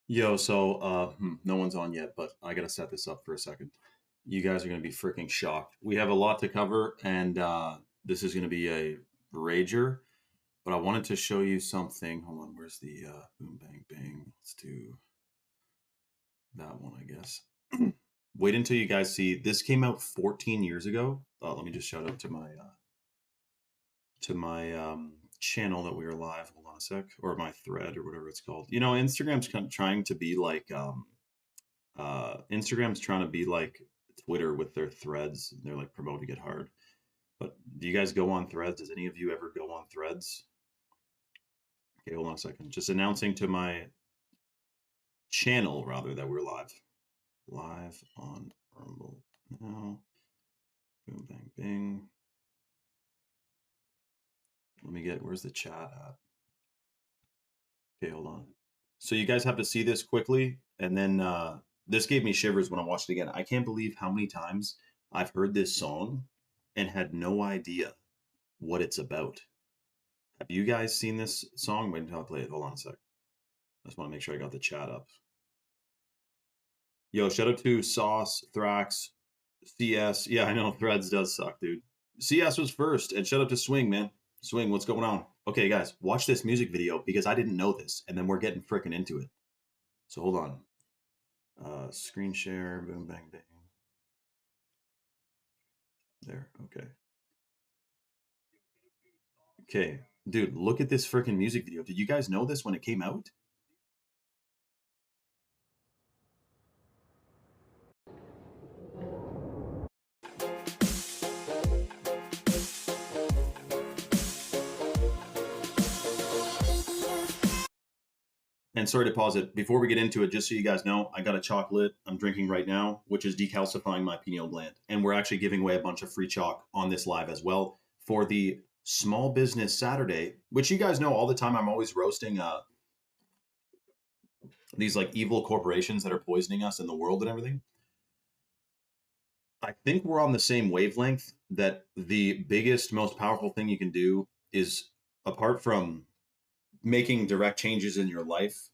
Yo, so no one's on yet, but I gotta set this up for a second. You guys are gonna be freaking shocked. We have a lot to cover, and this is gonna be a rager. But I wanted to show you something. Hold on, where's the boom bang bang? Let's do that one, I guess. Wait until you guys see. This came out 14 years ago. Let me just shout out to my channel that we were live. Hold on a sec, or my thread, or whatever it's called. You know, Instagram's kind of trying to be like Instagram's trying to be like Twitter with their threads. They're like promoting it hard. But do you guys go on threads? Does any of you ever go on threads? Okay, hold on a second. Just announcing to my channel rather that we're live. Live on Rumble now. Boom bang bing. Let me get where's the chat at? Okay, hold on. So you guys have to see this quickly, and then this gave me shivers when I watched it again. I can't believe how many times I've heard this song and had no idea what it's about. Have you guys seen this song? Wait until I play it. Hold on a sec. I just want to make sure I got the chat up. Yo, shout out to Sauce, Thrax, CS. Yeah, I know Threads does suck, dude. CS was first, and shout out to Swing, man. Swing, what's going on? Okay, guys, watch this music video because I didn't know this, and then we're getting freaking into it. So hold on. Screen share, boom, bang, bang. There, okay. Okay, dude, look at this freaking music video. Did you guys know this when it came out? And sorry to pause it. Before we get into it, just so you guys know, I got a chocolate I'm drinking right now, which is decalcifying my pineal gland. And we're actually giving away a bunch of free chalk on this live as well for the Small Business Saturday, which you guys know all the time. I'm always roasting these like evil corporations that are poisoning us in the world and everything. I think we're on the same wavelength that the biggest, most powerful thing you can do is, apart from making direct changes in your life,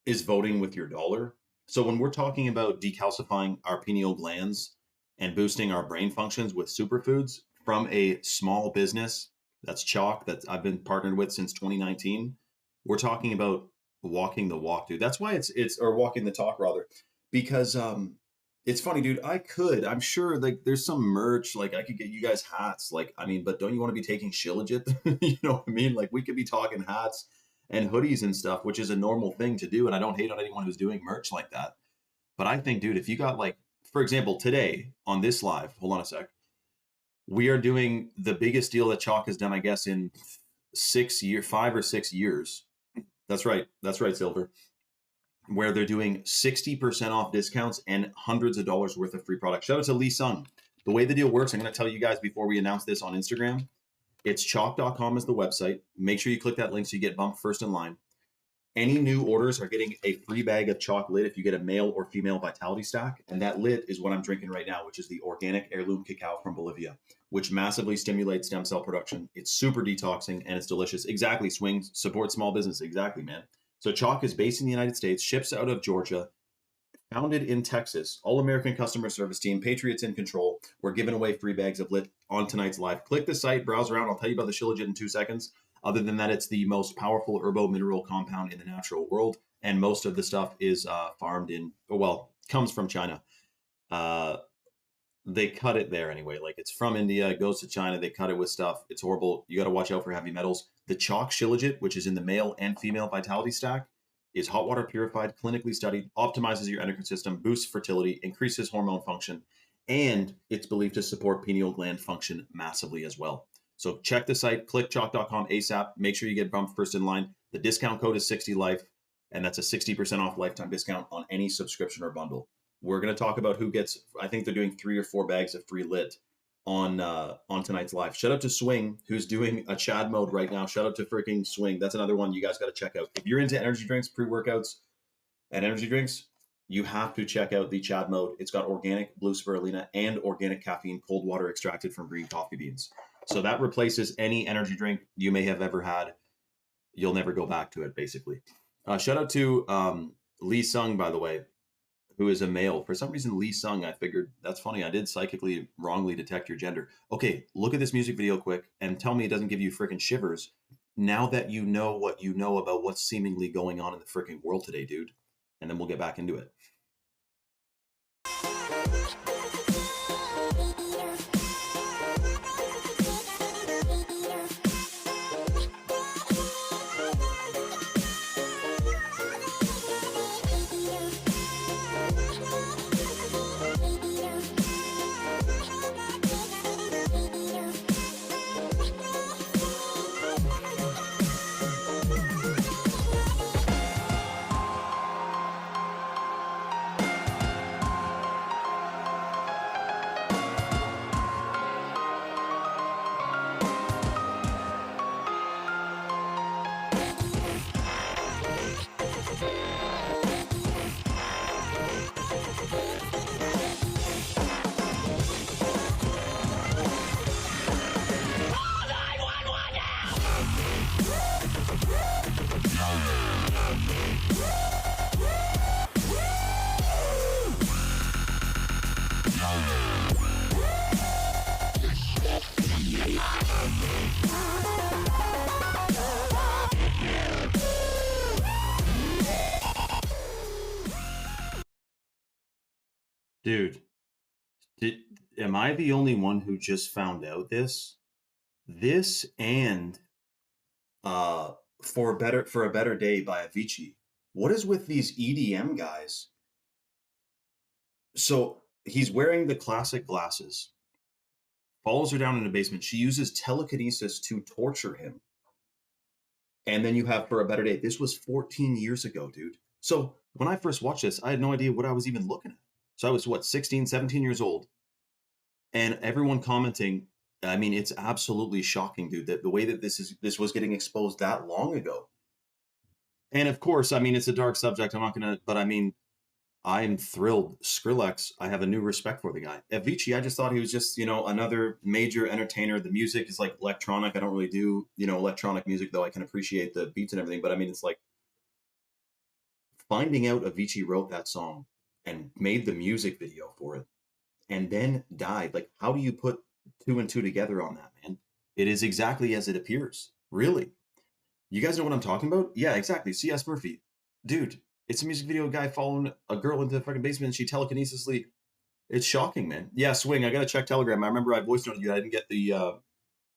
is voting with your dollar. So when we're talking about decalcifying our pineal glands and boosting our brain functions with superfoods from a small business that's chalk that I've been partnered with since 2019, we're talking about walking the walk, dude. That's why it's or walking the talk rather, because it's funny, dude. I'm sure like there's some merch, like I could get you guys hats, like I mean, but don't you want to be taking Shilajit? You know what I mean? Like we could be talking hats and hoodies and stuff, which is a normal thing to do. And I don't hate on anyone who's doing merch like that. But I think, dude, if you got like, for example, today on this live, hold on a sec, we are doing the biggest deal that Chalk has done, I guess, in 5 or 6 years. That's right. That's right, Silver. Where they're doing 60% off discounts and hundreds of dollars worth of free products. Shout out to Lee Sung. The way the deal works, I'm going to tell you guys before we announce this on Instagram. It's chalk.com is the website. Make sure you click that link so you get bumped first in line. Any new orders are getting a free bag of chalk lid if you get a male or female vitality stack. And that lid is what I'm drinking right now, which is the organic heirloom cacao from Bolivia, which massively stimulates stem cell production. It's super detoxing and it's delicious. Exactly. Swing, support small business. Exactly, man. So chalk is based in the United States, ships out of Georgia, founded in Texas. All American customer service team, Patriots in control. We're giving away free bags of lit on tonight's live. Click the site, browse around. I'll tell you about the Shilajit in 2 seconds. Other than that, it's the most powerful herbo-mineral compound in the natural world. And most of the stuff is farmed in, well, comes from China. Uh, they cut it there anyway. Like it's from India, it goes to China. They cut it with stuff. It's horrible. You got to watch out for heavy metals. The chalk Shilajit, which is in the male and female vitality stack, is hot water purified, clinically studied, optimizes your endocrine system, boosts fertility, increases hormone function, and it's believed to support pineal gland function massively as well. So check the site, click chalk.com ASAP. Make sure you get bumped first in line. The discount code is 60life, and that's a 60% off lifetime discount on any subscription or bundle. We're going to talk about who gets, I think they're doing 3 or 4 bags of free lit on tonight's live. Shout out to Swing, who's doing a Chad mode right now. Shout out to freaking Swing. That's another one you guys got to check out. If you're into energy drinks, pre-workouts, and energy drinks, you have to check out the Chad mode. It's got organic blue spirulina and organic caffeine, cold water extracted from green coffee beans. So that replaces any energy drink you may have ever had. You'll never go back to it, basically. Shout out to Lee Sung, by the way, who is a male. For some reason, Lee Sung, I figured that's funny. I did psychically wrongly detect your gender. Okay, look at this music video quick and tell me it doesn't give you freaking shivers now that you know what you know about what's seemingly going on in the freaking world today, dude. And then we'll get back into it. Dude, did, am I the only one who just found out this? This and uh for a better day by Avicii. What is with these EDM guys? So he's wearing the classic glasses, follows her down in the basement. She uses telekinesis to torture him. And then you have For a Better Day. This was 14 years ago, dude. So when I first watched this, I had no idea what I was even looking at. So I was what, 16, 17 years old. And everyone commenting, I mean, it's absolutely shocking, dude, that the way that this was getting exposed that long ago. And of course, I mean, it's a dark subject. I'm not gonna, but I mean, I'm thrilled. Skrillex, I have a new respect for the guy. Avicii, I just thought he was just, another major entertainer. The music is like electronic. I don't really do, electronic music, though I can appreciate the beats and everything. But I mean, it's like finding out Avicii wrote that song and made the music video for it and then died. Like, how do you put two and two together on that, man? It is exactly as it appears. Really. You guys know what I'm talking about? Yeah, exactly. C.S. Murphy. Dude, it's a music video guy following a girl into the fucking basement and she telekinesisly. It's shocking, man. Yeah, Swing, I gotta check Telegram. I remember I voice noted you. I didn't get the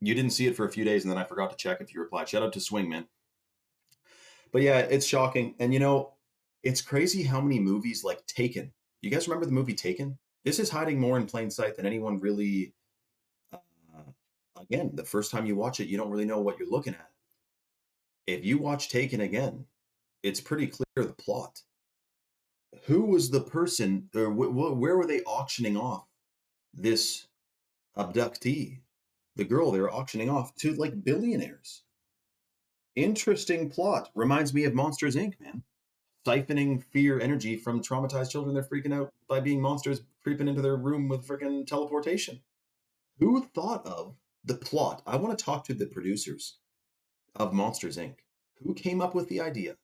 you didn't see it for a few days and then I forgot to check if you replied. Shout out to Swing, man. But yeah, it's shocking. And it's crazy how many movies like Taken. You guys remember the movie Taken? This is hiding more in plain sight than anyone really uh, again, the first time you watch it, you don't really know what you're looking at. If you watch Taken again, it's pretty clear the plot. Who was the person, or where were they auctioning off this abductee? The girl they were auctioning off to like billionaires. Interesting plot. Reminds me of Monsters Inc., man. Siphoning fear energy from traumatized children. They're freaking out by being monsters creeping into their room with freaking teleportation. Who thought of the plot? I want to talk to the producers of Monsters Inc. Who came up with the idea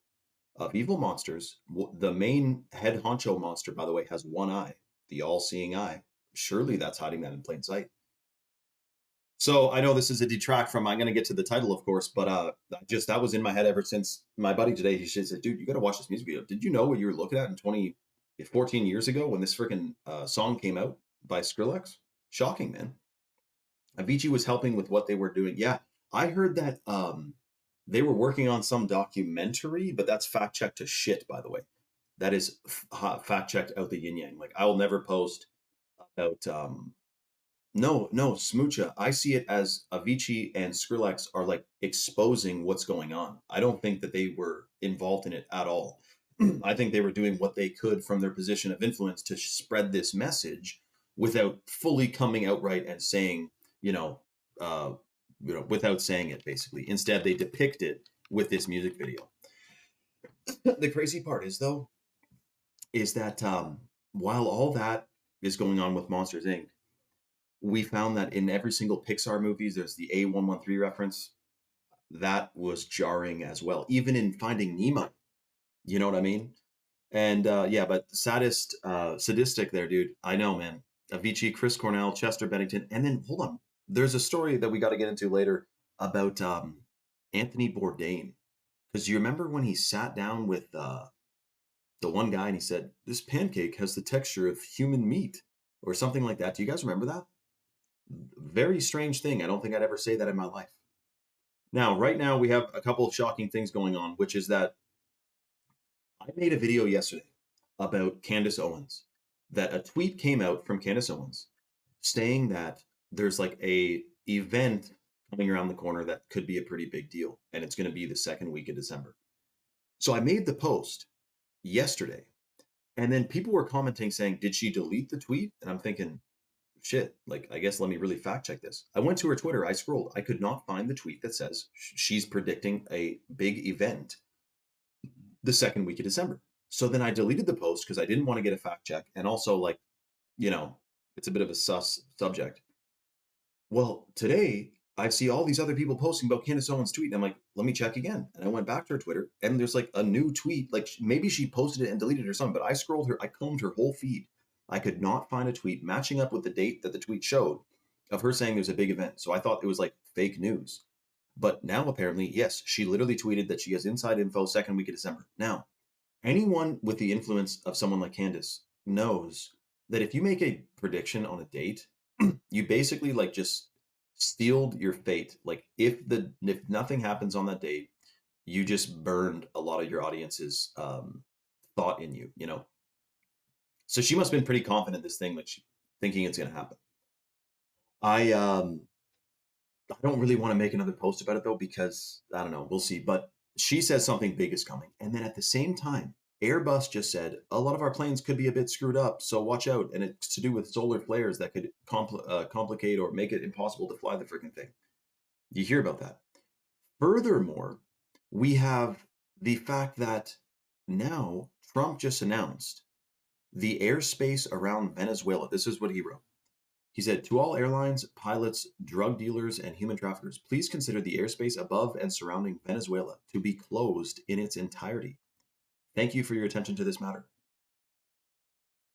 of evil monsters? The main head honcho monster, by the way, has one eye, the all-seeing eye. Surely that's hiding that in plain sight. So I know this is a detract from, I'm going to get to the title, of course, but that was in my head ever since my buddy today. He said, dude, you got to watch this music video. Did you know what you were looking at in 14 years ago when this freaking song came out by Skrillex? Shocking, man. Avicii was helping with what they were doing. Yeah, I heard that they were working on some documentary, but that's fact checked to shit, by the way. That is fact checked out the yin yang. Like, I will never post about no, Smoocha. I see it as Avicii and Skrillex are like exposing what's going on. I don't think that they were involved in it at all. I think they were doing what they could from their position of influence to spread this message without fully coming outright and saying, without saying it, basically. Instead, they depict it with this music video. The crazy part is, though, is that while all that is going on with Monsters Inc., we found that in every single Pixar movies, there's the A113 reference. That was jarring as well. Even in Finding Nemo, you know what I mean? And yeah, but sadistic there, dude. I know, man. Avicii, Chris Cornell, Chester Bennington, and then hold on. There's a story that we got to get into later about Anthony Bourdain, because you remember when he sat down with the one guy and he said, "This pancake has the texture of human meat," or something like that. Do you guys remember that? Very strange thing. I don't think I'd ever say that in my life. Now, right now, we have a couple of shocking things going on, which is that I made a video yesterday about Candace Owens, that a tweet came out from Candace Owens saying that there's like a event coming around the corner that could be a pretty big deal, and it's going to be the second week of December. So I made the post yesterday, and then people were commenting saying, "Did she delete the tweet?" And I'm thinking, shit, like, I guess let me really fact check this. I went to her Twitter, I scrolled, I could not find the tweet that says she's predicting a big event the second week of December. So then I deleted the post because I didn't want to get a fact check. And also, like, you know, it's a bit of a sus subject. Well, today I see all these other people posting about Candace Owens' tweet. And I'm like, let me check again. And I went back to her Twitter and there's like a new tweet. Like maybe she posted it and deleted it or something, but I scrolled her, I combed her whole feed. I could not find a tweet matching up with the date that the tweet showed of her saying there's a big event. So I thought it was like fake news. But now apparently, yes, she literally tweeted that she has inside info second week of December. Now, anyone with the influence of someone like Candace knows that if you make a prediction on a date, you basically like just sealed your fate. Like if nothing happens on that date, you just burned a lot of your audience's thought in you, you know. So she must have been pretty confident this thing, like she, thinking it's gonna happen. I I don't really want to make another post about it though, because I don't know, we'll see. But she says something big is coming. And then at the same time, Airbus just said a lot of our planes could be a bit screwed up, so watch out. And it's to do with solar flares that could complicate or make it impossible to fly the freaking thing. You hear about that. Furthermore, we have the fact that now Trump just announced the airspace around Venezuela. This is what he wrote. He said, to all airlines, pilots, drug dealers, and human traffickers, please consider the airspace above and surrounding Venezuela to be closed in its entirety. Thank you for your attention to this matter.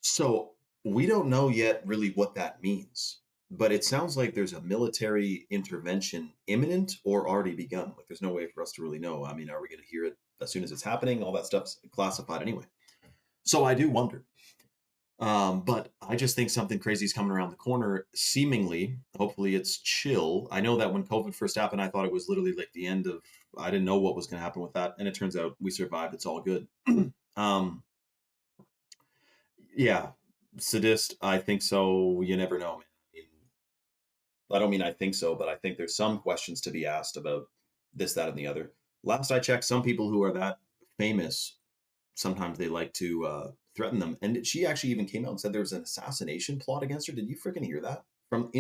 So we don't know yet really what that means, but it sounds like there's a military intervention imminent or already begun. Like there's no way for us to really know. I mean, are we going to hear it as soon as it's happening? All that stuff's classified anyway. So I do wonder. But I just think something crazy is coming around the corner, seemingly. Hopefully it's chill. I know that when COVID first happened, I thought it was literally like the end of, I didn't know what was going to happen with that. And it turns out we survived. It's all good. um, yeah, sadist. I think so. You never know, man. I don't mean I think so, but I think there's some questions to be asked about this, that, and the other. Last I checked, some people who are that famous, sometimes they like to threaten them. And she actually even came out and said there was an assassination plot against her. Did you freaking hear that? From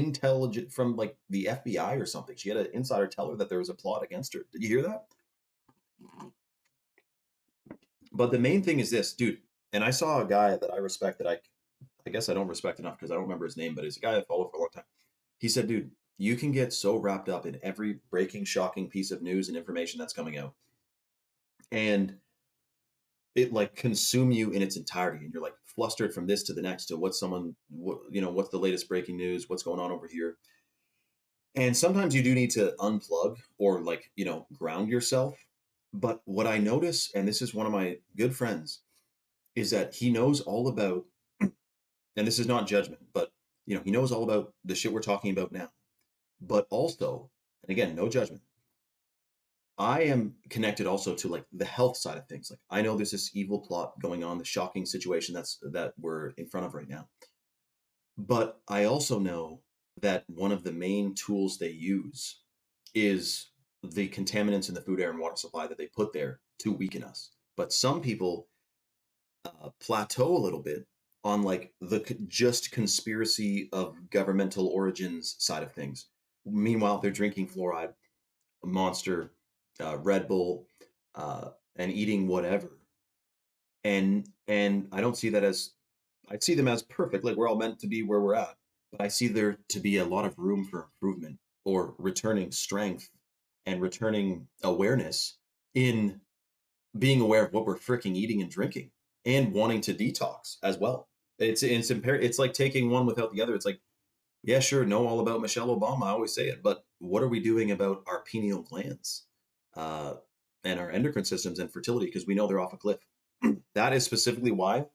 like the FBI or something. She had an insider tell her that there was a plot against her. Did you hear that? But the main thing is this, dude. And I saw a guy that I respect that I guess I don't respect enough because I don't remember his name, but he's a guy I followed for a long time. He said, dude, you can get so wrapped up in every breaking, shocking piece of news and information that's coming out. And it like consume you in its entirety, and you're like flustered from this to the next to what's what's the latest breaking news, what's going on over here. And sometimes you do need to unplug or like ground yourself. But what I notice, and this is one of my good friends, is that he knows all about, and this is not judgment, but he knows all about the shit we're talking about now. But also, and again, no judgment, I am connected also to like the health side of things. Like I know there's this evil plot going on, the shocking situation that we're in front of right now. But I also know that one of the main tools they use is the contaminants in the food, air, and water supply that they put there to weaken us. But some people plateau a little bit on like the just conspiracy of governmental origins side of things. Meanwhile, they're drinking fluoride, Monster, Red Bull, and eating whatever. And I don't see that as, I see them as perfect. Like we're all meant to be where we're at, but I see there to be a lot of room for improvement or returning strength and returning awareness in being aware of what we're freaking eating and drinking. and wanting to detox as well. It's like taking one without the other. It's like, yeah, sure, know all about Michelle Obama. I always say it, but what are we doing about our pineal glands, uh, and our endocrine systems and fertility? Because we know they're off a cliff. That is specifically why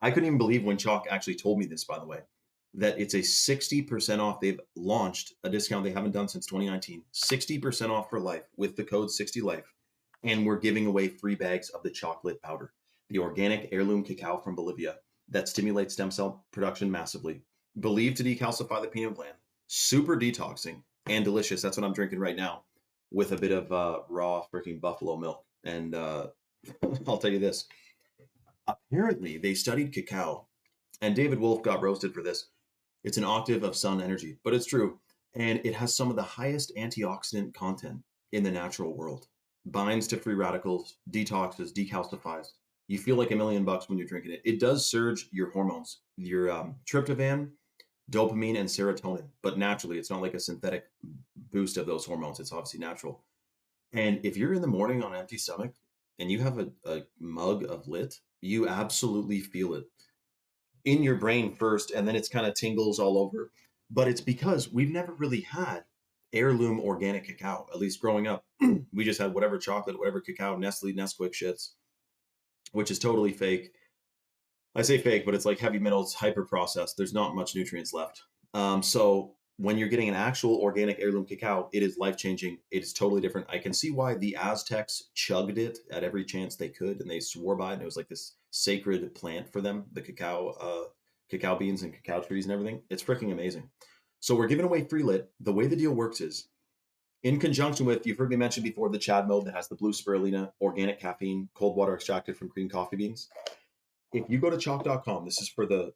I couldn't even believe when Chalk actually told me this, by the way, that it's a 60% off. They've launched a discount they haven't done since 2019, 60% off for life with the code 60life. And we're giving away free bags of the chocolate powder, the organic heirloom cacao from Bolivia that stimulates stem cell production massively, believed to decalcify the pineal gland, super detoxing and delicious. That's what I'm drinking right now with a bit of raw freaking buffalo milk. And I'll tell you this, apparently they studied cacao, and David Wolf got roasted for this. It's an octave of sun energy, but it's true. And it has some of the highest antioxidant content in the natural world. Binds to free radicals, detoxes, decalcifies. You feel like $1,000,000 when you're drinking it. It does surge your hormones, your tryptophan, dopamine, and serotonin, but naturally. It's not like a synthetic boost of those hormones. It's obviously natural. And if you're in the morning on an empty stomach and you have a mug of lit, you absolutely feel it in your brain first, and then it's kind of tingles all over. But it's because we've never really had heirloom organic cacao, at least growing up. We just had whatever chocolate, whatever cacao, Nestle, Nesquik shits, which is totally fake. I say fake, but it's like heavy metals, hyper processed. There's not much nutrients left. So when you're getting an actual organic heirloom cacao, it is life changing. It is totally different. I can see why the Aztecs chugged it at every chance they could, and they swore by it. And it was like this sacred plant for them, the cacao beans and cacao trees and everything. It's freaking amazing. So we're giving away free lit. The way the deal works is, in conjunction with, you've heard me mention before, the Chad mode that has the blue spirulina, organic caffeine, cold water extracted from green coffee beans. If you go to chalk.com, this is for the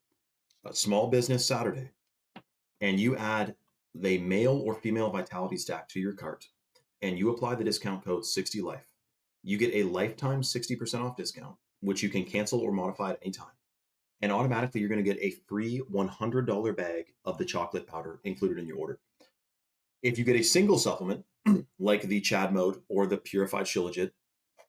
Small Business Saturday, and you add the male or female vitality stack to your cart, and you apply the discount code 60life, you get a lifetime 60% off discount, which you can cancel or modify at any time. And automatically you're going to get a free $100 bag of the chocolate powder included in your order. If you get a single supplement, like the Chad mode or the purified Shilajit,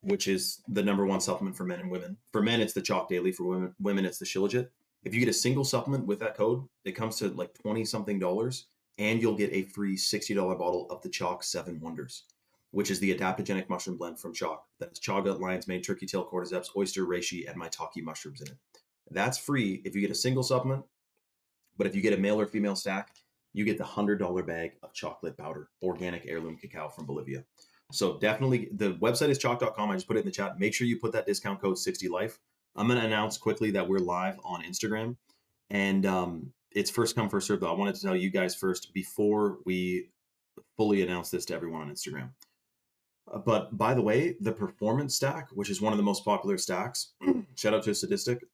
which is the #1 supplement for men and women. For men, it's the Chalk Daily. For women, it's the Shilajit. If you get a single supplement with that code, it comes to like 20 something dollars, and you'll get a free $60 bottle of the Chalk 7 Wonders, which is the adaptogenic mushroom blend from Chalk. That's chaga, lion's mane, turkey tail, cordyceps, oyster, reishi, and maitake mushrooms in it. That's free if you get a single supplement, but if you get a male or female stack, you get the $100 bag of chocolate powder, organic heirloom cacao from Bolivia. So definitely, the website is chalk.com. I just put it in the chat. Make sure you put that discount code 60life. I'm going to announce quickly that we're live on Instagram, and it's first come, first serve, though. I wanted to tell you guys first before we fully announce this to everyone on Instagram. But by the way, the performance stack, which is one of the most popular stacks, shout out to Sadistic,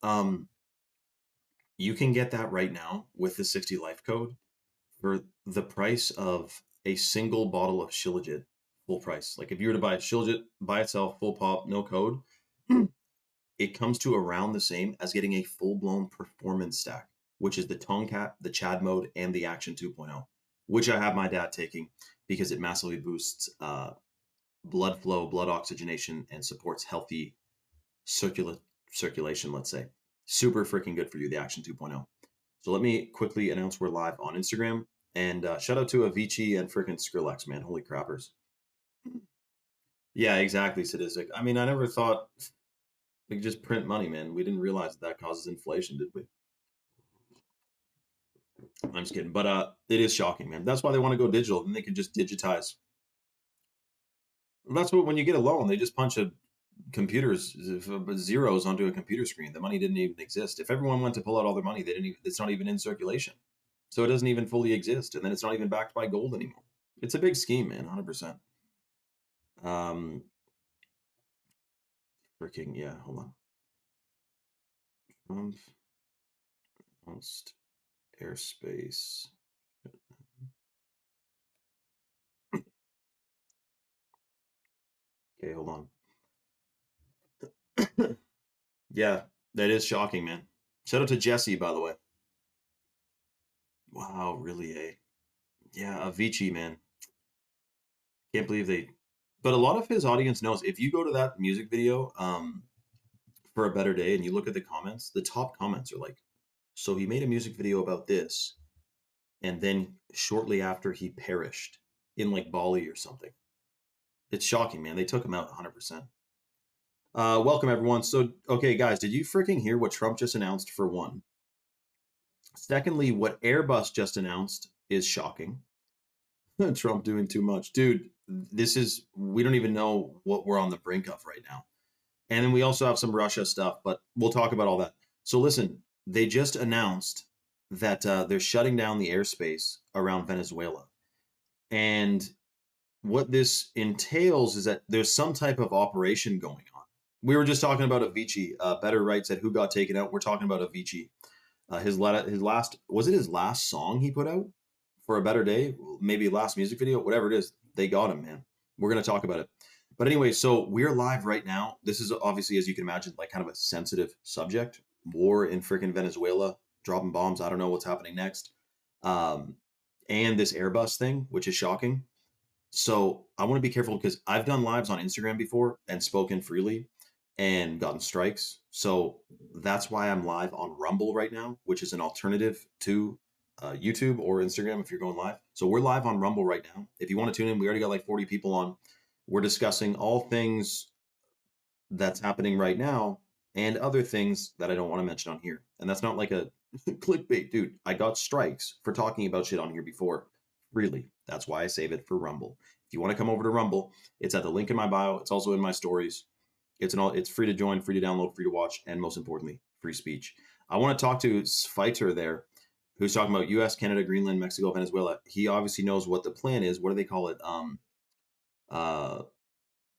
you can get that right now with the 60life code for the price of a single bottle of Shilajit, full price. Like if you were to buy Shilajit by itself, full pop, no code, it comes to around the same as getting a full-blown performance stack, which is the Tongue Cap, the Chad mode, and the Action 2.0, which I have my dad taking because it massively boosts blood flow, blood oxygenation, and supports healthy circulation, let's say. Super freaking good for you, the Action 2.0. So let me quickly announce we're live on Instagram. And shout out to Avicii and freaking Skrillex, man. Holy crappers. Yeah, exactly, Sadistic. I mean, I never thought we could just print money, man. We didn't realize that causes inflation, did we? I'm just kidding. But it is shocking, man. That's why they want to go digital. And they can just digitize. That's what, when you get a loan, they just punch a computers zeros onto a computer screen. The money didn't even exist. If everyone went to pull out all their money, they didn't even, it's not even in circulation. So it doesn't even fully exist. And then it's not even backed by gold anymore. It's a big scheme, man, 100%. Freaking, yeah, hold on. Trump announced airspace. Okay, hold on. Yeah, that is shocking, man. Shout out to Jesse, by the way. Wow, really, eh? Yeah, Avicii, man. Can't believe they. But a lot of his audience knows. If you go to that music video, For a Better Day and you look at the comments, the top comments are like, so he made a music video about this, and then shortly after he perished in like Bali or something. It's shocking, man. They took him out 100%. Welcome, everyone. So, okay, guys, did you freaking hear what Trump just announced, for one? Secondly, what Airbus just announced is shocking. Trump doing too much. Dude, we don't even know what we're on the brink of right now. And then we also have some Russia stuff, but we'll talk about all that. So listen, they just announced that they're shutting down the airspace around Venezuela. And what this entails is that there's some type of operation going on. We were just talking about Avicii. Better Right said, who got taken out? We're talking about Avicii. His last, was it his last song he put out? For a Better Day? Maybe last music video? Whatever it is, they got him, man. We're going to talk about it. But anyway, so we're live right now. This is obviously, as you can imagine, like kind of a sensitive subject. War in freaking Venezuela, dropping bombs. I don't know what's happening next. And this Airbus thing, which is shocking. So I want to be careful because I've done lives on Instagram before and spoken freely and gotten strikes. So that's why I'm live on Rumble right now, which is an alternative to YouTube or Instagram if you're going live. So we're live on Rumble right now. If you want to tune in, we already got like 40 people on. We're discussing all things that's happening right now and other things that I don't want to mention on here. And that's not like a clickbait, dude. I got strikes for talking about shit on here before. Really. That's why I save it for Rumble. If you want to come over to Rumble, it's at the link in my bio. It's also in my stories. It's free to join, free to download, free to watch, and most importantly, free speech. I want to talk to Fighter there, who's talking about US, Canada, Greenland, Mexico, Venezuela. He obviously knows what the plan is. What do they call it?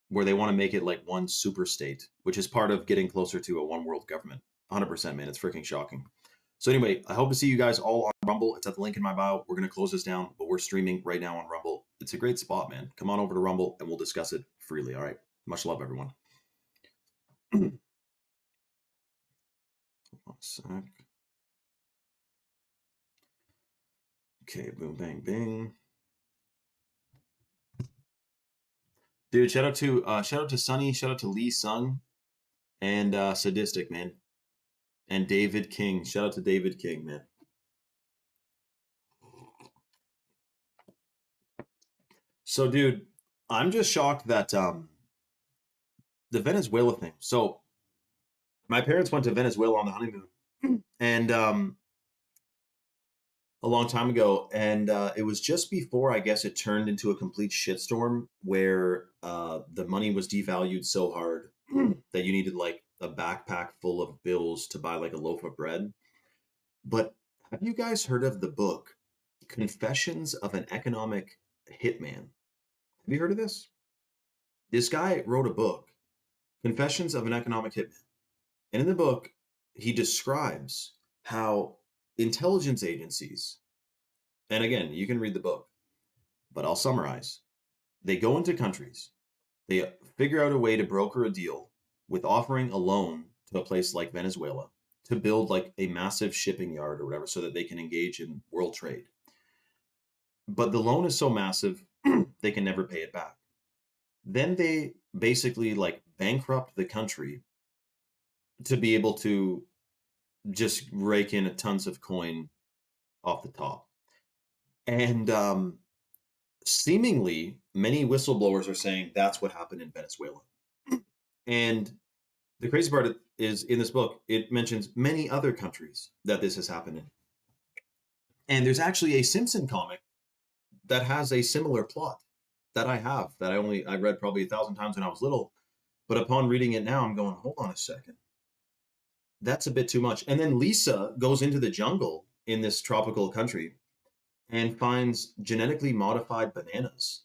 Where they want to make it like one super state, which is part of getting closer to a one world government. 100%, man. It's freaking shocking. So anyway, I hope to see you guys all on Rumble. It's at the link in my bio. We're going to close this down, but we're streaming right now on Rumble. It's a great spot, man. Come on over to Rumble and we'll discuss it freely. All right. Much love, everyone. Hold on a sec. Okay, boom, bang, bing. Dude, shout out to Sunny, shout out to Lee Sung, and Sadistic, man. And David King. Shout out to David King, man. So, dude, I'm just shocked that the Venezuela thing. So, my parents went to Venezuela on the honeymoon, and a long time ago, and it was just before, I guess, it turned into a complete shitstorm where the money was devalued so hard that you needed like a backpack full of bills to buy like a loaf of bread. But have you guys heard of the book Confessions of an Economic Hitman? Have you heard of this? This guy wrote a book, Confessions of an Economic Hitman. And in the book, he describes how intelligence agencies, and again, you can read the book, but I'll summarize. They go into countries, they figure out a way to broker a deal with offering a loan to a place like Venezuela to build like a massive shipping yard or whatever so that they can engage in world trade. But the loan is so massive, they can never pay it back. Then they basically like bankrupt the country to be able to just rake in tons of coin off the top. And seemingly, many whistleblowers are saying that's what happened in Venezuela. And the crazy part is in this book, it mentions many other countries that this has happened in. And there's actually a Simpson comic that has a similar plot that I read probably 1,000 times when I was little. But upon reading it now, I'm going, hold on a second. That's a bit too much. And then Lisa goes into the jungle in this tropical country and finds genetically modified bananas,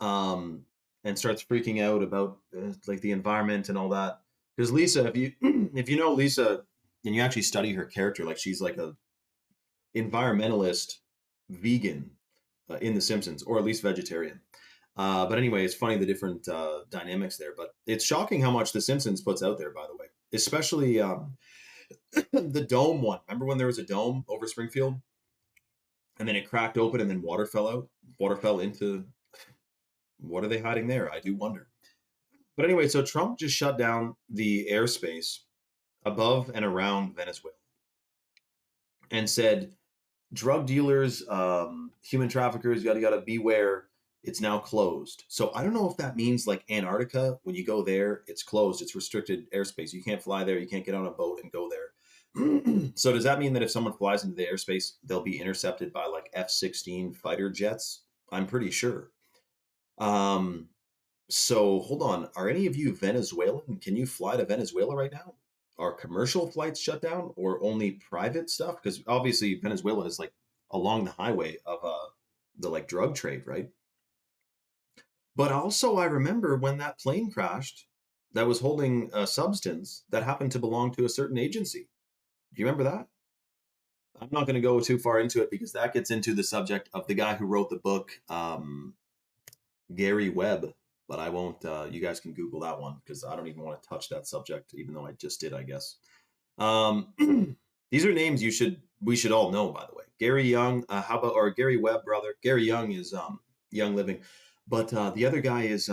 and starts freaking out about like the environment and all that. Because Lisa, if you if you know Lisa and you actually study her character, like she's like a environmentalist, vegan in The Simpsons, or at least vegetarian. But anyway, it's funny the different dynamics there. But it's shocking how much The Simpsons puts out there, by the way, especially the dome one. Remember when there was a dome over Springfield? And then it cracked open and then water fell out. Water fell into, what are they hiding there? I do wonder. But anyway, so Trump just shut down the airspace above and around Venezuela and said, drug dealers, human traffickers, yada yada, beware. It's now closed. So I don't know if that means like Antarctica, when you go there, it's closed. It's restricted airspace. You can't fly there. You can't get on a boat and go there. So does that mean that if someone flies into the airspace, they'll be intercepted by like F-16 fighter jets? I'm pretty sure. So hold on. Are any of you Venezuelan? Can you fly to Venezuela right now? Are commercial flights shut down or only private stuff? Because obviously Venezuela is like along the highway of the like drug trade, right? But also I remember when that plane crashed that was holding a substance that happened to belong to a certain agency. Do you remember that? I'm not going to go too far into it because that gets into the subject of the guy who wrote the book, Gary Webb, but I won't. You guys can Google that one because I don't even want to touch that subject, even though I just did, I guess. These are names we should all know, by the way. Gary Young, how about, or Gary Webb, brother. Gary Young is Young Living, but the other guy is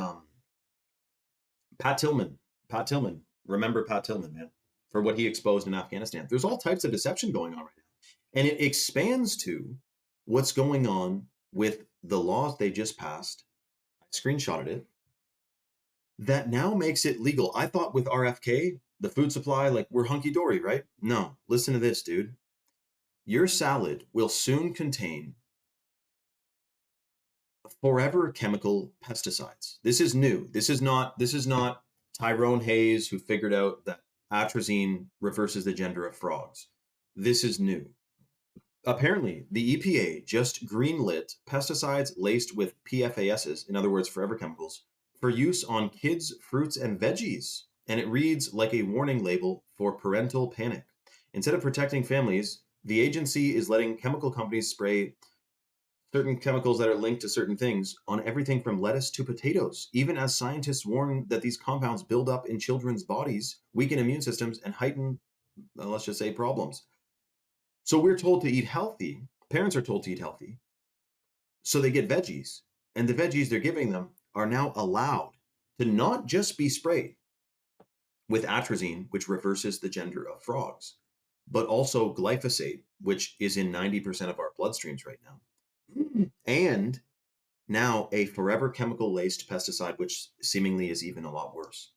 Pat Tillman. Pat Tillman, remember Pat Tillman, man, for what he exposed in Afghanistan. There's all types of deception going on right now, and it expands to what's going on with the laws they just passed. Screenshotted it, that now makes it legal. I thought with RFK, the food supply, like we're hunky dory, right? No, listen to this, dude. Your salad will soon contain forever chemical pesticides. This is new. This is not Tyrone Hayes who figured out that atrazine reverses the gender of frogs. This is new. Apparently, the EPA just greenlit pesticides laced with PFASs, in other words, forever chemicals, for use on kids' fruits and veggies. And it reads like a warning label for parental panic. Instead of protecting families, the agency is letting chemical companies spray certain chemicals that are linked to certain things on everything from lettuce to potatoes, even as scientists warn that these compounds build up in children's bodies, weaken immune systems, and heighten, let's just say, problems. So we're told to eat healthy. Parents are told to eat healthy. So they get veggies. And the veggies they're giving them are now allowed to not just be sprayed with atrazine, which reverses the gender of frogs, but also glyphosate, which is in 90% of our bloodstreams right now. And now a forever chemical laced pesticide, which seemingly is even a lot worse.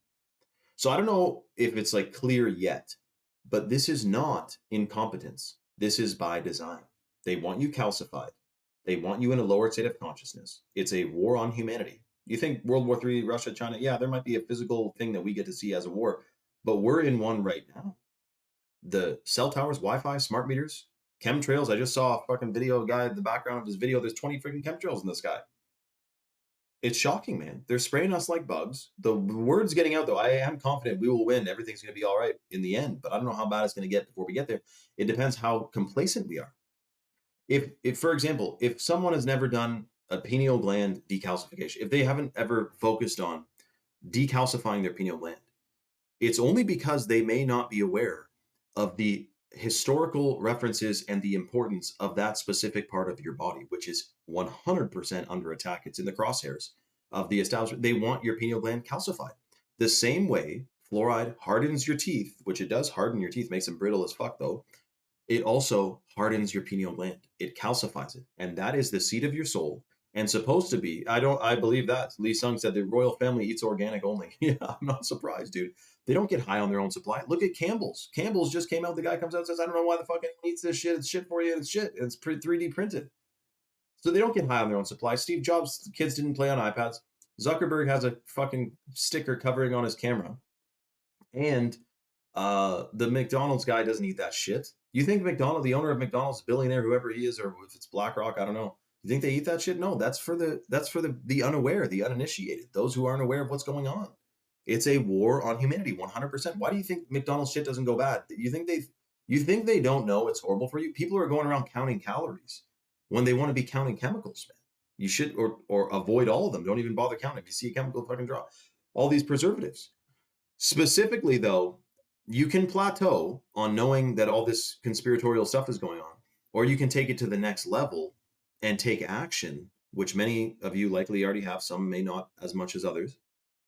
So I don't know if it's like clear yet, but this is not incompetence. This is by design. They want you calcified. They want you in a lower state of consciousness. It's a war on humanity. You think World War III, Russia, China, yeah, there might be a physical thing that we get to see as a war, but we're in one right now. The cell towers, Wi-Fi, smart meters, chemtrails. I just saw a fucking video guy in the background of his video. There's 20 freaking chemtrails in the sky. It's shocking, man. They're spraying us like bugs. The word's getting out, though. I am confident we will win. Everything's going to be all right in the end, but I don't know how bad it's going to get before we get there. It depends how complacent we are. If, for example, if someone has never done a pineal gland decalcification, if they haven't ever focused on decalcifying their pineal gland, it's only because they may not be aware of the historical references and the importance of that specific part of your body, which is 100% under attack. It's in the crosshairs of the establishment. They want your pineal gland calcified. The same way fluoride hardens your teeth, which it does harden your teeth, makes them brittle as fuck though. It also hardens your pineal gland. It calcifies it. And that is the seat of your soul and supposed to be. I believe that. Lee Sung said the royal family eats organic only. Yeah, I'm not surprised, dude. They don't get high on their own supply. Look at Campbell's. Campbell's just came out. The guy comes out and says, I don't know why the fuck anyone eats this shit. It's shit for you. It's shit. It's 3D printed. So they don't get high on their own supply. Steve Jobs' kids didn't play on iPads. Zuckerberg has a fucking sticker covering on his camera. And the McDonald's guy doesn't eat that shit. You think the owner of McDonald's, billionaire, whoever he is, or if it's BlackRock, I don't know. You think they eat that shit? No, that's for the unaware, the uninitiated, those who aren't aware of what's going on. It's a war on humanity, 100%. Why do you think McDonald's shit doesn't go bad? You think they don't know it's horrible for you? People are going around counting calories when they want to be counting chemicals, man. You should or avoid all of them. Don't even bother counting. If you see a chemical, fucking drop. All these preservatives. Specifically, though, you can plateau on knowing that all this conspiratorial stuff is going on, or you can take it to the next level and take action, which many of you likely already have, some may not as much as others,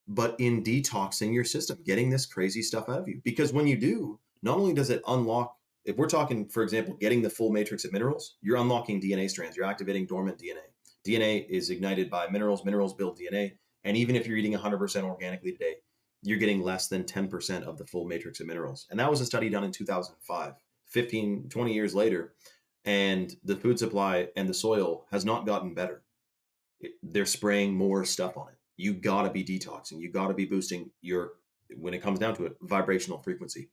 but in detoxing your system, getting this crazy stuff out of you. Because when you do, not only does it unlock, if we're talking, for example, getting the full matrix of minerals, you're unlocking DNA strands, you're activating dormant DNA. DNA is ignited by minerals, minerals build DNA. And even if you're eating 100% organically today, you're getting less than 10% of the full matrix of minerals. And that was a study done in 2005, 15, 20 years later. And the food supply and the soil has not gotten better. They're spraying more stuff on it. You got to be detoxing. You got to be boosting your, when it comes down to it, vibrational frequency.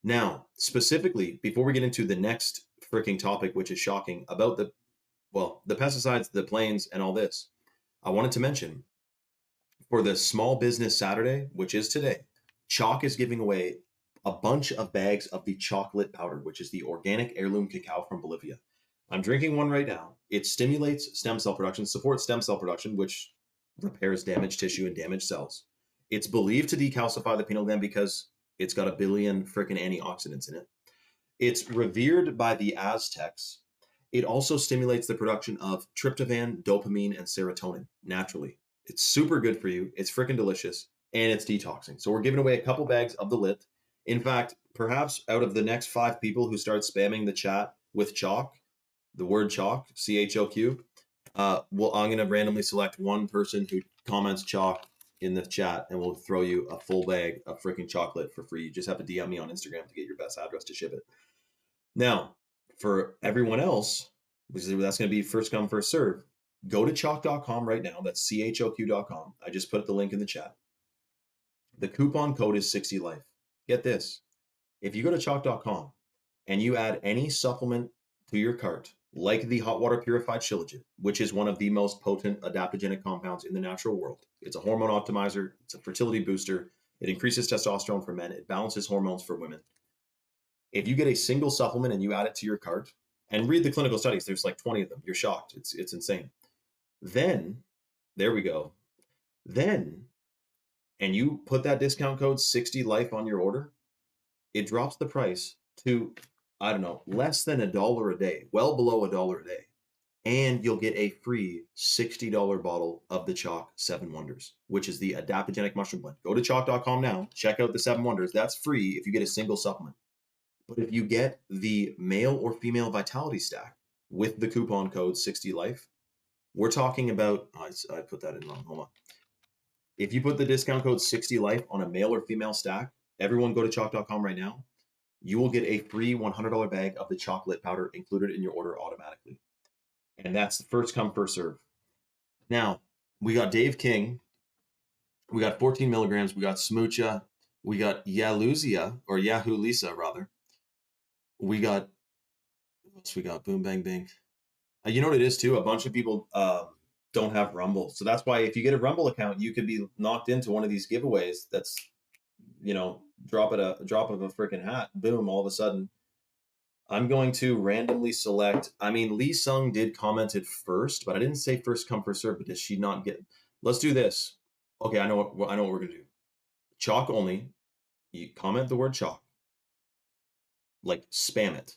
Now, specifically, before we get into the next freaking topic, which is shocking about the pesticides, the planes, and all this, I wanted to mention for the Small Business Saturday, which is today, Chalk is giving away a bunch of bags of the chocolate powder, which is the organic heirloom cacao from Bolivia. I'm drinking one right now. It stimulates stem cell production, supports stem cell production, which repairs damaged tissue and damaged cells. It's believed to decalcify the pineal gland because it's got a billion freaking antioxidants in it. It's revered by the Aztecs. It also stimulates the production of tryptophan, dopamine, and serotonin naturally. It's super good for you. It's freaking delicious, and it's detoxing. So we're giving away a couple bags of the lit. In fact, perhaps out of the next 5 people who start spamming the chat with chalk, the word chalk, CHOQ, I'm going to randomly select one person who comments chalk in the chat, and we'll throw you a full bag of freaking chocolate for free. You just have to DM me on Instagram to get your best address to ship it. Now, for everyone else, that's going to be first come, first serve. Go to chalk.com right now. That's CHOQ.com. I just put the link in the chat. The coupon code is 60life. Get this. If you go to chalk.com and you add any supplement to your cart, like the hot water purified shilajit, which is one of the most potent adaptogenic compounds in the natural world. It's a hormone optimizer. It's a fertility booster. It increases testosterone for men. It balances hormones for women. If you get a single supplement and you add it to your cart and read the clinical studies, there's like 20 of them. You're shocked. It's insane. Then, there we go. Then, and you put that discount code 60life on your order, it drops the price to, I don't know, less than $1 a day, well below $1 a day. And you'll get a free $60 bottle of the Chalk 7 Wonders, which is the adaptogenic mushroom blend. Go to chalk.com now, check out the 7 Wonders. That's free if you get a single supplement. But if you get the male or female vitality stack with the coupon code 60life, we're talking about, I put that in wrong, hold on. If you put the discount code 60life on a male or female stack, everyone go to chalk.com right now, you will get a free $100 bag of the chocolate powder included in your order automatically. And that's the first come, first serve. Now, we got Dave King. We got 14 milligrams. We got Smoocha. We got Yahoo Lisa, rather. We got, what else we got? Boom, bang, bang. You know what it is, too? A bunch of people don't have Rumble. So that's why if you get a Rumble account, you could be knocked into one of these giveaways that's, drop of a freaking hat. Boom, all of a sudden. I'm going to randomly select. I mean, Lee Sung did comment it first, but I didn't say first come, first serve. But does she not get? Let's do this. Okay, I know what we're gonna do. Chalk only. You comment the word chalk. Like spam it.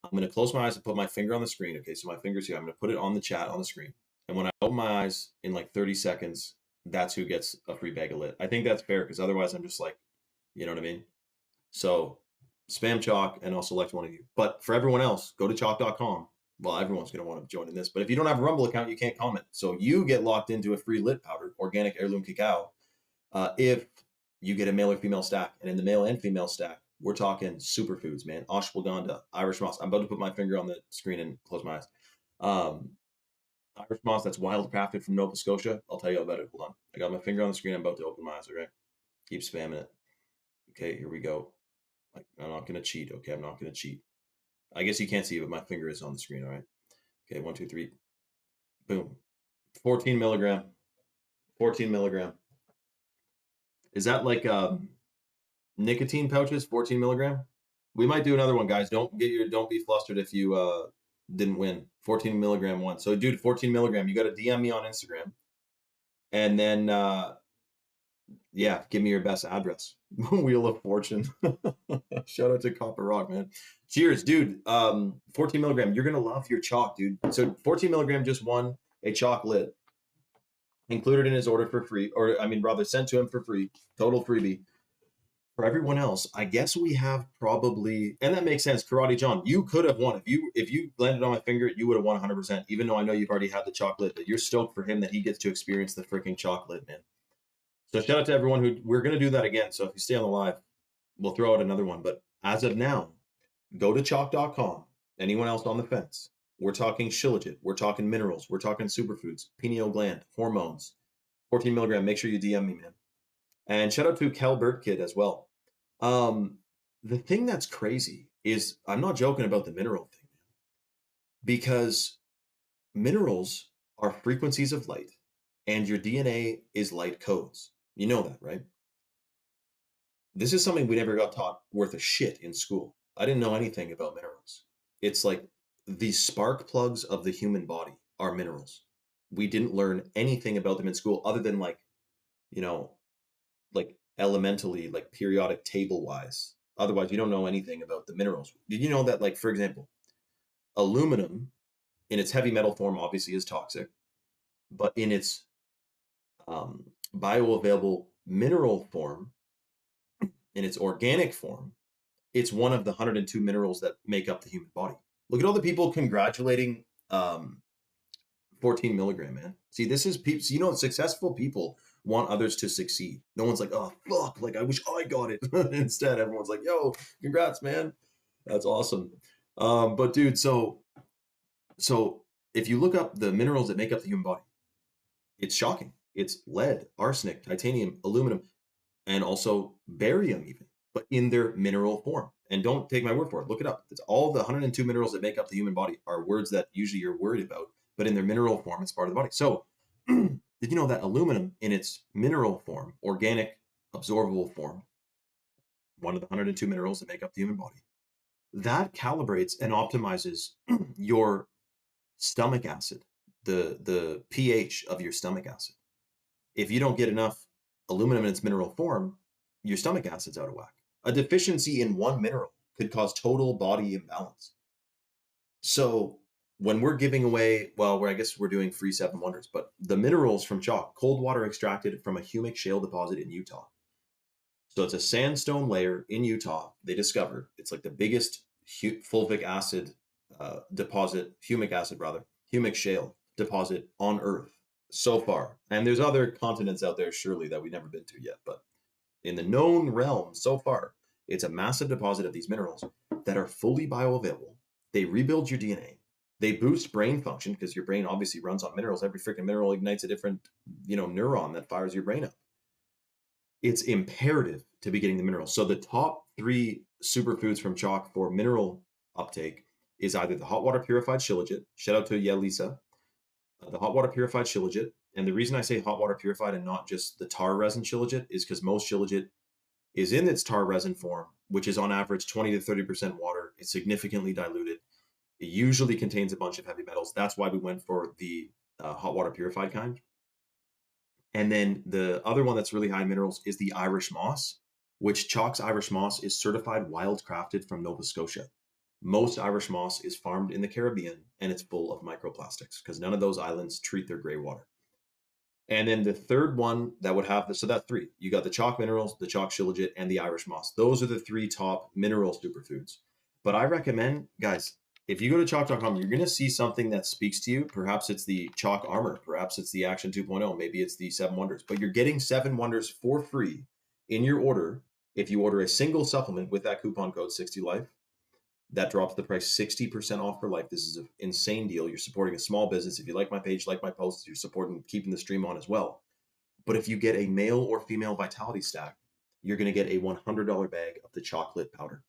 I'm gonna close my eyes and put my finger on the screen. Okay, so my finger's here. I'm gonna put it on the chat on the screen. And when I open my eyes in like 30 seconds, that's who gets a free bag of lit. I think that's fair because otherwise I'm just like, you know what I mean? So spam chalk and I'll select one of you. But for everyone else, go to chalk.com. Well, everyone's going to want to join in this. But if you don't have a Rumble account, you can't comment. So you get locked into a free lit powder, organic heirloom cacao, if you get a male or female stack. And in the male and female stack, we're talking superfoods, man. Ashwagandha, Irish moss. I'm about to put my finger on the screen and close my eyes. Irish moss, that's wild crafted from Nova Scotia. I'll tell you about it. Hold on. I got my finger on the screen. I'm about to open my eyes, okay? Keep spamming it. Okay, here we go. I'm not going to cheat. Okay, I'm not going to cheat. I guess you can't see it, but my finger is on the screen, all right? Okay, 1, 2, 3. Boom. 14 milligram. 14 milligram. Is that like nicotine pouches, 14 milligram? We might do another one, guys. Don't be flustered if you didn't win. 14 milligram one. So, dude, 14 milligram. You got to DM me on Instagram. And then, yeah, give me your best address. Wheel of Fortune. Shout out to Copper Rock, man. Cheers, dude. 14 milligram. You're going to love your chalk, dude. So 14 milligram just won a chocolate included in his order for free, or I mean, rather sent to him for free. Total freebie. For everyone else, I guess we have probably, and that makes sense. Karate John, you could have won if you landed on my finger, you would have won 100%. Even though I know you've already had the chocolate, but you're stoked for him that he gets to experience the freaking chocolate, man. So shout out to everyone who we're gonna do that again. So if you stay on the live, we'll throw out another one. But as of now, go to chalk.com. Anyone else on the fence? We're talking shilajit. We're talking minerals. We're talking superfoods, pineal gland, hormones, 14 milligram. Make sure you DM me, man. And shout out to Calbert Kid as well. Um, the thing that's crazy is I'm not joking about the mineral thing, man, because minerals are frequencies of light, and your DNA is light codes. You know that, right? This is something we never got taught worth a shit in school. I didn't know anything about minerals. It's like the spark plugs of the human body are minerals. We didn't learn anything about them in school other than like, you know, like elementally, like periodic table wise. Otherwise, you don't know anything about the minerals. Did you know that, like, for example, aluminum in its heavy metal form obviously is toxic, but in its bioavailable mineral form, in its organic form, it's one of the 102 minerals that make up the human body. Look at all the people congratulating 14 milligram, man. See, this is people, you know, successful people want others to succeed. No one's like, oh, fuck, like, I wish I got it. Instead, everyone's like, yo, congrats, man. That's awesome. But dude, so if you look up the minerals that make up the human body, it's shocking. It's lead, arsenic, titanium, aluminum, and also barium even, but in their mineral form. And don't take my word for it. Look it up. It's all the 102 minerals that make up the human body are words that usually you're worried about, but in their mineral form, it's part of the body. So did you know that aluminum in its mineral form, organic, absorbable form, one of the 102 minerals that make up the human body, that calibrates and optimizes your stomach acid, the pH of your stomach acid. If you don't get enough aluminum in its mineral form, your stomach acid's out of whack. A deficiency in one mineral could cause total body imbalance. So when we're giving away, well, I guess we're doing free 7 wonders, but the minerals from chalk, cold water extracted from a humic shale deposit in Utah. So it's a sandstone layer in Utah they discovered. It's like the biggest fulvic acid deposit, humic acid rather, humic shale deposit on Earth so far. And there's other continents out there surely that we've never been to yet, but in the known realm so far, it's a massive deposit of these minerals that are fully bioavailable. They rebuild your DNA. They boost brain function because your brain obviously runs on minerals. Every freaking mineral ignites a different, neuron that fires your brain up. It's imperative to be getting the minerals. So the top 3 superfoods from chalk for mineral uptake is either the hot water purified shilajit. Shout out to Yelisa. The hot water purified shilajit. And the reason I say hot water purified and not just the tar resin shilajit is because most shilajit is in its tar resin form, which is on average 20 to 30% water. It's significantly diluted. It usually contains a bunch of heavy metals. That's why we went for the hot water purified kind. And then the other one that's really high in minerals is the Irish moss, which Chalk's Irish moss is certified wildcrafted from Nova Scotia. Most Irish moss is farmed in the Caribbean, and it's full of microplastics because none of those islands treat their gray water. And then the third one that would have, so that's 3. You got the chalk minerals, the chalk shilajit, and the Irish moss. Those are the 3 top mineral superfoods. But I recommend, guys, if you go to chalk.com, you're going to see something that speaks to you. Perhaps it's the chalk armor. Perhaps it's the action 2.0. Maybe it's the 7 wonders. But you're getting 7 wonders for free in your order if you order a single supplement with that coupon code 60life. That drops the price 60% off for life. This is an insane deal. You're supporting a small business. If you like my page, like my posts, you're supporting keeping the stream on as well. But if you get a male or female vitality stack, you're going to get a $100 bag of the chocolate powder.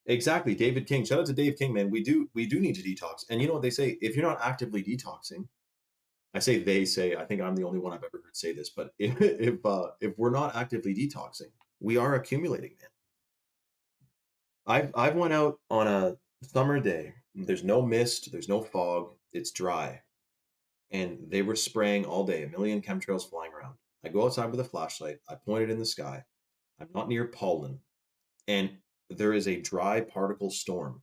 Exactly, David King. Shout out to Dave King, man. We do need to detox. And you know what they say? If you're not actively detoxing, I think I'm the only one I've ever heard say this, but if we're not actively detoxing, we are accumulating, man. I've went out on a summer day. There's no mist, there's no fog, it's dry. And they were spraying all day, a million chemtrails flying around. I go outside with a flashlight, I point it in the sky. I'm not near pollen, and there is a dry particle storm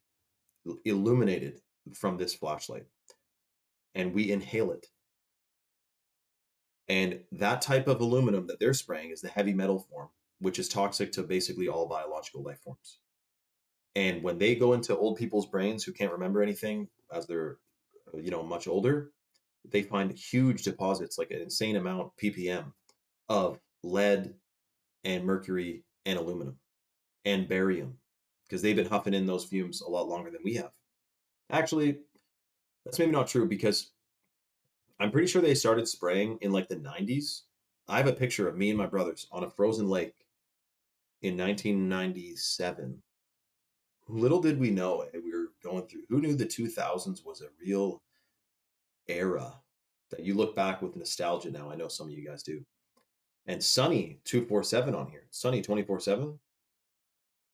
illuminated from this flashlight. And we inhale it. And that type of aluminum that they're spraying is the heavy metal form. which is toxic to basically all biological life forms. And when they go into old people's brains who can't remember anything as they're, much older, they find huge deposits, like an insane amount, ppm, of lead and mercury and aluminum and barium, because they've been huffing in those fumes a lot longer than we have. Actually, that's maybe not true, because I'm pretty sure they started spraying in like the 90s. I have a picture of me and my brothers on a frozen lake in 1997. Little did we know we were going through. Who knew the 2000s was a real era that you look back with nostalgia now? I know some of you guys do. And Sunny 247 on here, Sunny 24/7.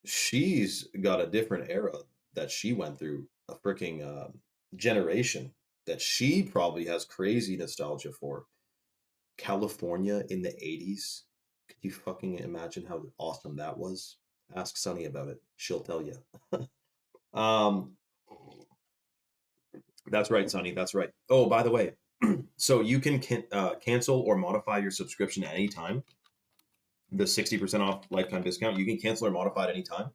She's got a different era that she went through, a freaking generation that she probably has crazy nostalgia for. California in the 80s. Could you fucking imagine how awesome that was? Ask Sunny about it. She'll tell you. um, that's right, Sunny. That's right. Oh, by the way, so you can cancel or modify your subscription at any time. The 60% off lifetime discount, you can cancel or modify at any time.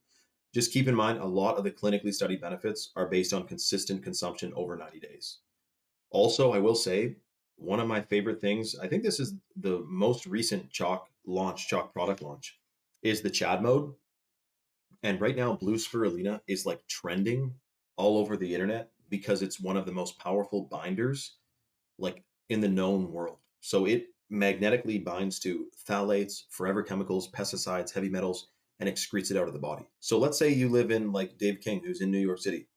Just keep in mind, a lot of the clinically studied benefits are based on consistent consumption over 90 days. Also, I will say, one of my favorite things, I think this is the most recent chalk product launch, is the Chad mode. And right now, blue spirulina is like trending all over the internet because it's one of the most powerful binders like in the known world. So it magnetically binds to phthalates, forever chemicals, pesticides, heavy metals, and excretes it out of the body. So let's say you live in like Dave King, who's in New York City,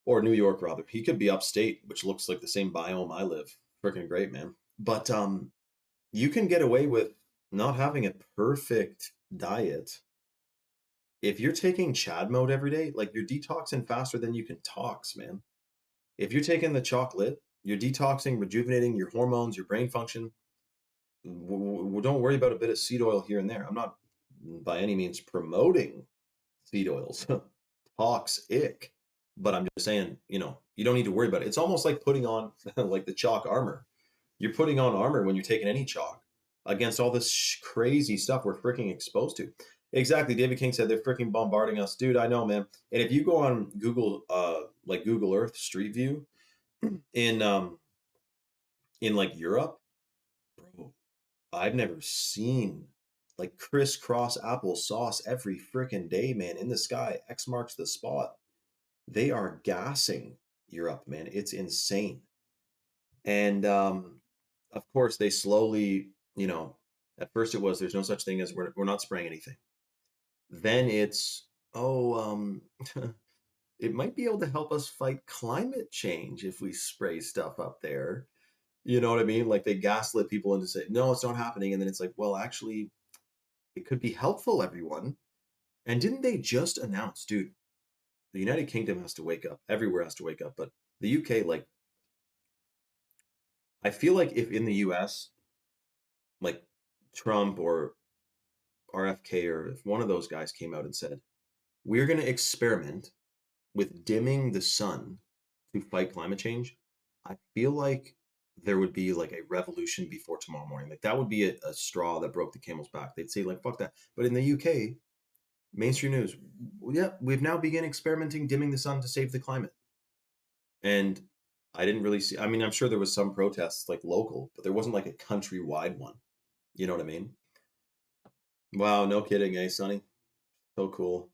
or New York rather. He could be upstate, which looks like the same biome I live. Freaking great, man. But you can get away with not having a perfect diet if you're taking Chad mode every day. Like, you're detoxing faster than you can tox, man. If you're taking the chocolate, you're detoxing, rejuvenating your hormones, your brain function. Don't worry about a bit of seed oil here and there. I'm not by any means promoting seed oils. Toxic. But I'm just saying, you don't need to worry about it. It's almost like putting on like the chalk armor. You're putting on armor when you're taking any chalk against all this crazy stuff we're freaking exposed to. Exactly. David King said they're freaking bombarding us. Dude, I know, man. And if you go on Google, like Google Earth Street View in like Europe, bro, I've never seen like crisscross applesauce every freaking day, man, in the sky. X marks the spot. They are gassing Europe, man. It's insane. And of course, they slowly, at first it was there's no such thing as we're not spraying anything. Then it's, it might be able to help us fight climate change if we spray stuff up there. You know what I mean? Like, they gaslit people into saying, no, it's not happening. And then it's like, well, actually, it could be helpful, everyone. And didn't they just announce, dude, the United Kingdom has to wake up. Everywhere has to wake up. But the UK, like, I feel like if in the US, like Trump or RFK, or if one of those guys came out and said, we're going to experiment with dimming the sun to fight climate change, I feel like there would be like a revolution before tomorrow morning. Like, that would be a straw that broke the camel's back. They'd say, like, fuck that. But in the UK, mainstream news, yeah, we've now begun experimenting dimming the sun to save the climate. And I didn't really see, I mean, I'm sure there was some protests like local, but there wasn't like a countrywide one. You know what I mean? Wow, no kidding, eh, Sonny? So cool.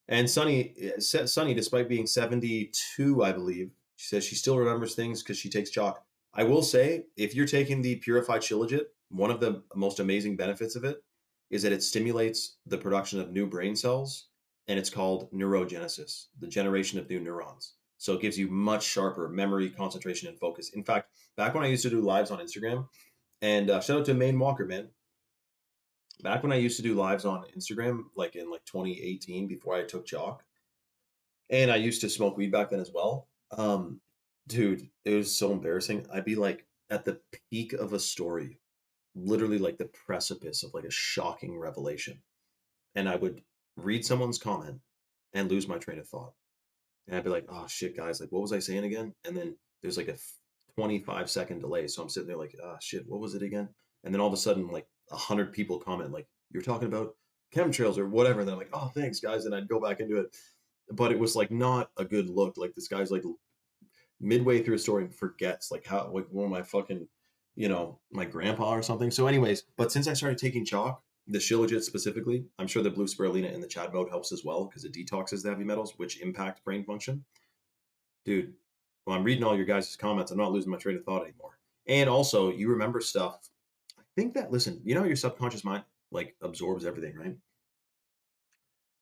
And Sunny, despite being 72, I believe, she says she still remembers things because she takes chalk. I will say, if you're taking the purified shilajit, one of the most amazing benefits of it is that it stimulates the production of new brain cells, and it's called neurogenesis, the generation of new neurons. So it gives you much sharper memory, concentration, and focus. In fact, back when I used to do lives on Instagram, and shout out to Maine Walker, man. Back when I used to do lives on Instagram, like in like 2018, before I took chalk, and I used to smoke weed back then as well. Dude, it was so embarrassing. I'd be like at the peak of a story, literally like the precipice of like a shocking revelation. And I would read someone's comment and lose my train of thought. And I'd be like, oh shit, guys, like, what was I saying again? And then there's like a 25-second delay. So I'm sitting there like, ah, shit, what was it again? And then all of a sudden, like 100 people comment like, "You're talking about chemtrails or whatever." And then I'm like, "Oh, thanks, guys," and I'd go back into it. But it was like not a good look. Like this guy's like midway through a story and forgets like how like one of my fucking, my grandpa or something. So, anyways, but since I started taking chalk, the Shilajit specifically, I'm sure the blue spirulina in the Chad mode helps as well because it detoxes the heavy metals, which impact brain function. Dude, well, I'm reading all your guys' comments. I'm not losing my train of thought anymore. And also, you remember stuff. I think that, listen, your subconscious mind like absorbs everything, right?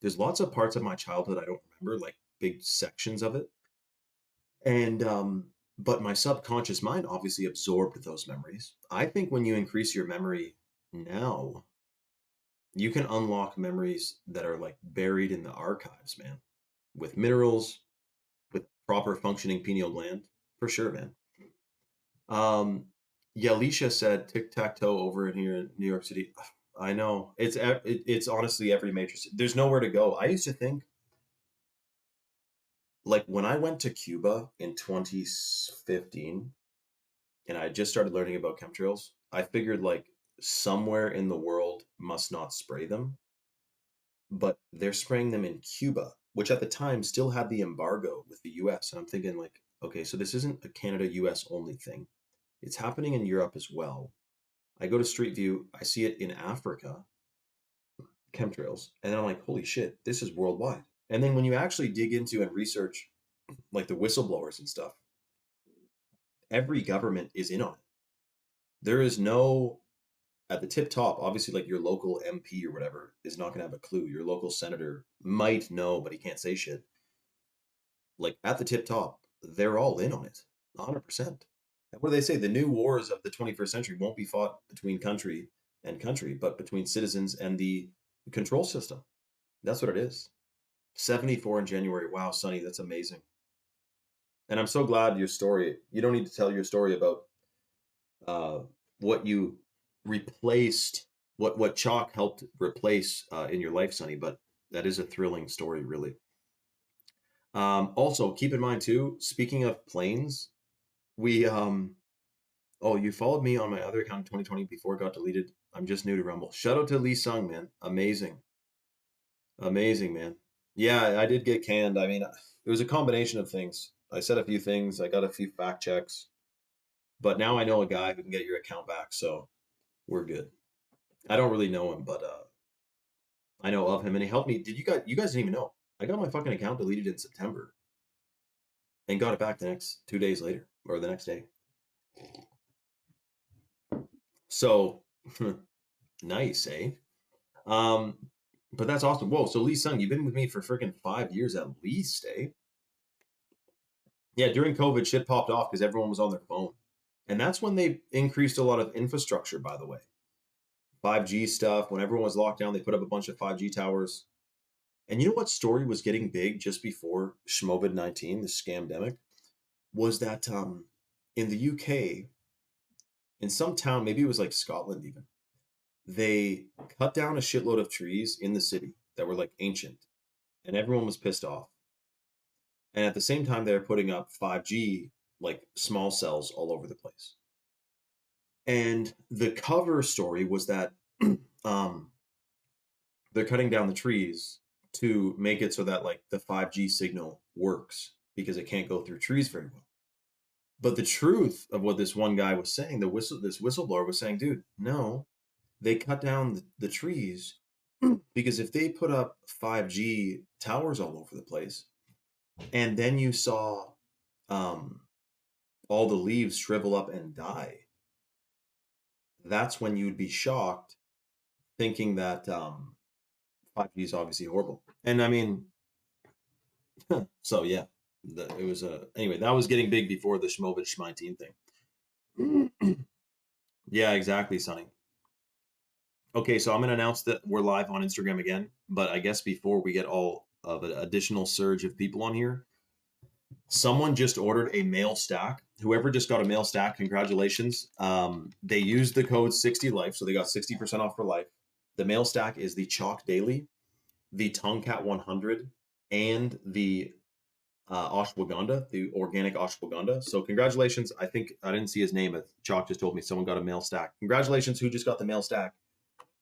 There's lots of parts of my childhood I don't remember, like big sections of it. And but my subconscious mind obviously absorbed those memories. I think when you increase your memory now, you can unlock memories that are like buried in the archives, man, with minerals, with proper functioning pineal gland, for sure, man. Yeah, Alicia said tic-tac-toe over in here in New York City. I know. It's honestly every major city. There's nowhere to go. I used to think like when I went to Cuba in 2015 and I just started learning about chemtrails, I figured like somewhere in the world must not spray them, but they're spraying them in Cuba, which at the time still had the embargo with the US. And I'm thinking like, okay, so this isn't a Canada US only thing. It's happening in Europe as well. I go to Street View, I see it in Africa, chemtrails, and then I'm like, holy shit, this is worldwide. And then when you actually dig into and research like the whistleblowers and stuff, every government is in on it. There is no at the tip top, obviously, like your local MP or whatever is not going to have a clue. Your local senator might know, but he can't say shit. Like at the tip top, they're all in on it, 100%. And what do they say? The new wars of the 21st century won't be fought between country and country, but between citizens and the control system. That's what it is. 74 in January. Wow, Sonny, that's amazing. And I'm so glad your story. You don't need to tell your story about uh, what you replaced, what chalk helped replace in your life, Sonny. But that is a thrilling story, really. Also, keep in mind too. Speaking of planes, we oh, you followed me on my other account in 2020 before it got deleted. I'm just new to Rumble. Shout out to Lee Sung, man. Amazing, amazing, man. Yeah, I did get canned. I mean, it was a combination of things. I said a few things. I got a few fact checks, but now I know a guy who can get your account back, so we're good. I don't really know him, but I know of him, and he helped me. Did you guys didn't even know? I got my fucking account deleted in September and got it back the next 2 days later or the next day. So nice, eh? Um, but that's awesome. Whoa, so Lee Sung, you've been with me for freaking 5 years at least, eh? Yeah, during COVID, shit popped off because everyone was on their phone. And that's when they increased a lot of infrastructure, by the way. 5G stuff. When everyone was locked down, they put up a bunch of 5G towers. And you know what story was getting big just before Schmovid-19, the scamdemic, was that in the UK, in some town, maybe it was like Scotland even, they cut down a shitload of trees in the city that were like ancient, and everyone was pissed off. And at the same time, they're putting up 5G, like small cells all over the place. And the cover story was that um, they're cutting down the trees to make it so that like the 5G signal works because it can't go through trees very well. But the truth of what this one guy was saying, this whistleblower was saying, dude, no, they cut down the trees because if they put up 5G towers all over the place, and then you saw um, all the leaves shrivel up and die, that's when you'd be shocked, thinking that 5G is obviously horrible. And I mean, so yeah, it was anyway. That was getting big before the Schmovich 19 thing. Yeah, exactly, Sonny. Okay, so I'm going to announce that we're live on Instagram again, but I guess before we get all of an additional surge of people on here, someone just ordered a mail stack. Whoever just got a mail stack, congratulations. They used the code 60life, so they got 60% off for life. The mail stack is the Chalk Daily, the Tongkat 100, and the ashwagandha, the organic ashwagandha. So congratulations. I think I didn't see his name, but Chalk just told me someone got a mail stack. Congratulations, who just got the mail stack.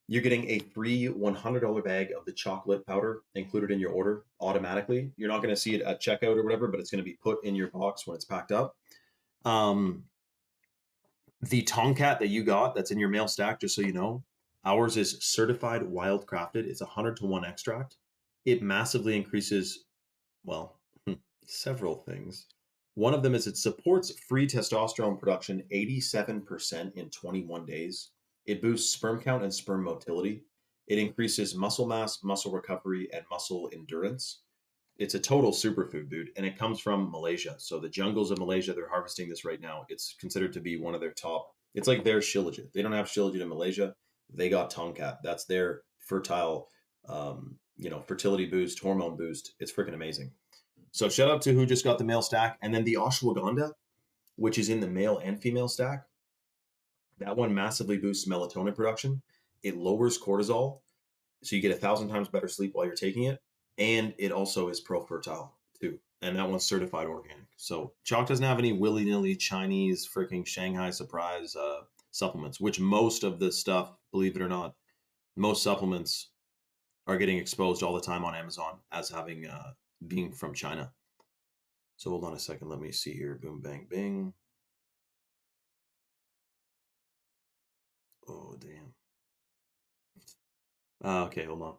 You're getting a free $100 bag of the chocolate powder included in your order automatically. You're not going to see it at checkout or whatever, but it's going to be put in your box when it's packed up. The Tomcat that you got that's in your mail stack, just so you know, ours is certified wild crafted. It's 100-to-1 extract. It massively increases, well, several things. One of them is it supports free testosterone production 87% in 21 days. It boosts sperm count and sperm motility. It increases muscle mass, muscle recovery, and muscle endurance. It's a total superfood, dude, and it comes from Malaysia. So the jungles of Malaysia, they're harvesting this right now. It's considered to be one of their top. It's like their Shilajit. They don't have Shilajit in Malaysia. They got Tomcat. That's their fertile, fertility boost, hormone boost. It's freaking amazing. So shout out to who just got the male stack, and then the ashwagandha, which is in the male and female stack. That one massively boosts melatonin production. It lowers cortisol, so you get 1,000 times better sleep while you're taking it, and it also is pro-fertile too. And that one's certified organic. So Chalk doesn't have any willy-nilly Chinese freaking Shanghai surprise supplements, which most of the stuff, believe it or not, most supplements are getting exposed all the time on Amazon as having being from China. So hold on a second. Let me see here. Boom, bang, bing. Oh, damn. Okay, hold on.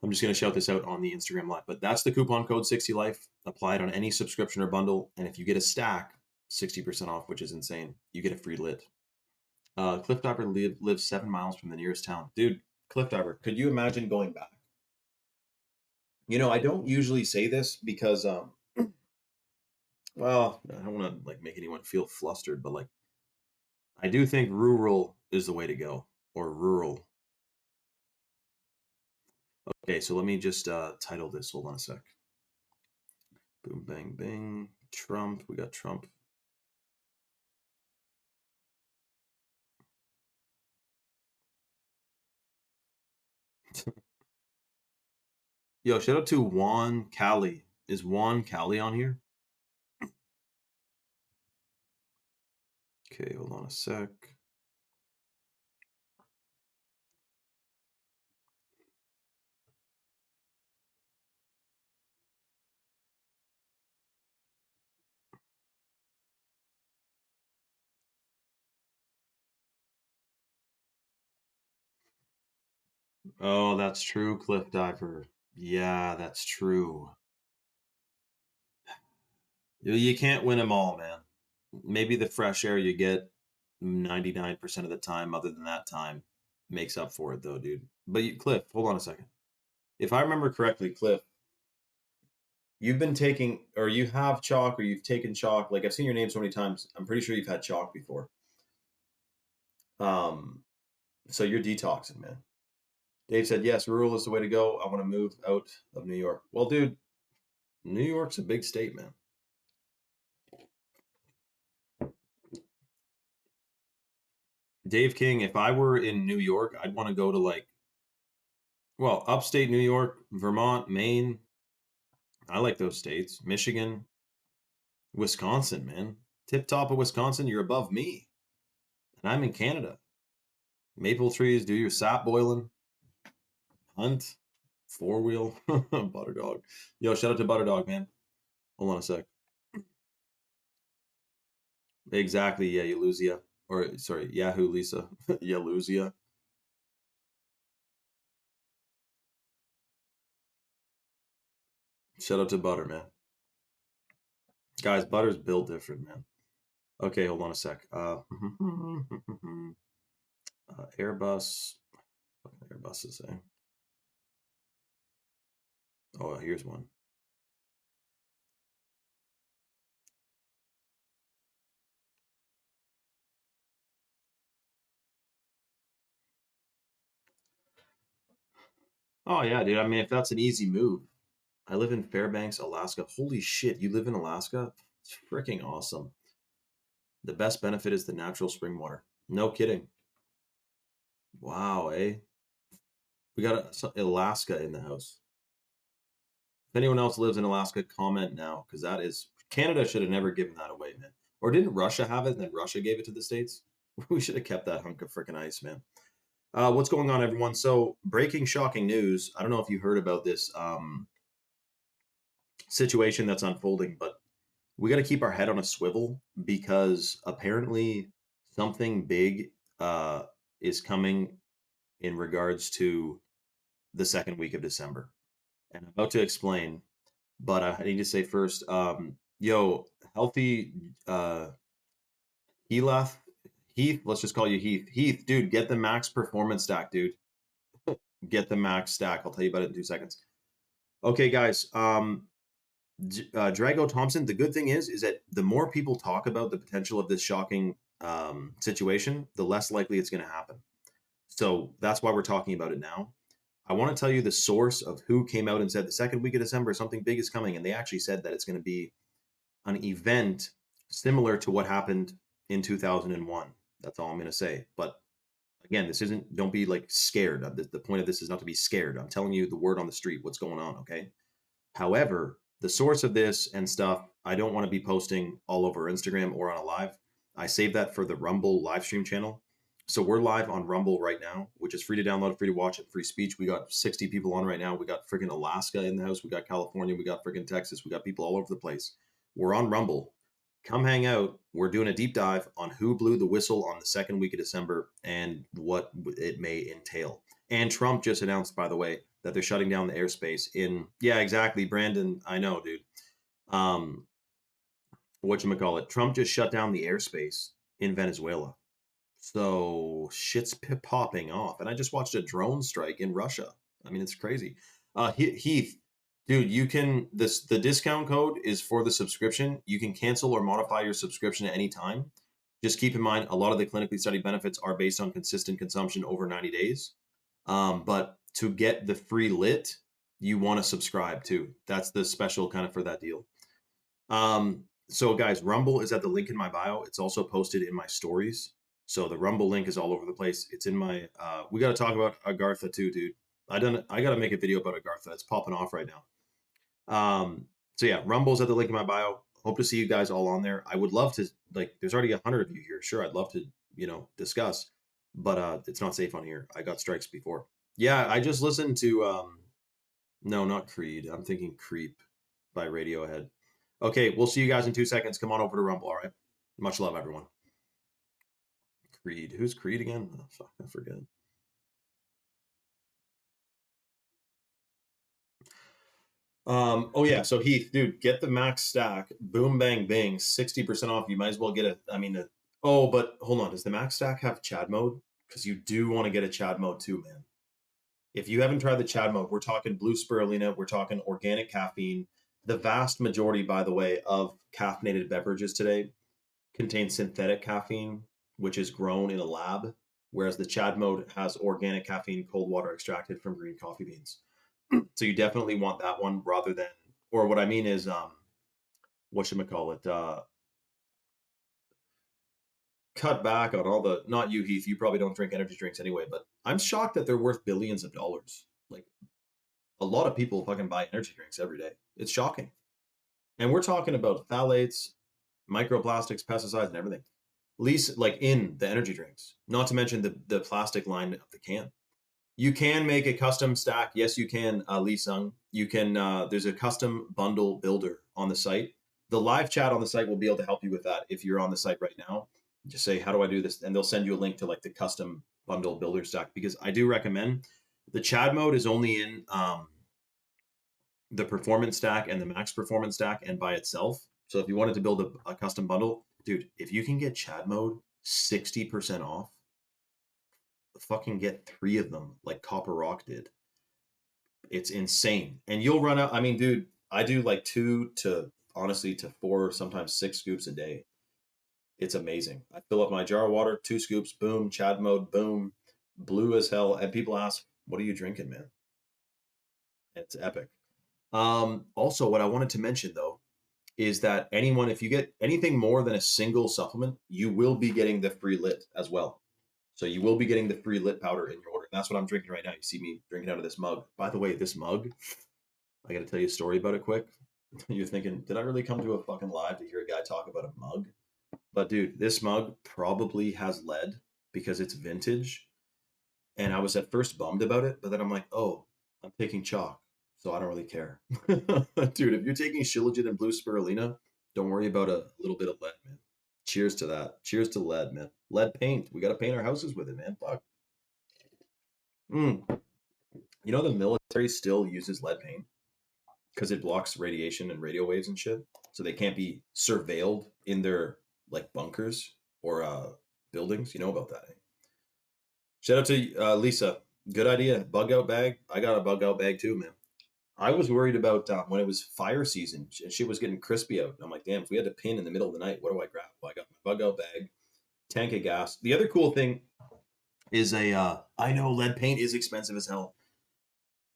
I'm just going to shout this out on the Instagram live, but that's the coupon code 60life. Apply it on any subscription or bundle. And if you get a stack, 60% off, which is insane, you get a free lit. Cliff Diver lives 7 miles from the nearest town. Dude, Cliff Diver, could you imagine going back? You know, I don't usually say this because, well, I don't want to like make anyone feel flustered, but like, I do think rural is the way to go, or rural. Okay, so let me just title this. Hold on a sec. Boom, bang, bing. Trump. We got Trump. Yo, shout out to Juan Cali. Is Juan Cali on here? Okay, hold on a sec. Oh, that's true, Cliff Diver. Yeah, that's true. You can't win them all, man. Maybe the fresh air you get 99% of the time, other than that time, makes up for it, though, dude. But Cliff, hold on a second. If I remember correctly, Cliff, you've been taking, or you have chalk, or you've taken chalk. Like I've seen your name so many times. I'm pretty sure you've had chalk before. So you're detoxing, man. Dave said, yes, rural is the way to go. I want to move out of New York. Well, dude, New York's a big state, man. Dave King, if I were in New York, I'd want to go to like, well, upstate New York, Vermont, Maine. I like those states. Michigan, Wisconsin, man. Tip top of Wisconsin, you're above me. And I'm in Canada. Maple trees, do your sap boiling. Hunt, 4-wheel, Butter Dog. Yo, shout out to Butter Dog, man. Hold on a sec. Exactly, yeah, Elusia. Or, sorry, Yahoo Lisa. Elusia. Shout out to Butter, man. Guys, Butter's built different, man. Okay, hold on a sec. Airbus. Airbus is saying. Oh, here's one. Oh yeah, dude. I mean, if that's an easy move. I live in Fairbanks, Alaska. Holy shit, you live in Alaska? It's freaking awesome. The best benefit is the natural spring water. No kidding. Wow, eh? We got Alaska in the house. If anyone else lives in Alaska, comment now, because that is Canada should have never given that away, man. Or didn't Russia have it and then Russia gave it to the States? We should have kept that hunk of freaking ice, man. What's going on, everyone? So, breaking, shocking news. I don't know if you heard about this situation that's unfolding, but we got to keep our head on a swivel because apparently something big uh, is coming in regards to the second week of December. And I'm about to explain, but I need to say first, yo, healthy Heath, Heath, let's just call you Heath. Heath, dude, get the max performance stack, dude. Get the max stack. I'll tell you about it in 2 seconds. Okay, guys. Drago Thompson. The good thing is that the more people talk about the potential of this shocking situation, the less likely it's going to happen. So that's why we're talking about it now. I want to tell you the source of who came out and said the second week of December something big is coming, and they actually said that it's going to be an event similar to what happened in 2001. That's all I'm going to say. But again, this isn't. Don't be like scared. The point of this is not to be scared. I'm telling you the word on the street. What's going on? Okay. However, the source of this and stuff, I don't want to be posting all over Instagram or on a live. I save that for the Rumble live stream channel. So we're live on Rumble right now, which is free to download, free to watch it, free speech. We got 60 people on right now. We got freaking Alaska in the house. We got California. We got freaking Texas. We got people all over the place. We're on Rumble. Come hang out. We're doing a deep dive on who blew the whistle on the second week of December and what it may entail. And Trump just announced, by the way, that they're shutting down the airspace in, yeah, exactly, Brandon. I know, dude. Um, whatchamacallit? Trump just shut down the airspace in Venezuela. So shit's popping off. And I just watched a drone strike in Russia. I mean, it's crazy. Heath, dude, you can the discount code is for the subscription. You can cancel or modify your subscription at any time. Just keep in mind, a lot of the clinically studied benefits are based on consistent consumption over 90 days. But to get the free lit, you want to subscribe too. That's the special kind of for that deal. So guys, Rumble is at the link in my bio. It's also posted in my stories. So the Rumble link is all over the place. It's in my we got to talk about Agartha too, dude. I got to make a video about Agartha. It's popping off right now. So yeah, Rumble's at the link in my bio. Hope to see you guys all on there. I would love to, like, there's already 100 of you here. Sure, I'd love to, discuss, but it's not safe on here. I got strikes before. Yeah, I just listened to no, not Creed. I'm thinking Creep by Radiohead. Okay, we'll see you guys in 2 seconds. Come on over to Rumble, all right? Much love, everyone. Creed. Who's Creed again? Oh, fuck, I forget. Oh yeah, so Heath, dude, get the max stack. Boom, bang, bing, 60% off. You might as well get oh, but hold on. Does the max stack have Chad mode? Because you do want to get a Chad mode too, man. If you haven't tried the Chad mode, we're talking blue spirulina, we're talking organic caffeine. The vast majority, by the way, of caffeinated beverages today contain synthetic caffeine, which is grown in a lab, whereas the Chad mode has organic caffeine, cold water extracted from green coffee beans. So you definitely want that one rather than, or what I mean is, whatchamacallit, cut back on all the, not you, Heath, you probably don't drink energy drinks anyway, but I'm shocked that they're worth billions of dollars. Like, a lot of people fucking buy energy drinks every day. It's shocking. And we're talking about phthalates, microplastics, pesticides, and everything. At least like in the energy drinks, not to mention the plastic line of the can. You can make a custom stack. Yes, you can, Lee Sung. You can, there's a custom bundle builder on the site. The live chat on the site will be able to help you with that. If you're on the site right now, just say, how do I do this? And they'll send you a link to like the custom bundle builder stack, because I do recommend the Chad mode is only in the performance stack and the max performance stack and by itself. So if you wanted to build a custom bundle, dude, if you can get Chad mode 60% off, fucking get 3 of them like Copper Rock did. It's insane. And you'll run out. I mean, dude, I do like 2 to honestly to 4, sometimes 6 scoops a day. It's amazing. I fill up my jar of water, 2 scoops, boom, Chad mode, boom, blue as hell. And people ask, what are you drinking, man? It's epic. Also, what I wanted to mention though is that anyone, if you get anything more than a single supplement, you will be getting the free lit as well. So you will be getting the free lit powder in your order. And that's what I'm drinking right now. You see me drinking out of this mug. By the way, this mug, I got to tell you a story about it quick. You're thinking, did I really come to a fucking live to hear a guy talk about a mug? But dude, this mug probably has lead because it's vintage. And I was at first bummed about it, but then I'm like, oh, I'm taking chalk, so I don't really care. Dude, if you're taking shilajit and blue spirulina, don't worry about a little bit of lead, man. Cheers to that. Cheers to lead, man. Lead paint. We got to paint our houses with it, man. Fuck. Mm. You know, the military still uses lead paint because it blocks radiation and radio waves and shit. So they can't be surveilled in their like bunkers or buildings. You know about that, eh? Shout out to Lisa. Good idea. Bug out bag. I got a bug out bag too, man. I was worried about when it was fire season and shit was getting crispy out. I'm like, damn, if we had to pin in the middle of the night, what do I grab? Well, I got my bug out bag, tank of gas. The other cool thing is I know lead paint is expensive as hell.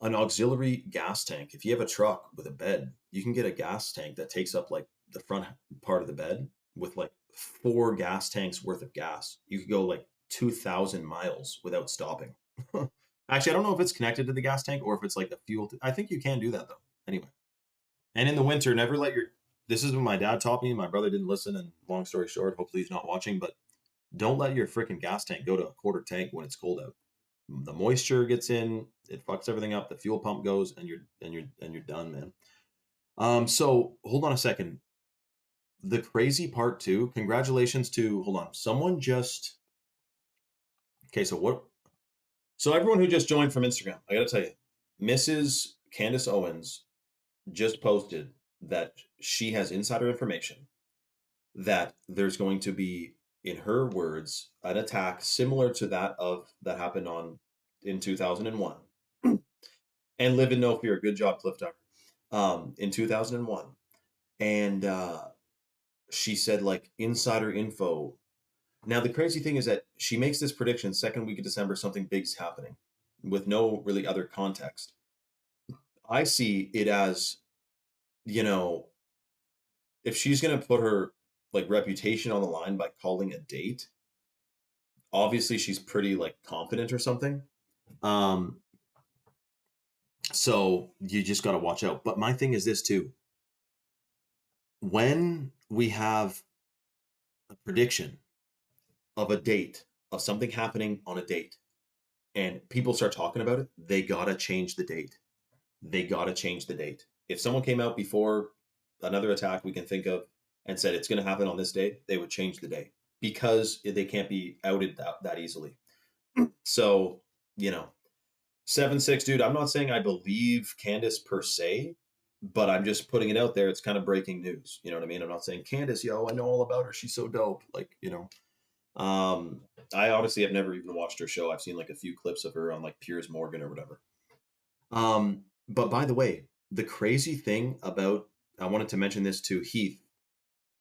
An auxiliary gas tank. If you have a truck with a bed, you can get a gas tank that takes up like the front part of the bed with like 4 gas tanks worth of gas. You could go like 2,000 miles without stopping. Actually, I don't know if it's connected to the gas tank or if it's like the fuel. I think you can do that though. Anyway, and in the winter, never let your. This is what my dad taught me. My brother didn't listen, and long story short, hopefully he's not watching. But don't let your freaking gas tank go to a quarter tank when it's cold out. The moisture gets in, it fucks everything up. The fuel pump goes, and you're done, man. So hold on a second. The crazy part too. Congratulations to hold on. Someone just okay. So what? So everyone who just joined from Instagram, I got to tell you, Mrs. Candace Owens just posted that she has insider information that there's going to be, in her words, an attack similar to that happened on in 2001. And live in no fear. Good job, Cliff Tucker. In 2001, and she said like insider info. Now the crazy thing is that she makes this prediction second week of December, something big's happening, with no really other context. I see it as, you know, if she's gonna put her like reputation on the line by calling a date, obviously she's pretty like confident or something. Um, so you just got to watch out. But my thing is this too: when we have a prediction of a date of something happening on a date, and people start talking about it, they gotta change the date. They gotta change the date. If someone came out before another attack we can think of and said it's gonna happen on this date, they would change the date because they can't be outed that easily. So, you know, 7-6, dude, I'm not saying I believe Candace per se, but I'm just putting it out there. It's kind of breaking news. You know what I mean? I'm not saying Candace, yo, I know all about her. She's so dope. Like, you know. I honestly have never even watched her show. I've seen like a few clips of her on like Piers Morgan or whatever. But by the way, the crazy thing about I wanted to mention this to Heath.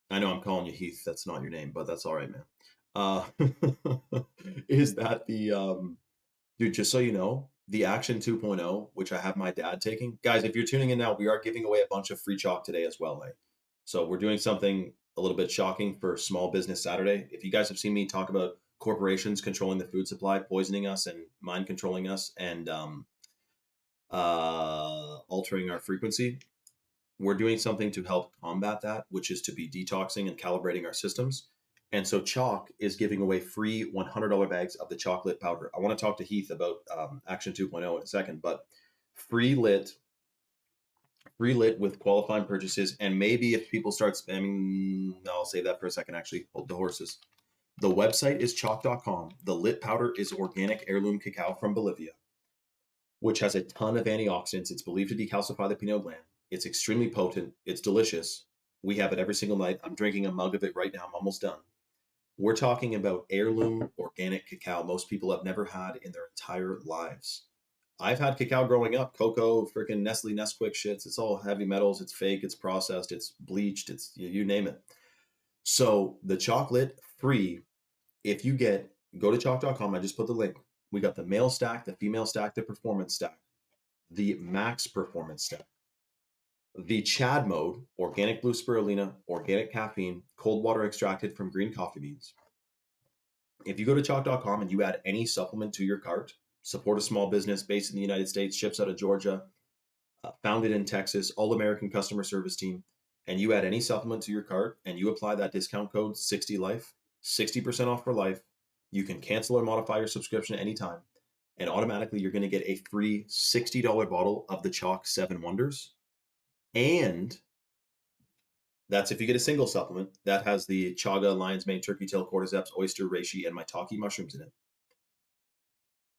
I know I'm calling you Heath. That's not your name, but that's all right, man. Uh, is that the dude? Just so you know, the Action 2.0, which I have my dad taking. Guys, if you're tuning in now, we are giving away a bunch of free chalk today as well. Eh? So we're doing something a little bit shocking for Small Business Saturday. If you guys have seen me talk about corporations controlling the food supply, poisoning us, and mind controlling us, and altering our frequency, we're doing something to help combat that, which is to be detoxing and calibrating our systems. And so Chalk is giving away free $100 bags of the chocolate powder. I want to talk to Heath about Action 2.0 in a second, but free lit with qualifying purchases. And maybe if people start spamming, I'll save that for a second, actually. Hold the horses. The website is chalk.com. The lit powder is organic heirloom cacao from Bolivia, which has a ton of antioxidants. It's believed to decalcify the pineal gland. It's extremely potent. It's delicious. We have it every single night. I'm drinking a mug of it right now. I'm almost done. We're talking about heirloom organic cacao most people have never had in their entire lives. I've had cacao growing up, cocoa, freaking Nestle, Nesquik shits. It's all heavy metals. It's fake. It's processed. It's bleached. It's you name it. So the chocolate free, if you go to chalk.com. I just put the link. We got the male stack, the female stack, the performance stack, the max performance stack, the Chad mode, organic blue spirulina, organic caffeine, cold water extracted from green coffee beans. If you go to chalk.com and you add any supplement to your cart, support a small business based in the United States, ships out of Georgia, founded in Texas, all American customer service team, and you add any supplement to your cart and you apply that discount code 60life, 60% off for life. You can cancel or modify your subscription anytime. and automatically you're going to get a free $60 bottle of the Chalk 7 Wonders. And that's if you get a single supplement that has the chaga, lion's mane, turkey tail, cordyceps, oyster, reishi, and maitake mushrooms in it,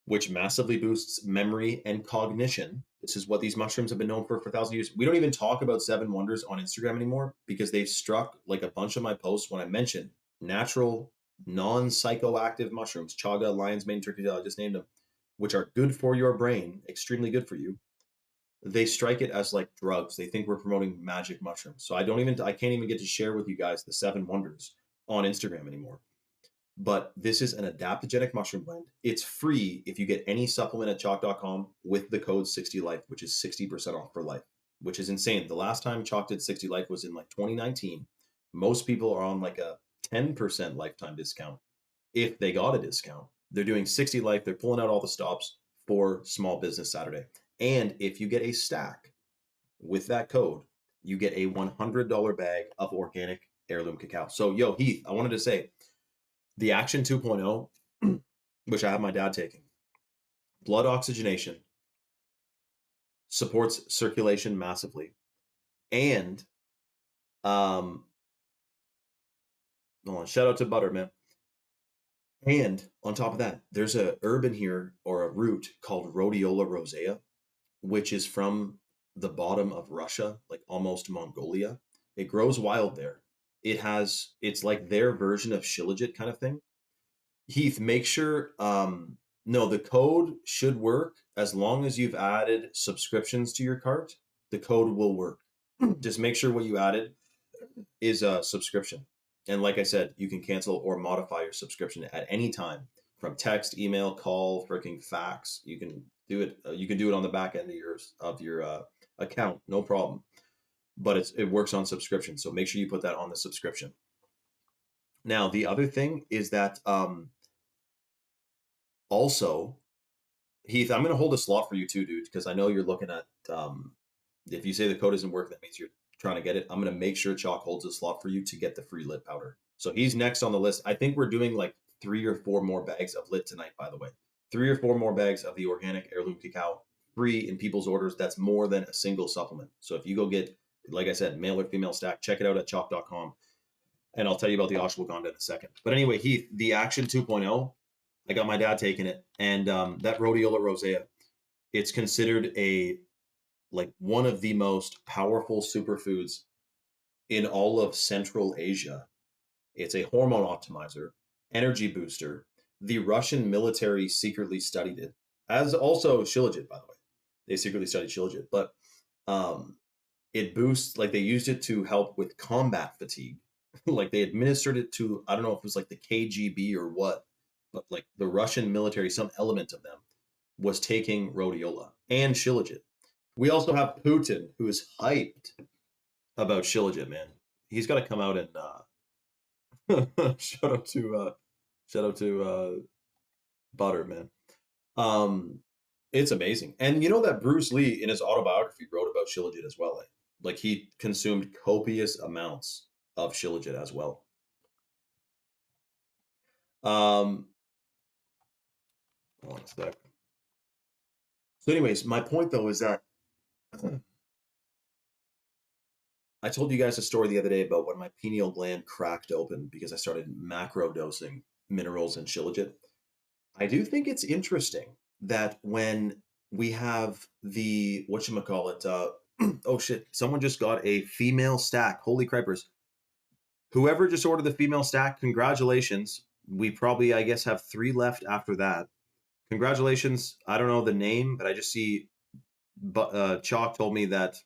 which massively boosts memory and cognition. This is what these mushrooms have been known for 1,000 years. We don't even talk about 7 Wonders on Instagram anymore because they've struck like a bunch of my posts when I mention natural, non-psychoactive mushrooms, chaga, lion's mane, turkey tail, I just named them, which are good for your brain, extremely good for you. They strike it as like drugs. They think we're promoting magic mushrooms. So I can't even get to share with you guys the 7 Wonders on Instagram anymore. But this is an adaptogenic mushroom blend. It's free if you get any supplement at chalk.com with the code 60life, which is 60% off for life, which is insane. The last time Chalk did 60 life was in like 2019. Most people are on like a 10% lifetime discount if they got a discount. They're doing 60 life. They're pulling out all the stops for Small Business Saturday. And if you get a stack with that code, you get a $100 bag of organic heirloom cacao. So, yo, Heath, I wanted to say the Action 2.0, which I have my dad taking, blood oxygenation, supports circulation massively. And, hold on, shout out to Butter, man. And on top of that, there's a herb in here or a root called Rhodiola rosea, which is from the bottom of Russia, like almost Mongolia. It grows wild there. It's like their version of Shilajit kind of thing. Heath, make sure, no, the code should work as long as you've added subscriptions to your cart. The code will work. Just make sure what you added is a subscription. And like I said, you can cancel or modify your subscription at any time from text, email, call, freaking fax. You can do it. You can do it on the back end of your account, no problem. But it works on subscription, so make sure you put that on the subscription. Now, the other thing is that also, Heath, I'm going to hold a slot for you too, dude, because I know you're looking at. If you say the code isn't working, that means you're trying to get it. I'm going to make sure Chalk holds a slot for you to get the free lit powder. So he's next on the list. I think we're doing like 3 or 4 more bags of lit tonight, by the way. 3 or 4 more bags of the organic heirloom cacao free in people's orders. That's more than a single supplement. So if you go get, like I said, male or female stack, check it out at chalk.com. And I'll tell you about the ashwagandha in a second. But anyway, Heath, the Action 2.0, I got my dad taking it. And that Rhodiola rosea, it's considered one of the most powerful superfoods in all of Central Asia. It's a hormone optimizer, energy booster. The Russian military secretly studied it, as also Shilajit, by the way. They secretly studied Shilajit, but it boosts, like they used it to help with combat fatigue. Like they administered it to, I don't know if it was like the KGB or what, but like the Russian military, some element of them was taking rhodiola and Shilajit. We also have Putin, who is hyped about Shilajit, man. He's got to come out and shout out to Butter, man. It's amazing. And you know that Bruce Lee in his autobiography wrote about Shilajit as well. Like he consumed copious amounts of Shilajit as well. Hold on a sec. So anyways, my point though is that I told you guys a story the other day about when my pineal gland cracked open because I started macro dosing minerals and Shilajit. I do think it's interesting that when we have the, whatchamacallit, oh shit, someone just got a female stack. Holy cripers. Whoever just ordered the female stack, congratulations. We probably, I guess, have 3 left after that. Congratulations. I don't know the name, but I just see Chalk told me that,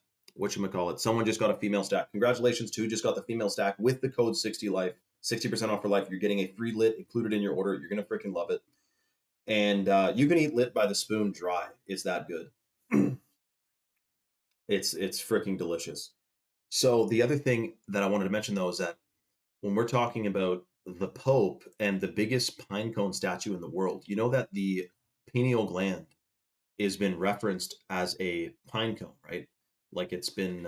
someone just got a female stack. Congratulations to who just got the female stack with the code 60life, 60% off for life. You're getting a free lit included in your order. You're going to freaking love it. And you can eat lit by the spoon dry. It's that good. It's freaking delicious. So the other thing that I wanted to mention though is that when we're talking about the Pope and the biggest pine cone statue in the world, you know that the pineal gland has been referenced as a pine cone, right? Like it's been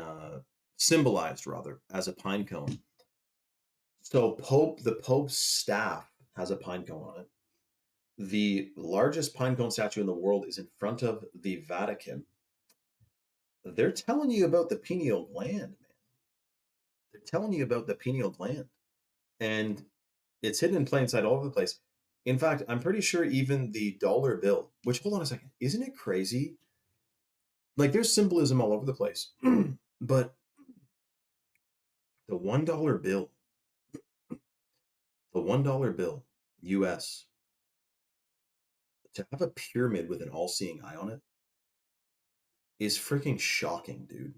symbolized rather as a pine cone. So the Pope's staff has a pine cone on it. The largest pine cone statue in the world is in front of the Vatican. They're telling you about the pineal gland, man. They're telling you about the pineal gland. And it's hidden in plain sight all over the place. In fact, I'm pretty sure even the dollar bill, which, hold on a second, isn't it crazy? Like, there's symbolism all over the place. But the $1 bill, the $1 bill, US, to have a pyramid with an all seeing eye on it is freaking shocking, dude.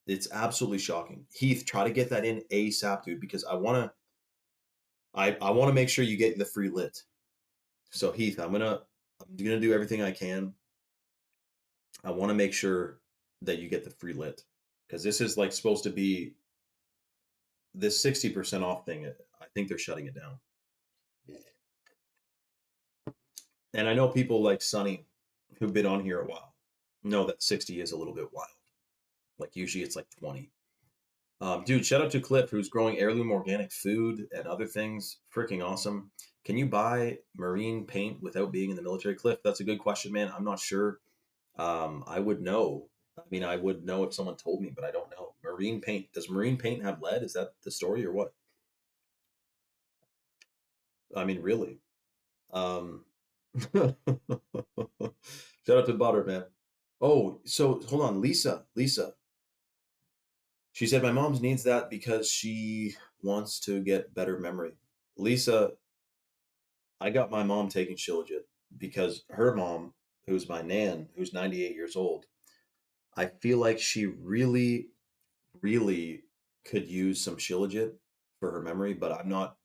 It's absolutely shocking. Heath, try to get that in ASAP, dude, because I want to make sure you get the free lit. So Heath, I'm gonna do everything I can. I want to make sure that you get the free lit because this is like supposed to be this 60% off thing. I think they're shutting it down. And I know people like Sunny who've been on here a while know that 60 is a little bit wild. Like usually it's like 20. Dude, shout out to Cliff who's growing heirloom organic food and other things. Freaking awesome. Can you buy marine paint without being in the military, Cliff? That's a good question, man. I'm not sure. I would know. I mean, I would know if someone told me, but I don't know. Marine paint. Does marine paint have lead? Is that the story or what? I mean, really. Um, shout out to Butter, man. Oh, so hold on, Lisa. Lisa. She said my mom's needs that because she wants to get better memory. Lisa, I got my mom taking Shilajit because her mom, who's my nan, who's 98 years old, I feel like she really, really could use some Shilajit for her memory, but I'm not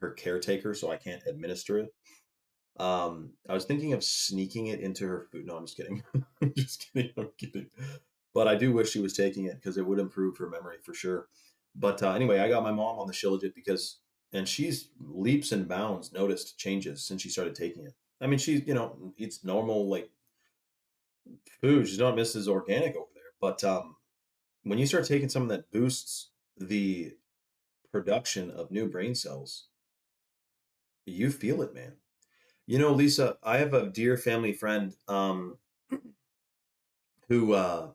her caretaker, so I can't administer it. I was thinking of sneaking it into her food. No, I'm just kidding. I'm just kidding. I'm kidding. But I do wish she was taking it because it would improve her memory for sure. But anyway, I got my mom on the Shilajit because, and she's leaps and bounds noticed changes since she started taking it. I mean, she's, eats normal like food. She's not Mrs. Organic over there. But when you start taking something that boosts the production of new brain cells, you feel it, man. Lisa, I have a dear family friend who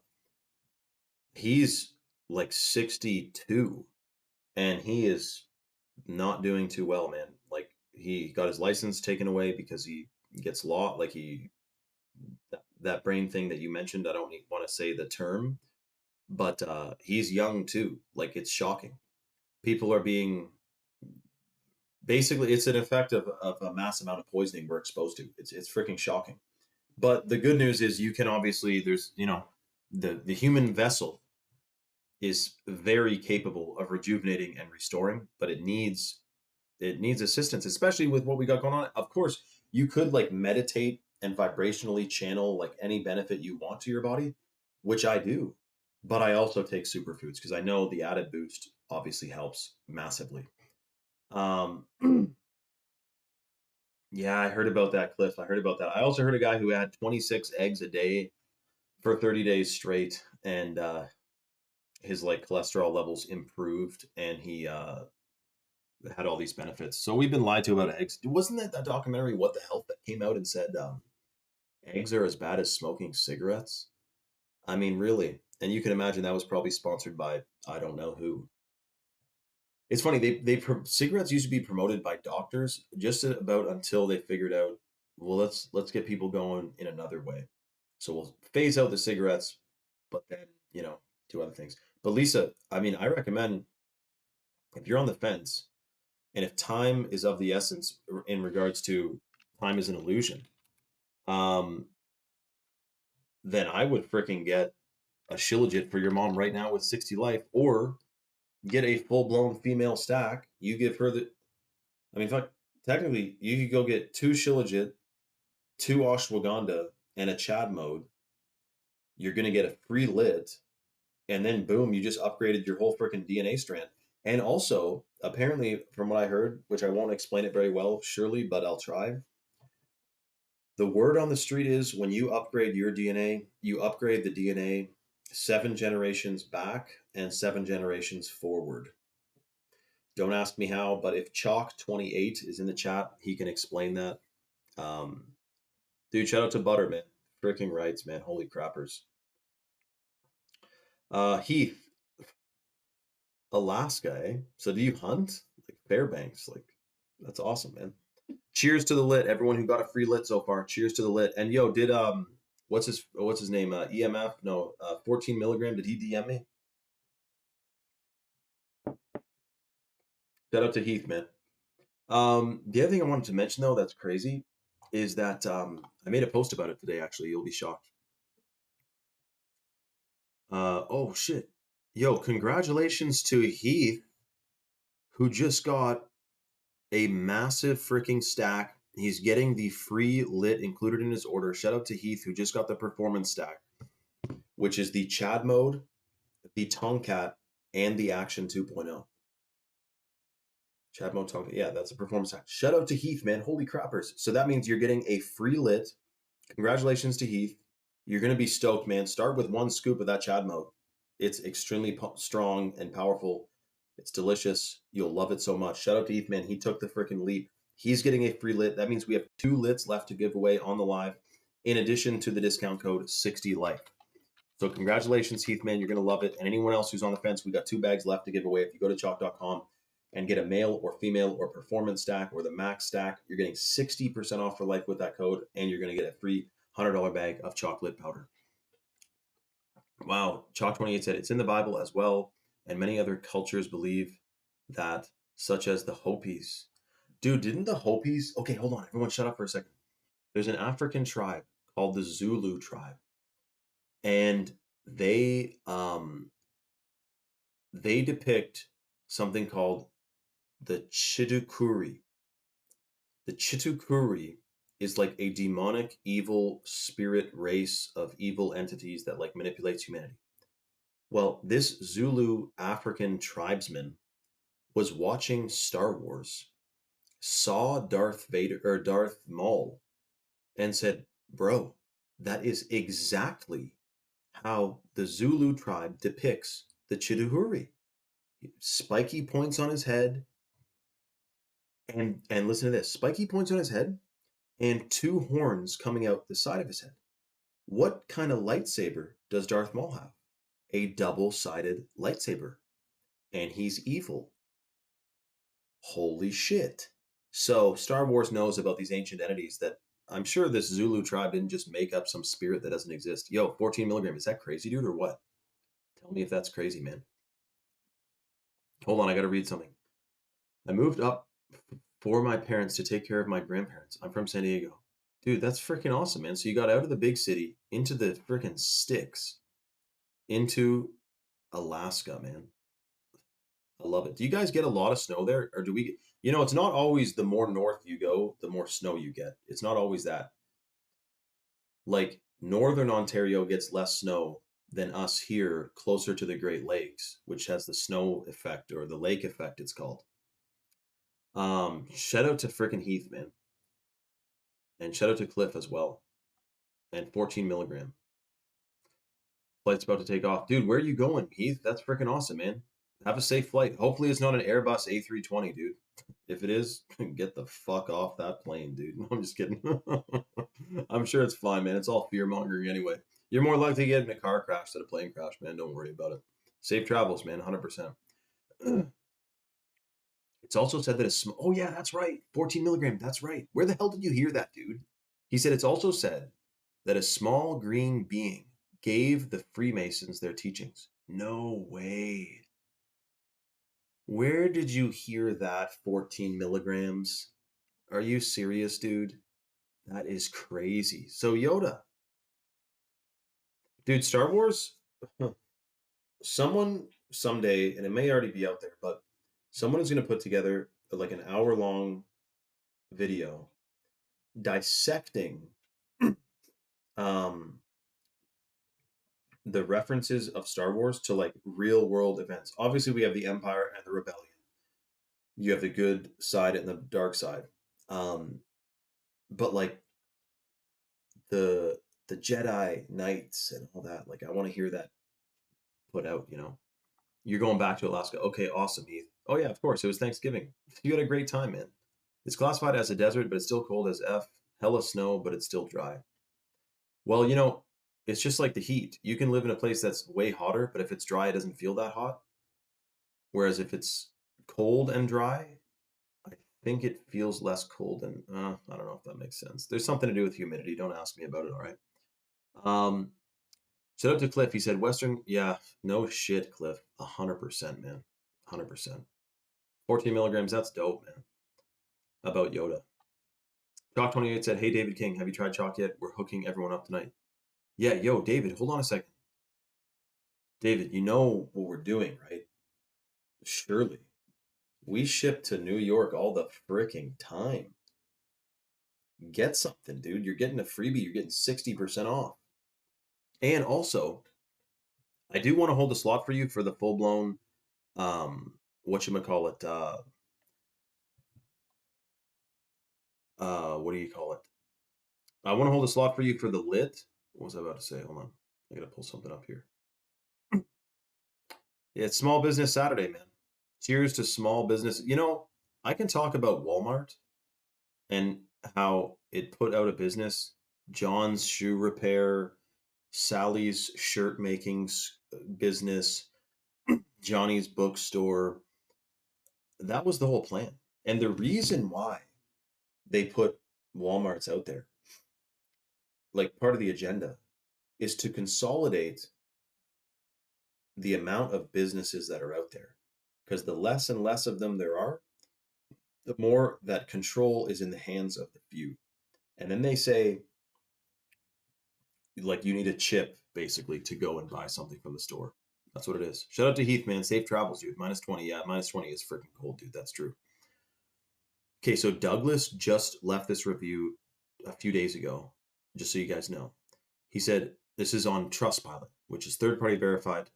he's like 62 and he is not doing too well, man. Like he got his license taken away because he gets law like that brain thing that you mentioned, I don't want to say the term, but he's young too. Like it's shocking. People are being basically it's an effect of a mass amount of poisoning we're exposed to. It's freaking shocking. But the good news is you can obviously there's the human vessel is very capable of rejuvenating and restoring, but it needs assistance, especially with what we got going on. Of course, you could like meditate and vibrationally channel like any benefit you want to your body, which I do. But I also take superfoods because I know the added boost obviously helps massively. Um, yeah, I heard about that, Cliff. I heard about that. I also heard a guy who had 26 eggs a day for 30 days straight, and his like cholesterol levels improved, and he had all these benefits. So we've been lied to about eggs. Wasn't that documentary What the Health that came out and said eggs are as bad as smoking cigarettes? I mean, really. And you can imagine that was probably sponsored by I don't know who. It's funny cigarettes used to be promoted by doctors just about until they figured out, well, let's get people going in another way. So we'll phase out the cigarettes, but then do other things. But Lisa, I mean, I recommend if you're on the fence and if time is of the essence in regards to time is an illusion, um, then I would freaking get a Shilajit for your mom right now with 60 life, or get a full blown female stack. You give her I mean, fuck, technically, you could go get two Shilajit, two ashwagandha, and a Chad mode. You're gonna get a free lit, and then boom, you just upgraded your whole freaking DNA strand. And also, apparently, from what I heard, which I won't explain it very well, surely, but I'll try. The word on the street is when you upgrade your DNA, you upgrade the DNA 7 generations back and 7 generations forward. Don't ask me how, but if Chalk28 is in the chat, he can explain that. Um, dude, shout out to Butter, man. Freaking rights, man. Holy crappers. Heath, Alaska, eh? So do you hunt? Like Fairbanks, like that's awesome, man. Cheers to the lit, everyone who got a free lit so far. Cheers to the lit. And yo, did what's his name? EMF? No, 14 milligram. Did he DM me? Shout out to Heath, man. The other thing I wanted to mention though, that's crazy, is that I made a post about it today. Actually, you'll be shocked. Oh shit, yo, congratulations to Heath, who just got a massive freaking stack. He's getting the free lit included in his order. Shout out to Heath, who just got the performance stack, which is the Chad mode, the Tomcat, and the Action 2.0. Chad mode Tomcat. Yeah, that's a performance stack. Shout out to Heath, man. Holy crappers. So that means you're getting a free lit. Congratulations to Heath. You're going to be stoked, man. Start with one scoop of that Chad mode. It's extremely strong and powerful. It's delicious. You'll love it so much. Shout out to Heath, man. He took the freaking leap. He's getting a free lit. That means we have 2 lits left to give away on the live, in addition to the discount code 60life. So congratulations, Heath, man. You're going to love it. And anyone else who's on the fence, we got 2 bags left to give away. If you go to chalk.com and get a male or female or performance stack or the max stack, you're getting 60% off for life with that code, and you're going to get a free $100 bag of chocolate powder. Wow, Chalk28 said it's in the Bible as well, and many other cultures believe that, such as the Hopis. Dude, didn't the Hopis? Okay, hold on, everyone, shut up for a second. There's an African tribe called the Zulu tribe, and they depict something called the Chitukuri. The Chitukuri is like a demonic, evil spirit race of evil entities that like manipulates humanity. Well, this Zulu African tribesman was watching Star Wars, saw Darth Vader or Darth Maul, and said, "Bro, that is exactly how the Zulu tribe depicts the Chitukuri. Spiky points on his head, and listen to this: spiky points on his head, and 2 horns coming out the side of his head. What kind of lightsaber does Darth Maul have? A double-sided lightsaber, and he's evil. Holy shit." So Star Wars knows about these ancient entities that I'm sure this Zulu tribe didn't just make up some spirit that doesn't exist. Yo, 14 milligram, is that crazy, dude, or what? Tell me if that's crazy, man. Hold on, I gotta read something. I moved up for my parents to take care of my grandparents. I'm from San Diego. Dude, that's freaking awesome, man. So you got out of the big city into the freaking sticks, into Alaska, man. I love it. Do you guys get a lot of snow there? Or do we, it's not always the more north you go, the more snow you get. It's not always that. Like northern Ontario gets less snow than us here closer to the Great Lakes, which has the snow effect or the lake effect, it's called. Shout out to freaking Heath, man. And shout out to Cliff as well. And 14 milligram. Flight's about to take off. Dude, where are you going, Heath? That's freaking awesome, man. Have a safe flight. Hopefully it's not an Airbus A320, dude. If it is, get the fuck off that plane, dude. No, I'm just kidding. I'm sure it's fine, man. It's all fear mongering anyway. You're more likely to get in a car crash than a plane crash, man. Don't worry about it. Safe travels, man. 100%. It's also said that a small. Oh yeah, that's right. 14 milligram. That's right. Where the hell did you hear that, dude? He said it's also said that a small green being gave the Freemasons their teachings. No way. Where did you hear that? 14 milligrams? Are you serious, dude? That is crazy. So Yoda. Dude, Star Wars, someone someday, and it may already be out there, but someone is going to put together like an hour-long video dissecting um, the references of Star Wars to like real-world events. Obviously, we have the Empire and the Rebellion. You have the good side and the dark side. But like the Jedi Knights and all that, like I want to hear that put out, You're going back to Alaska. Okay, awesome, Heath. Oh yeah, of course. It was Thanksgiving. You had a great time, man. It's classified as a desert, but it's still cold as F. Hella snow, but it's still dry. Well, it's just like the heat. You can live in a place that's way hotter, but if it's dry, it doesn't feel that hot. Whereas if it's cold and dry, I think it feels less cold. And I don't know if that makes sense. There's something to do with humidity. Don't ask me about it. All right. Um, Shout out to Cliff. He said Western. Yeah, no shit, Cliff. 100%, man. 100%. 14 milligrams. That's dope, man. About Yoda. Chalk 28 said, "Hey David King, have you tried chalk yet? We're hooking everyone up tonight." Yeah, yo, David, hold on a second. David, you know what we're doing, right? Surely. We ship to New York all the freaking time. Get something, dude. You're getting a freebie. You're getting 60% off. And also, I do want to hold a slot for you for the full blown, whatchamacallit, what do you call it? I want to hold a slot for you for the lit. What was I about to say? Hold on. I gotta pull something up here. Yeah, it's Small Business Saturday, man. Cheers to small business. I can talk about Walmart and how it put out of business John's Shoe Repair, Sally's shirt making business, Johnny's bookstore. That was the whole plan. And the reason why they put Walmarts out there, like part of the agenda, is to consolidate the amount of businesses that are out there. Because the less and less of them there are, the more that control is in the hands of the few. And then they say, like, you need a chip basically to go and buy something from the store. That's what it is. Shout out to Heath, man. Safe travels, dude. -20. Yeah, -20 is freaking cold, dude. That's true. Okay, so Douglas just left this review a few days ago, just so you guys know. He said, this is on Trustpilot, which is third-party verified,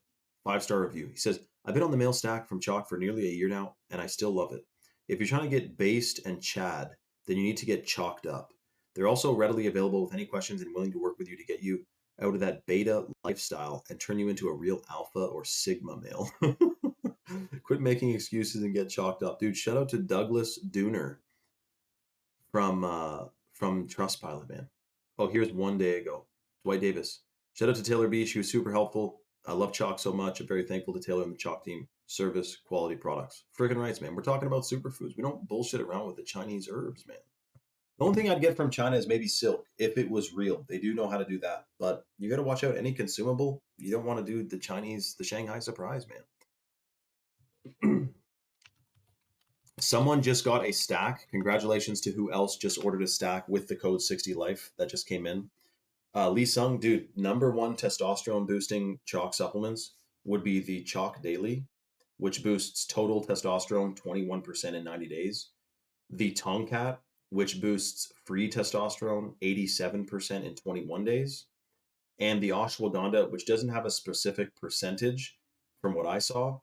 5-star review. He says, I've been on the mail stack from Chalk for nearly a year now, and I still love it. If you're trying to get based and Chad, then you need to get chalked up. They're also readily available with any questions and willing to work with you to get you out of that beta lifestyle and turn you into a real alpha or sigma male. Quit making excuses and get chalked up. Dude, shout out to Douglas Dooner from Trustpilot, man. Oh, here's one day ago. Dwight Davis. Shout out to Taylor B. She was super helpful. I love Chalk so much. I'm very thankful to Taylor and the Chalk team. Service, quality products. Friggin' rights, man. We're talking about superfoods. We don't bullshit around with the Chinese herbs, man. The only thing I'd get from China is maybe silk, if it was real. They do know how to do that. But you got to watch out any consumable. You don't want to do the Chinese, the Shanghai surprise, man. Someone just got a stack. Congratulations to who else just ordered a stack with the code 60life that just came in. Lee Sung, dude, #1 testosterone boosting chalk supplements would be the Chalk Daily, which boosts total testosterone 21% in 90 days. The Tomcat, which boosts free testosterone 87% in 21 days. And the Ashwagandha, which doesn't have a specific percentage from what I saw,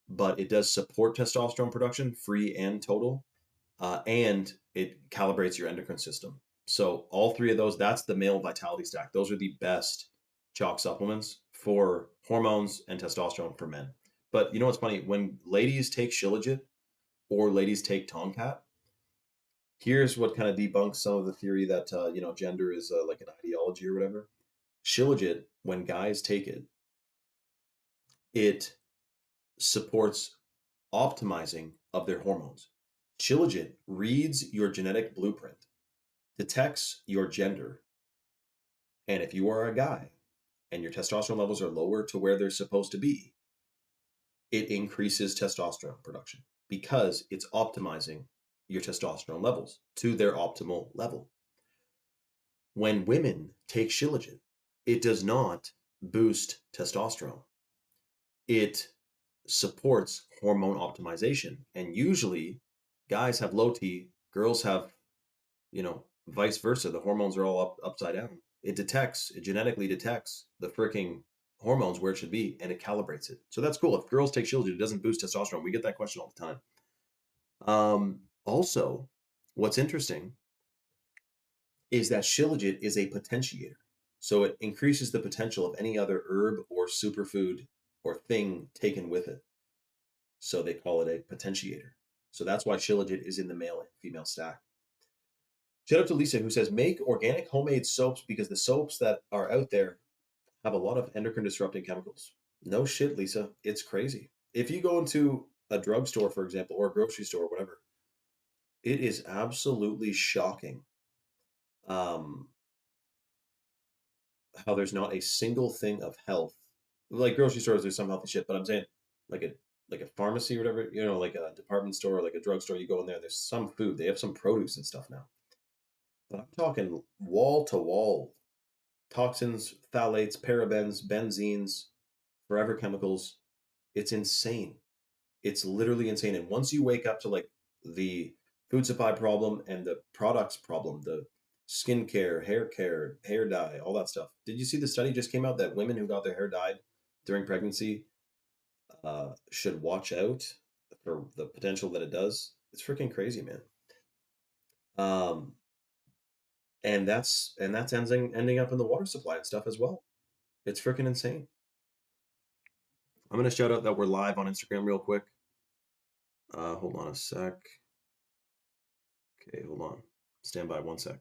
but it does support testosterone production, free and total, and it calibrates your endocrine system. So all three of those, that's the male vitality stack. Those are the best chalk supplements for hormones and testosterone for men. But you know what's funny? When ladies take Shilajit or ladies take Tomcat, here's what kind of debunks some of the theory that gender is like an ideology or whatever. Shilajit, when guys take it, it supports optimizing of their hormones. Shilajit reads your genetic blueprint, detects your gender, and if you are a guy and your testosterone levels are lower to where they're supposed to be, it increases testosterone production because it's optimizing your testosterone levels to their optimal level. When women take Shilajit, it does not boost testosterone. It supports hormone optimization. And usually guys have low T, girls have, vice versa. The hormones are all upside down. It genetically detects the freaking hormones where it should be, and it calibrates it. So that's cool. If girls take Shilajit, it doesn't boost testosterone. We get that question all the time. Also, what's interesting is that Shilajit is a potentiator. So it increases the potential of any other herb or superfood or thing taken with it. So they call it a potentiator. So that's why Shilajit is in the male and female stack. Shout out to Lisa who says make organic homemade soaps because the soaps that are out there have a lot of endocrine disrupting chemicals. No shit, Lisa. It's crazy. If you go into a drugstore, for example, or a grocery store, or whatever, it is absolutely shocking um, how there's not a single thing of health. Like grocery stores, there's some healthy shit, but I'm saying like a like a pharmacy or whatever, like a department store or like a drugstore, you go in there, there's some food. They have some produce and stuff now. But I'm talking wall to wall toxins, phthalates, parabens, benzenes, forever chemicals. It's insane. It's literally insane. And once you wake up to like the food supply problem and the products problem, the skincare, hair care, hair dye, all that stuff. Did you see the study just came out that women who got their hair dyed during pregnancy should watch out for the potential that it does? It's freaking crazy, man. Um, and that's ending up in the water supply and stuff as well. It's freaking insane. I'm gonna shout out that we're live on Instagram real quick. Hold on a sec. Okay, hold on. Stand by 1 sec.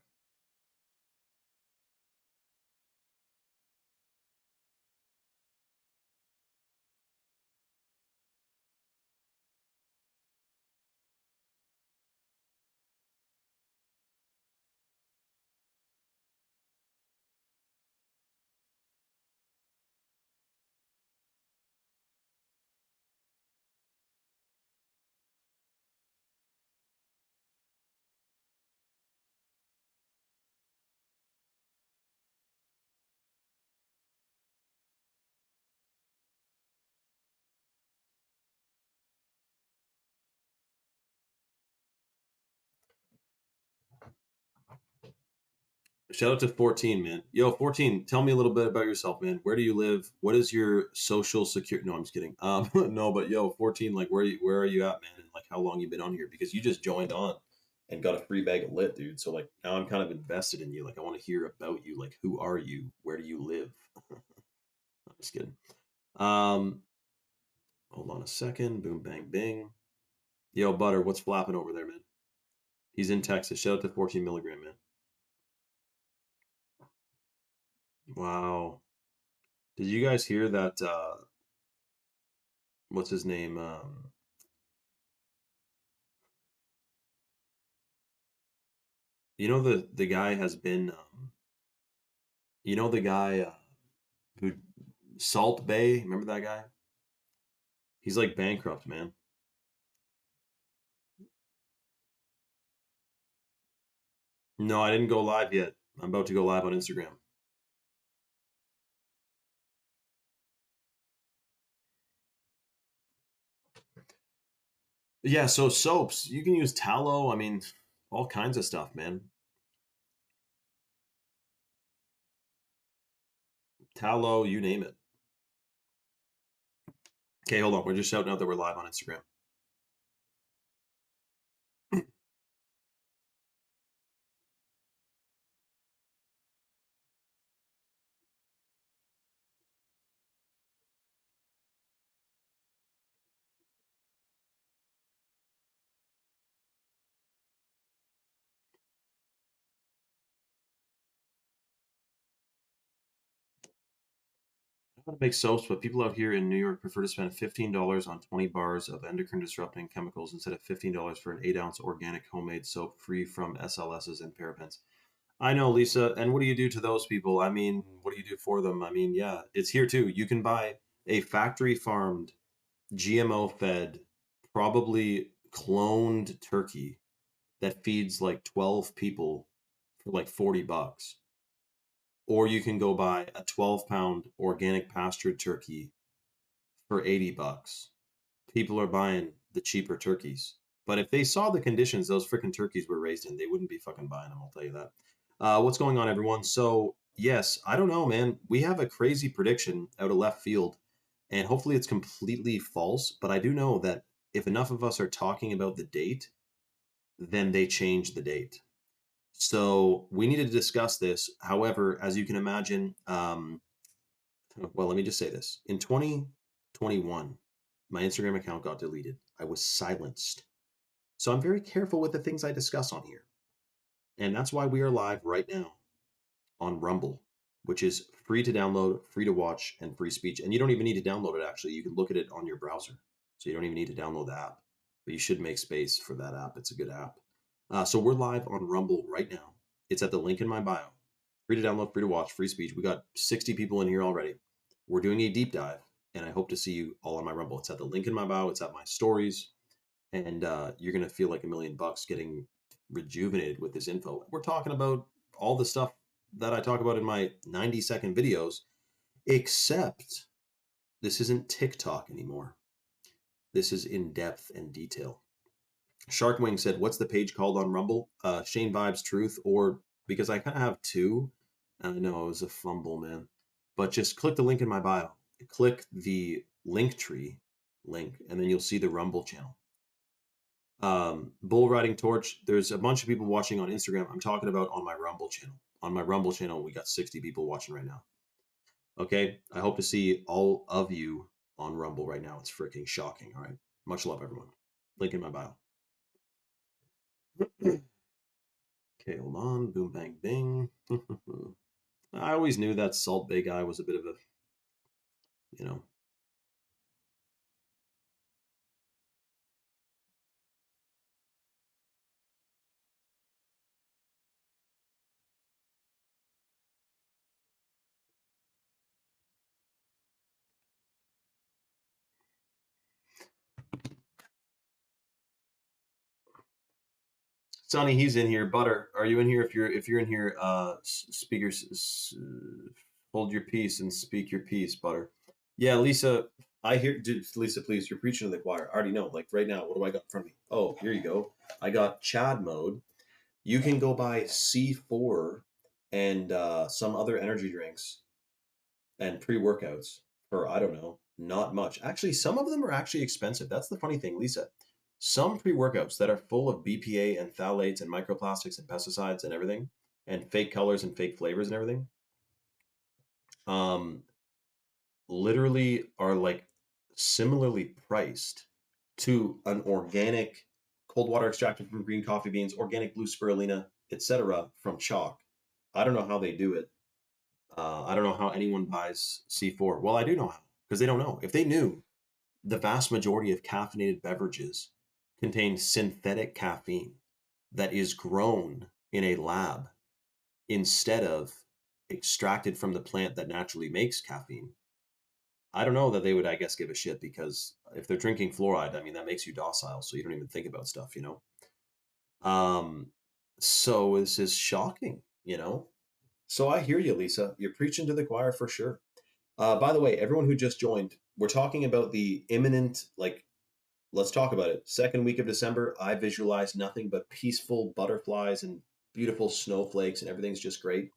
Shout out to 14, man. Yo, 14, tell me a little bit about yourself, man. Where do you live? What is your social security? No, I'm just kidding. No, but yo, 14, like where are you at, man? And like how long you been on here? Because you just joined on and got a free bag of lit, dude. So like now I'm kind of invested in you. Like I want to hear about you. Like who are you? Where do you live? I'm just kidding. Um, hold on a second. Boom, bang, bing. Yo, Butter, what's flapping over there, man? He's in Texas. Shout out to 14 milligram, man. Wow. Did you guys hear that what's his name? The guy has been the guy who Salt Bay, remember that guy? He's like bankrupt, man. No, I didn't go live yet. I'm about to go live on Instagram. Yeah, so soaps, you can use tallow, I mean, all kinds of stuff, man. Tallow, you name it. Okay, hold on. We're just shouting out that we're live on Instagram. I want to make soaps, but people out here in New York prefer to spend $15 on 20 bars of endocrine disrupting chemicals instead of $15 for an 8-ounce organic homemade soap free from SLSs and parabens. I know, Lisa. And what do you do to those people? I mean, what do you do for them? I mean, yeah, it's here too. You can buy a factory farmed, GMO fed, probably cloned turkey that feeds like 12 people for like $40. Or you can go buy a 12-pound organic pastured turkey for $80. People are buying the cheaper turkeys. But if they saw the conditions those freaking turkeys were raised in, they wouldn't be fucking buying them. I'll tell you that. What's going on, everyone? So yes, I don't know, man. We have a crazy prediction out of left field, and hopefully it's completely false. But I do know that if enough of us are talking about the date, then they change the date. So we need to discuss this. However, as you can imagine, well, let me just say this: in 2021 my Instagram account got deleted. I was silenced. So I'm very careful with the things I discuss on here. And that's why we are live right now on Rumble, which is free to download, free to watch, and free speech. And you don't even need to download it, actually. You can look at it on your browser. So you don't even need to download the app. But you should make space for that app. It's a good app. So we're live on Rumble right now. It's at the link in my bio. Free to download, free to watch, free speech. We got 60 people in here already. We're doing a deep dive, and I hope to see you all on my Rumble. It's at the link in my bio. It's at my stories. And you're going to feel like $1,000,000 getting rejuvenated with this info. We're talking about all the stuff that I talk about in my 90-second videos, except this isn't TikTok anymore. This is in depth and detail. Sharkwing said, what's the page called on Rumble? Shane Vibes Truth, or because I kind of have two. I know it was a fumble, man. But just click the link in my bio. Click the link tree link, and then you'll see the Rumble channel. Bull Riding Torch, there's a bunch of people watching on Instagram. I'm talking about on my Rumble channel. On my Rumble channel, we got 60 people watching right now. Okay, I hope to see all of you on Rumble right now. It's freaking shocking. All right, much love, everyone. Link in my bio. Okay, hold on. Boom, bang, bing. I always knew that Salt Bay guy was a bit of a, you know. Sonny, he's in here. Butter, are you in here? If you're in here, speakers, hold your peace and speak your piece. Butter, yeah. Lisa, I hear. Dude, Lisa, please, you're preaching to the choir. I already know. Like right now, what do I got in front of me? Oh, here you go. I got Chad mode. You can go buy C4 and some other energy drinks and pre-workouts for, I don't know, not much. Actually, some of them are actually expensive. That's the funny thing, Lisa. Some pre-workouts that are full of BPA and phthalates and microplastics and pesticides and everything, and fake colors and fake flavors and everything, um, literally are like similarly priced to an organic cold water extracted from green coffee beans, organic blue spirulina, etc. from chalk. I don't know how they do it. I don't know how anyone buys C4. Well, I do know how, because they don't know. If they knew, the vast majority of caffeinated beverages contain synthetic caffeine that is grown in a lab instead of extracted from the plant that naturally makes caffeine. I don't know that they would, I guess, give a shit, because if they're drinking fluoride, I mean, that makes you docile, so you don't even think about stuff, you know? So this is shocking, you know? So I hear you, Lisa. You're preaching to the choir for sure. By the way, everyone who just joined, we're talking about the imminent, like, let's talk about it. Second week of December, I visualize nothing but peaceful butterflies and beautiful snowflakes, and everything's just great.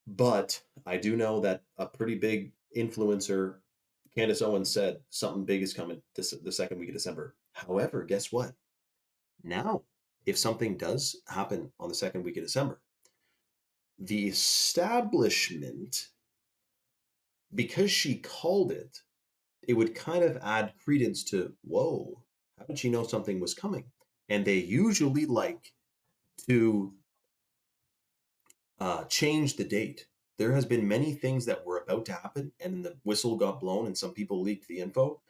But I do know that a pretty big influencer, Candace Owens, said something big is coming the second week of December. However, guess what? Now, if something does happen on the second week of December, the establishment, because she called it, it would kind of add credence to, whoa, how did she know something was coming? And they usually like to change the date. There has been many things that were about to happen, and then the whistle got blown, and some people leaked the info,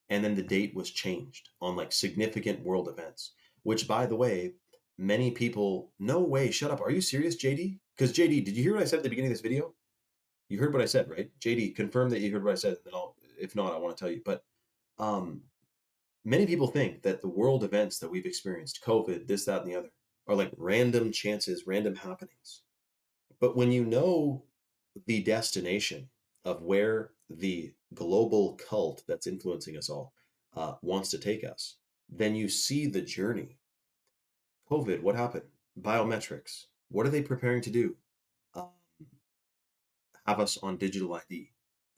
and then the date was changed on like significant world events. Which, by the way, many people, no way, shut up. Are you serious, JD? Because JD, did you hear what I said at the beginning of this video? You heard what I said, right? JD, confirm that you heard what I said, and then if not, I want to tell you. But many people think that the world events that we've experienced, COVID, this, that, and the other, are like random chances, random happenings. But when you know the destination of where the global cult that's influencing us all wants to take us, then you see the journey. COVID, what happened? Biometrics. What are they preparing to do? Um, have us on digital ID.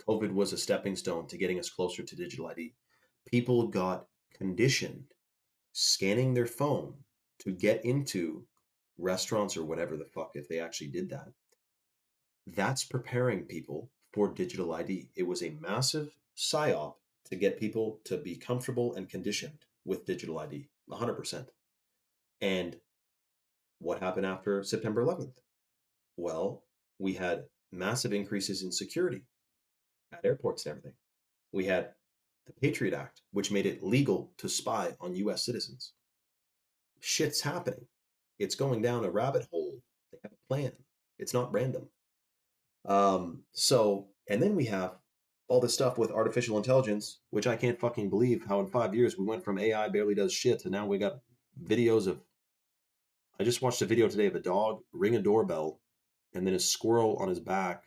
COVID was a stepping stone to getting us closer to digital ID. People got conditioned scanning their phone to get into restaurants or whatever the fuck, if they actually did that. That's preparing people for digital ID. It was a massive psyop to get people to be comfortable and conditioned with digital ID, 100%. And what happened after September 11th? Well, we had massive increases in security at airports and everything. We had the Patriot Act, which made it legal to spy on US citizens. Shit's happening. It's going down a rabbit hole. They have a plan. It's not random. And then we have all this stuff with artificial intelligence, which I can't fucking believe how in 5 years we went from AI barely does shit to now we got videos of. I just watched a video today of a dog ring a doorbell and then a squirrel on his back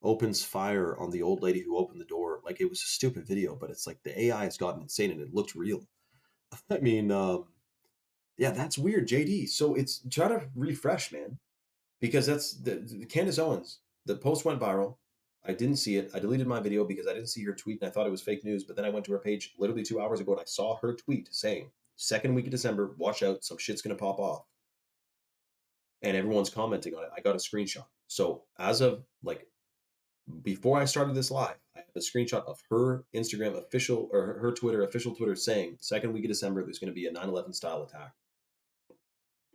opens fire on the old lady who opened the door. Like, it was a stupid video, but it's like the AI has gotten insane and it looked real. I mean, yeah, that's weird, JD. So it's try to refresh, man, because that's the Candace Owens. The post went viral. I didn't see it. I deleted my video because I didn't see her tweet and I thought it was fake news. But then I went to her page literally 2 hours ago and I saw her tweet saying, second week of December, watch out, some shit's going to pop off. And everyone's commenting on it. I got a screenshot. So as of like before I started this live, I have a screenshot of her Instagram official or her Twitter, official Twitter saying, second week of December, there's going to be a 9/11 style attack.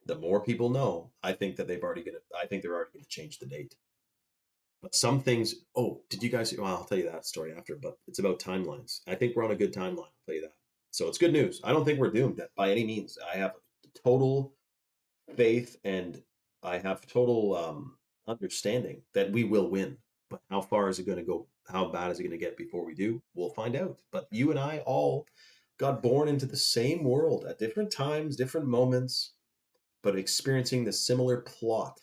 The more people know, I think that they're already going to change the date. But some things, did you guys, well, I'll tell you that story after, but it's about timelines. I think we're on a good timeline, I'll tell you that. So it's good news. I don't think we're doomed by any means. I have total faith and I have total understanding that we will win. But how far is it going to go? How bad is it going to get before we do? We'll find out. But you and I all got born into the same world at different times, different moments, but experiencing the similar plot.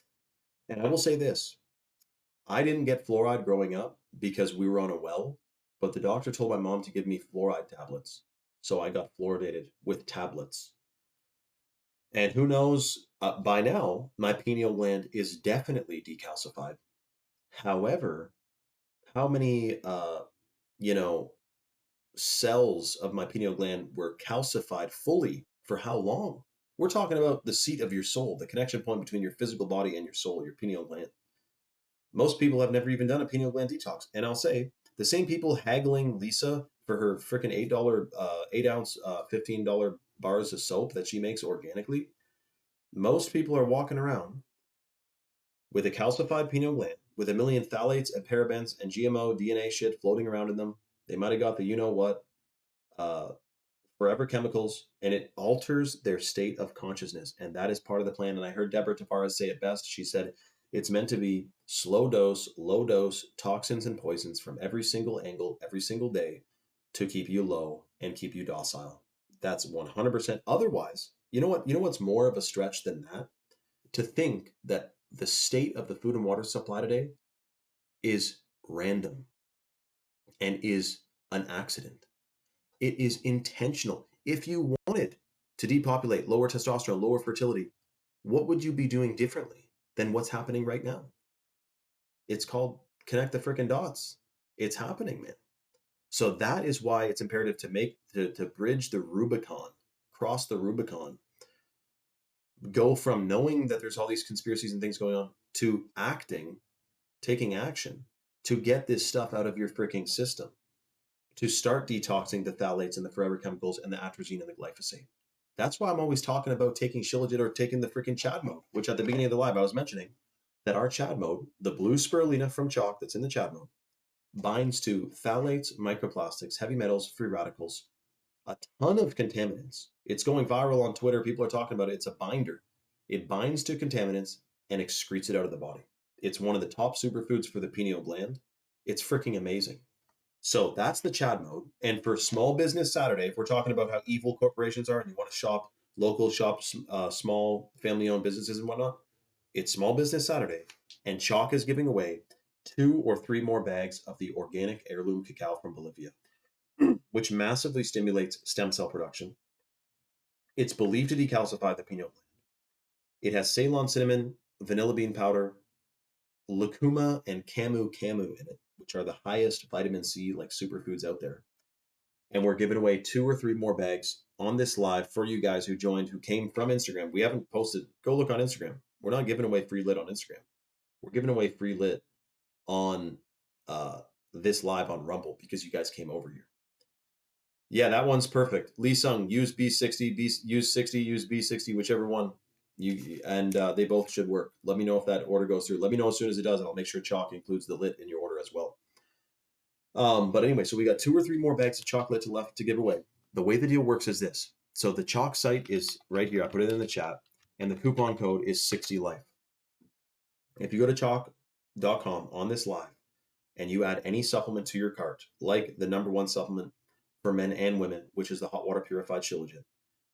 And I will say this. I didn't get fluoride growing up because we were on a well, but the doctor told my mom to give me fluoride tablets. So I got fluoridated with tablets. And who knows, by now, my pineal gland is definitely decalcified. However, how many, cells of my pineal gland were calcified fully for how long? We're talking about the seat of your soul, the connection point between your physical body and your soul, your pineal gland. Most people have never even done a pineal gland detox. And I'll say, the same people haggling Lisa for her freaking $8, 8-ounce, $15 bars of soap that she makes organically, most people are walking around with a calcified pineal gland with a million phthalates and parabens and GMO DNA shit floating around in them. They might have got the you-know-what, forever chemicals, and it alters their state of consciousness. And that is part of the plan. And I heard Deborah Tavares say it best. She said, it's meant to be slow dose, low dose toxins and poisons from every single angle, every single day to keep you low and keep you docile. That's 100%. Otherwise, you know what? You know what's more of a stretch than that? To think that the state of the food and water supply today is random and is an accident. It is intentional. If you wanted to depopulate, lower testosterone, lower fertility, what would you be doing differently than what's happening right now? It's called connect the freaking dots. It's happening, man. So that is why it's imperative to bridge the Rubicon, cross the Rubicon, go from knowing that there's all these conspiracies and things going on to acting, taking action to get this stuff out of your freaking system, to start detoxing the phthalates and the forever chemicals and the atrazine and the glyphosate. That's why I'm always talking about taking Shilajit or taking the freaking Chad mode, which at the beginning of the live I was mentioning that our Chad mode, the blue spirulina from chalk that's in the Chad mode, binds to phthalates, microplastics, heavy metals, free radicals, a ton of contaminants. It's going viral on Twitter. People are talking about it. It's a binder. It binds to contaminants and excretes it out of the body. It's one of the top superfoods for the pineal gland. It's freaking amazing. So that's the Chad mode. And for Small Business Saturday, if we're talking about how evil corporations are and you want to shop local, small family-owned businesses and whatnot, it's Small Business Saturday. And Chalk is giving away 2 or 3 more bags of the organic heirloom cacao from Bolivia, which massively stimulates stem cell production. It's believed to decalcify the pineal gland. It has Ceylon cinnamon, vanilla bean powder, lucuma, and camu in it, which are the highest vitamin C like superfoods out there. And we're giving away 2 or 3 more bags on this live for you guys who joined, who came from Instagram. We haven't posted. Go look on Instagram. We're not giving away free lit on Instagram. We're giving away free lit on this live on Rumble because you guys came over here. Yeah, that one's perfect. Lee Sung, use B60, use 60, use B60, whichever one. They both should work. Let me know if that order goes through. Let me know as soon as it does, and I'll make sure chalk includes the lit in your order as well. But anyway, so we got 2 or 3 more bags of chocolate left to give away. The way the deal works is this. So the chalk site is right here. I put it in the chat, and the coupon code is 60 life. If you go to chalk.com on this live and you add any supplement to your cart, like the #1 supplement for men and women, which is the hot water purified shilajit,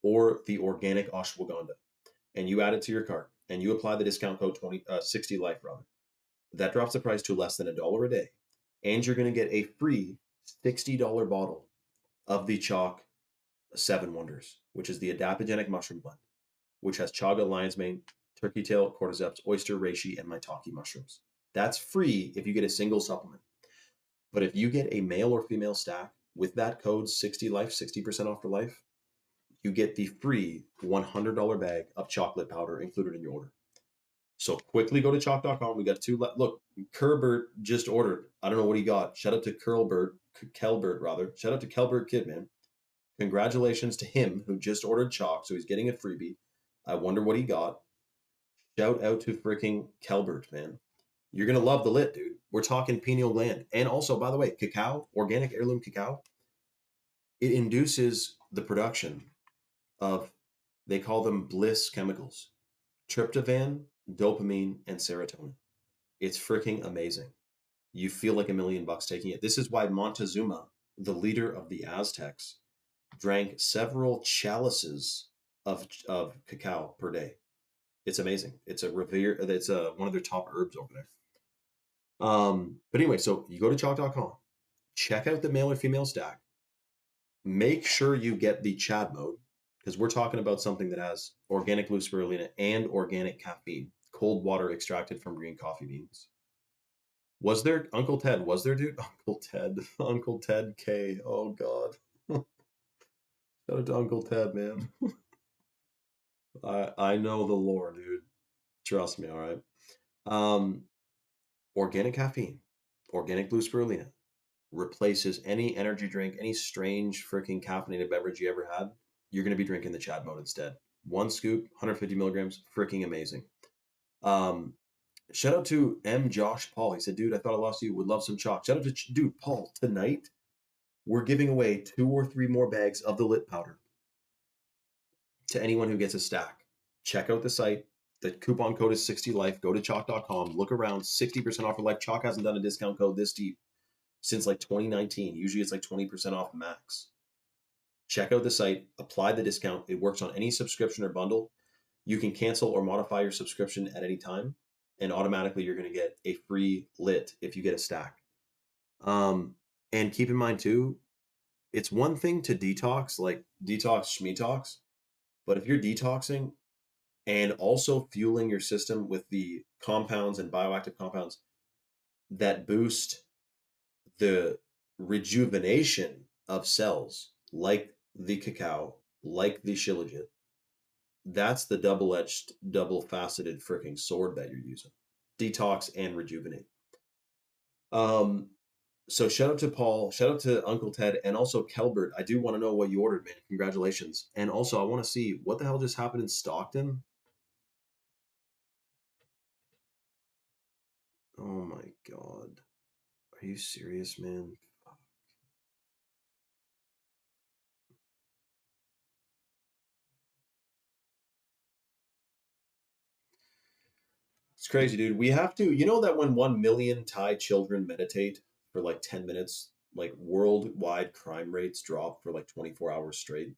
or the organic ashwagandha, and you add it to your cart and you apply the discount code 60 life rather, that drops the price to less than $1 a day, and you're going to get a free $60 bottle of the chalk 7 Wonders, which is the adaptogenic mushroom blend, which has chaga, lion's mane, turkey tail, cordyceps, oyster, reishi, and maitake mushrooms. That's free if you get a single supplement. But if you get a male or female stack with that code 60 life, 60% off for life, you get the free $100 bag of chocolate powder included in your order. So quickly go to chalk.com. We got 2 left. Look, Kerbert just ordered. I don't know what he got. Shout out to Kelbert rather. Shout out to Kelbert Kid, man. Congratulations to him who just ordered chalk, so he's getting a freebie. I wonder what he got. Shout out to freaking Kelbert, man. You're gonna love the lit, dude. We're talking pineal gland. And also, by the way, cacao, organic heirloom cacao, it induces the production of, they call them bliss chemicals: tryptophan, dopamine, and serotonin. It's freaking amazing. You feel like $1,000,000 taking it. This is why Montezuma, the leader of the Aztecs, drank several chalices of cacao per day. It's amazing. It's one of their top herbs over there. But anyway, so you go to chalk.com, check out the male or female stack. Make sure you get the Chad mode, because we're talking about something that has organic blue spirulina and organic caffeine, cold water extracted from green coffee beans. Was there Uncle Ted? Was there, dude? Uncle Ted. Uncle Ted K. Oh God. Shout out to Uncle Ted, man. I know the lore, dude. Trust me, all right. Um, Organic caffeine, organic blue spirulina replaces any energy drink, any strange freaking caffeinated beverage you ever had. You're going to be drinking the Chad mode instead. 1 scoop, 150 milligrams, freaking amazing. Shout out to Josh Paul. He said, dude, I thought I lost you. Would love some chalk. Shout out to dude Paul. Tonight, we're giving away 2 or 3 more bags of the lit powder to anyone who gets a stack. Check out the site. The coupon code is 60 life. Go to chalk.com. Look around. 60% off for life. Chalk hasn't done a discount code this deep since like 2019. Usually it's like 20% off max. Check out the site. Apply the discount. It works on any subscription or bundle. You can cancel or modify your subscription at any time, and automatically you're going to get a free lit if you get a stack. And keep in mind too, it's one thing to detox, like detox schmetox, but if you're detoxing and also fueling your system with the compounds and bioactive compounds that boost the rejuvenation of cells, like the cacao, like the shilajit, that's the double-edged, double-faceted freaking sword that you're using. Detox and rejuvenate. So shout out to Paul, shout out to Uncle Ted, and also Kelbert. I do want to know what you ordered, man. Congratulations. And also, I want to see what the hell just happened in Stockton. Oh my God. Are you serious, man? It's crazy, dude. We have to, you know that when 1 million Thai children meditate for like 10 minutes, like worldwide crime rates drop for like 24 hours straight?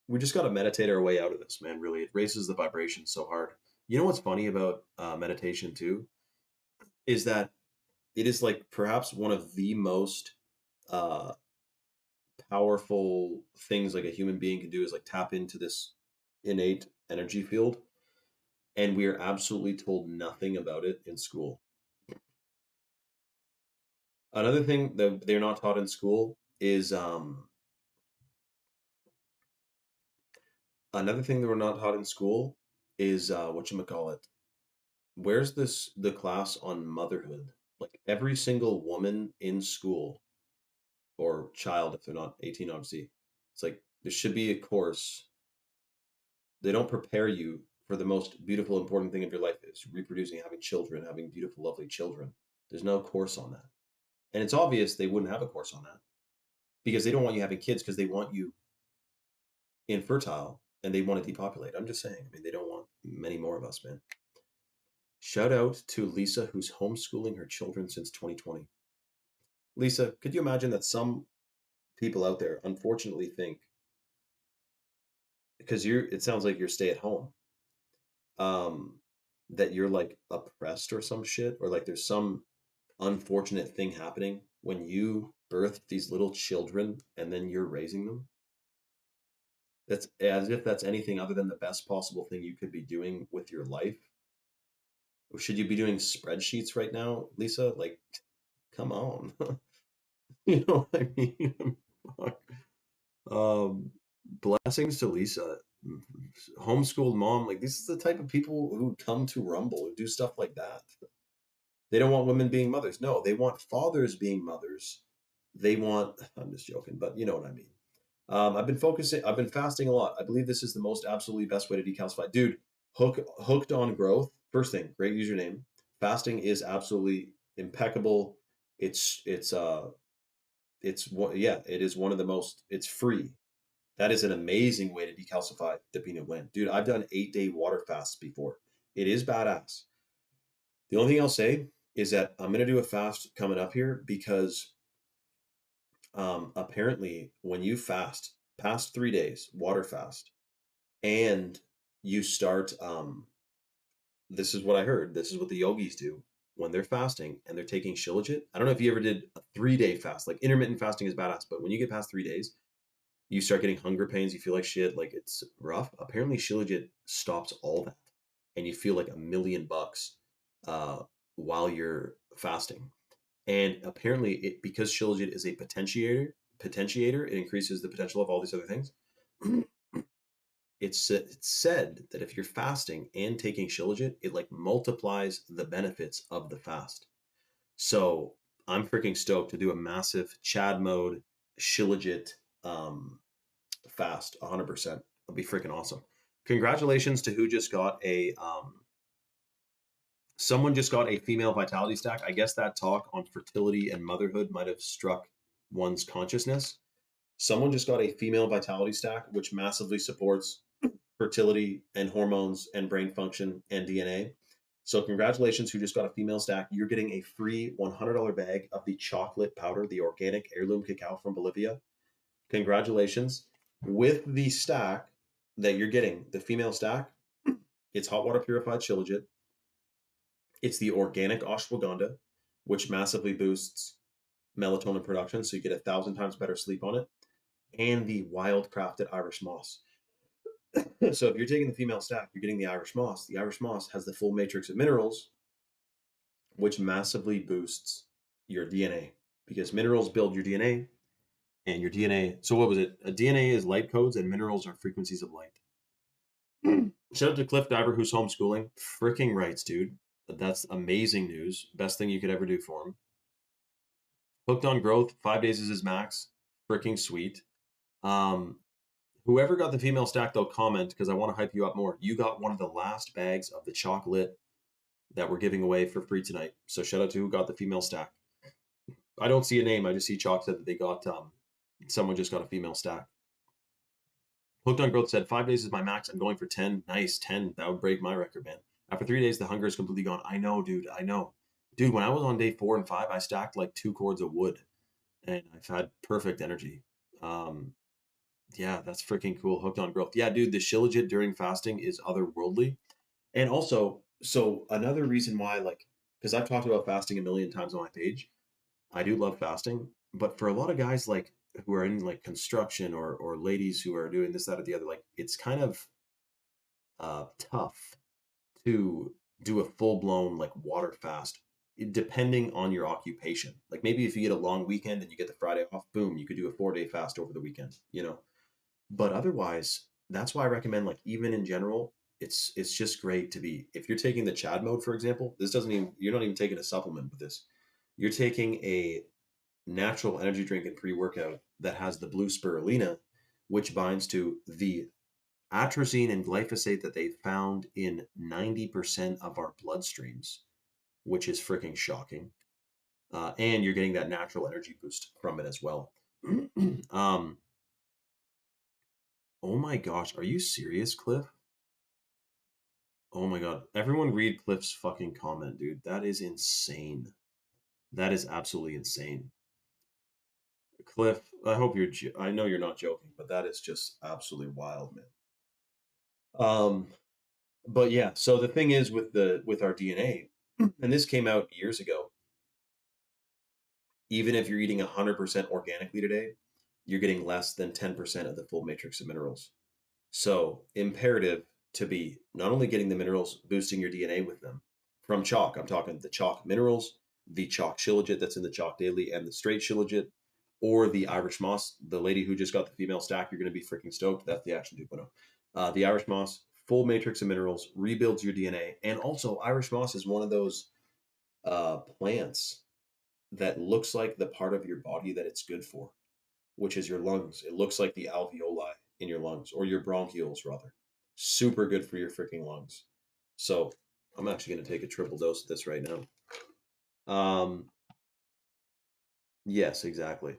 We just got to meditate our way out of this, man. Really, it raises the vibration so hard. You know what's funny about meditation too is that it is like perhaps one of the most uh, powerful things like a human being can do is like tap into this innate energy field, and we are absolutely told nothing about it in school. Another thing that they're not taught in school is another thing that we're not taught in school is what you call it. Where's the class on motherhood? Like every single woman in school or child if they're not 18, obviously. It's like there should be a course. They don't prepare you for the most beautiful, important thing of your life is reproducing, having children, having beautiful, lovely children. There's no course on that. And it's obvious they wouldn't have a course on that because they don't want you having kids because they want you infertile and they want to depopulate. I'm just saying. I mean, they don't want many more of us, man. Shout out to Lisa, who's homeschooling her children since 2020. Lisa, could you imagine that some people out there unfortunately think because it sounds like you're stay at home, um, that you're like oppressed or some shit, or like there's some unfortunate thing happening when you birth these little children and then you're raising them. That's as if that's anything other than the best possible thing you could be doing with your life. Should you be doing spreadsheets right now, Lisa? Like, come on. You know what I mean? Fuck. Blessings to Lisa. Homeschooled mom. Like, this is the type of people who come to Rumble who do stuff like that. They don't want women being mothers. No, they want fathers being mothers. I'm just joking, but you know what I mean. I've been fasting a lot. I believe this is the most absolutely best way to decalcify. Dude, hooked on growth. First thing, great username. Fasting is absolutely impeccable. It is one of the most, it's free. That is an amazing way to decalcify the peanut gland. Dude, I've done 8-day water fasts before. It is badass. The only thing I'll say is that I'm going to do a fast coming up here because apparently when you fast past 3 days, water fast, and you start, this is what I heard. This is what the yogis do when they're fasting and they're taking Shilajit. I don't know if you ever did a 3-day fast. Like intermittent fasting is badass, but when you get past 3 days, you start getting hunger pains. You feel like shit. Like it's rough. Apparently, Shilajit stops all that, and you feel like $1,000,000 while you're fasting. And apparently, because Shilajit is a potentiator, it increases the potential of all these other things. It's said that if you're fasting and taking Shilajit, it like multiplies the benefits of the fast. So I'm freaking stoked to do a massive Chad mode Shilajit fast, 100%. It'll be freaking awesome. Congratulations to who just got someone just got a female vitality stack. I guess that talk on fertility and motherhood might have struck one's consciousness. Someone just got a female vitality stack, which massively supports fertility and hormones and brain function and DNA. So congratulations who just got a female stack. You're getting a free $100 bag of the chocolate powder, the organic heirloom cacao from Bolivia. Congratulations. With the stack that you're getting, the female stack, it's hot water purified Shilajit. It's the organic ashwagandha, which massively boosts melatonin production, so you get 1,000 times better sleep on it, and the wild crafted Irish moss. So if you're taking the female stack, you're getting the Irish moss. The Irish moss has the full matrix of minerals, which massively boosts your DNA because minerals build your DNA, and your DNA. So what was it? A DNA is light codes, and minerals are frequencies of light. Shout out to Cliff Diver who's homeschooling. Freaking rights, dude. That's amazing news. Best thing you could ever do for him. Hooked on growth. 5 days is his max. Freaking sweet. Whoever got the female stack, though, comment because I want to hype you up more. You got one of the last bags of the chocolate that we're giving away for free tonight. So shout out to who got the female stack. I don't see a name. I just see Chalk said that they got, someone just got a female stack. Hooked on Growth said, 5 days is my max. I'm going for 10. Nice, 10. That would break my record, man. After 3 days, the hunger is completely gone. I know, dude. I know. Dude, when I was on day 4 and 5, I stacked like 2 cords of wood. And I've had perfect energy. Yeah, that's freaking cool. Hooked on Growth. Yeah, dude, the Shilajit during fasting is otherworldly. And also, so another reason why, like, because I've talked about fasting a million times on my page. I do love fasting. But for a lot of guys, like, who are in like construction or ladies who are doing this, that, or the other, like it's kind of tough to do a full-blown like water fast depending on your occupation. Like maybe if you get a long weekend and you get the Friday off, boom, you could do a 4-day fast over the weekend, you know. But otherwise, that's why I recommend, like, even in general, it's just great to be, if you're taking the Chad mode, for example, you're not even taking a supplement with this. You're taking a natural energy drink and pre-workout that has the blue spirulina, which binds to the atrazine and glyphosate that they found in 90% of our bloodstreams, which is freaking shocking. And you're getting that natural energy boost from it as well. Oh my gosh, are you serious, Cliff? Oh my god, everyone read Cliff's fucking comment, dude. That is insane. That is absolutely insane. Cliff, I hope I know you're not joking, but that is just absolutely wild, man. But yeah, so the thing is with our DNA, and this came out years ago, even if you're eating 100% organically today, you're getting less than 10% of the full matrix of minerals. So imperative to be not only getting the minerals, boosting your DNA with them from chalk. I'm talking the chalk minerals, the chalk shilajit that's in the chalk daily, and the straight shilajit, or the Irish moss. The lady who just got the female stack, you're going to be freaking stoked. That's the Action 2.0. The Irish moss, full matrix of minerals, rebuilds your DNA, and also Irish moss is one of those plants that looks like the part of your body that it's good for, which is your lungs. It looks like the alveoli in your lungs, or your bronchioles rather. Super good for your freaking lungs. So I'm actually going to take a triple dose of this right now. Yes, exactly.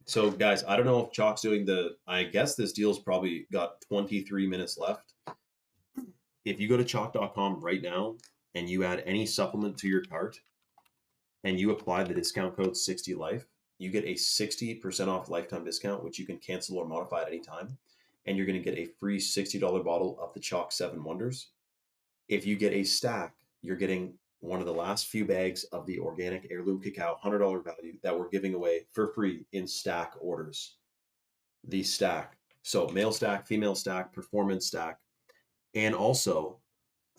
So guys, I don't know if Chalk's doing I guess this deal's probably got 23 minutes left. If you go to chalk.com right now and you add any supplement to your cart and you apply the discount code 60life, you get a 60% off lifetime discount, which you can cancel or modify at any time. And you're going to get a free $60 bottle of the Chalk 7 Wonders. If you get a stack, you're getting one of the last few bags of the organic heirloom cacao, $100 value, that we're giving away for free in stack orders. The stack. So male stack, female stack, performance stack. And also,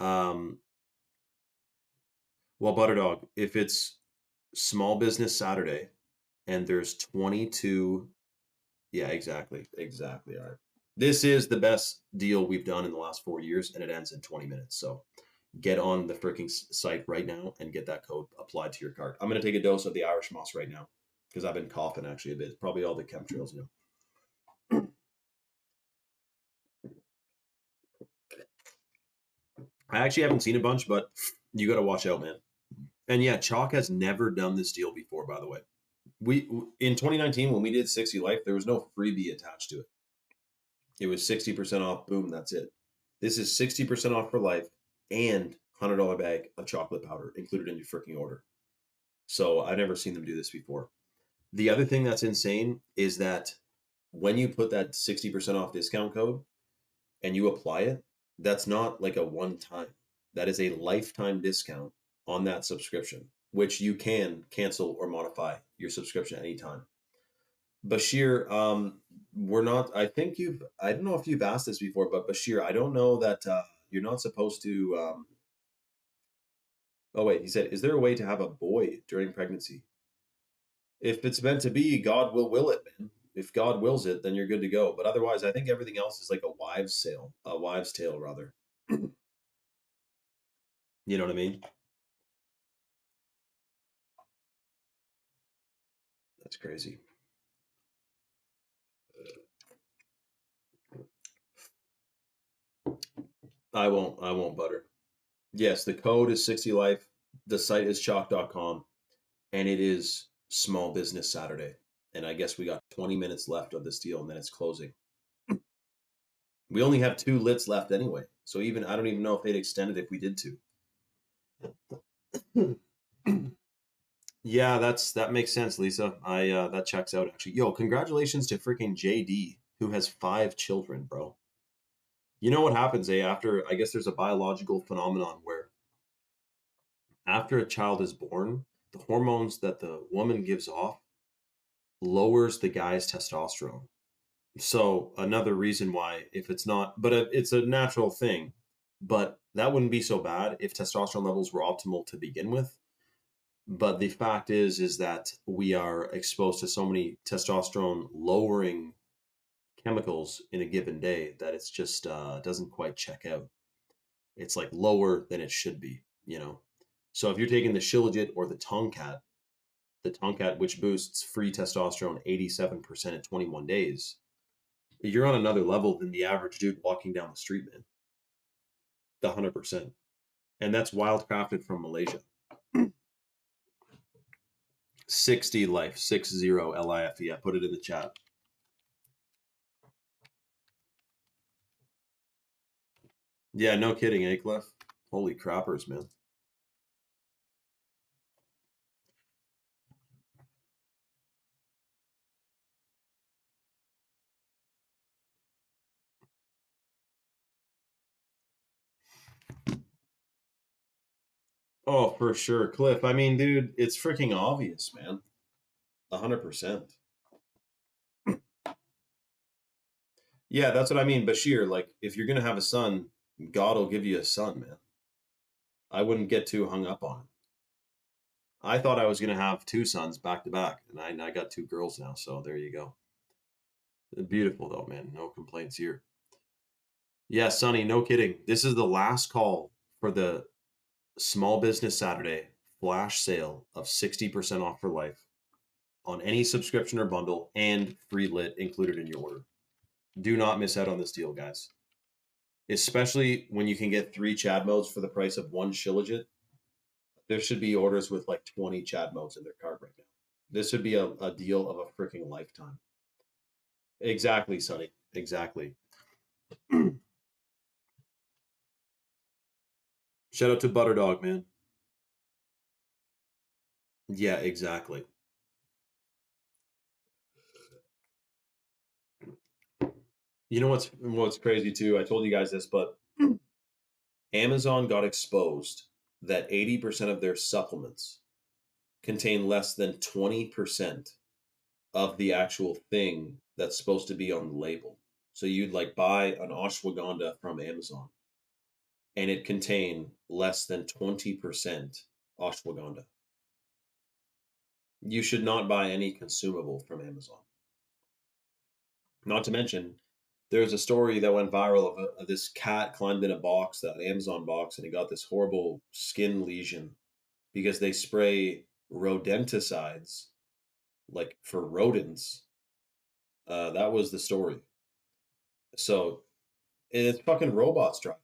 well, Butterdog, if it's Small Business Saturday and there's 22, yeah, exactly. All right. This is the best deal we've done in the last 4 years, and it ends in 20 minutes. So get on the freaking site right now and get that code applied to your cart. I'm going to take a dose of the Irish moss right now because I've been coughing actually a bit. Probably all the chemtrails, I actually haven't seen a bunch, but you got to watch out, man. And yeah, Chalk has never done this deal before, by the way. We in 2019 when we did 60 Life, there was no freebie attached to it. It was 60% off. Boom, that's it. This is 60% off for life and $100 bag of chocolate powder included in your freaking order. So I've never seen them do this before. The other thing that's insane is that when you put that 60% off discount code and you apply it, that's not like a one time. That is a lifetime discount on that subscription, which you can cancel or modify your subscription anytime. Bashir, we're not, I don't know if you've asked this before, but Bashir, I don't know that you're not supposed to, oh wait, he said, is there a way to have a boy during pregnancy? If it's meant to be, God will will it, man. If God wills it, then you're good to go. But otherwise, I think everything else is like a wives' tale rather. You know what I mean? That's crazy. I won't butter. Yes, the code is 60 life. The site is chalk.com and it is Small Business Saturday. And I guess we got 20 minutes left of this deal and then it's closing. We only have 2 lits left anyway. So even I don't even know if they'd extend it if we did 2. Yeah, that makes sense, Lisa. I that checks out actually. Yo, congratulations to freaking JD who has 5 children, bro. You know what happens, after I guess there's a biological phenomenon where after a child is born, the hormones that the woman gives off lowers the guy's testosterone. So another reason why, if it's not, but it's a natural thing, but that wouldn't be so bad if testosterone levels were optimal to begin with. But the fact is that we are exposed to so many testosterone lowering chemicals in a given day that it's just doesn't quite check out. It's like lower than it should be. So if you're taking the shilajit or the tomcat, the Tonkat, which boosts free testosterone 87% in 21 days, you're on another level than the average dude walking down the street, man. The 100%. And that's wildcrafted from Malaysia. 60 life, 60 LIFE. I put it in the chat. Yeah, no kidding, eh, Cliff? Holy crappers, man. Oh, for sure, Cliff. I mean, dude, it's freaking obvious, man. 100%. Yeah, that's what I mean, Bashir. Like, if you're gonna have a son, God will give you a son, man. I wouldn't get too hung up on it. I thought I was gonna have two sons back to back, and I got two girls now. So there you go. Beautiful though, man. No complaints here. Yeah, Sonny, no kidding. This is the last call for the Small Business Saturday flash sale of 60% off for life on any subscription or bundle and free lit included in your order. Do not miss out on this deal, guys. Especially when you can get 3 Chad modes for the price of 1 Shilajit. There should be orders with like 20 Chad modes in their cart right now. This would be a deal of a freaking lifetime. Exactly, Sonny. Exactly. Shout out to Butterdog, man. Yeah, exactly. You know what's crazy too? I told you guys this, but Amazon got exposed that 80% of their supplements contain less than 20% of the actual thing that's supposed to be on the label. So you'd like buy an ashwagandha from Amazon and it contained less than 20% ashwagandha. You should not buy any consumable from Amazon. Not to mention, there's a story that went viral of this cat climbed in a box, that Amazon box, and he got this horrible skin lesion because they spray rodenticides, like for rodents. That was the story. So it's fucking robots driving around.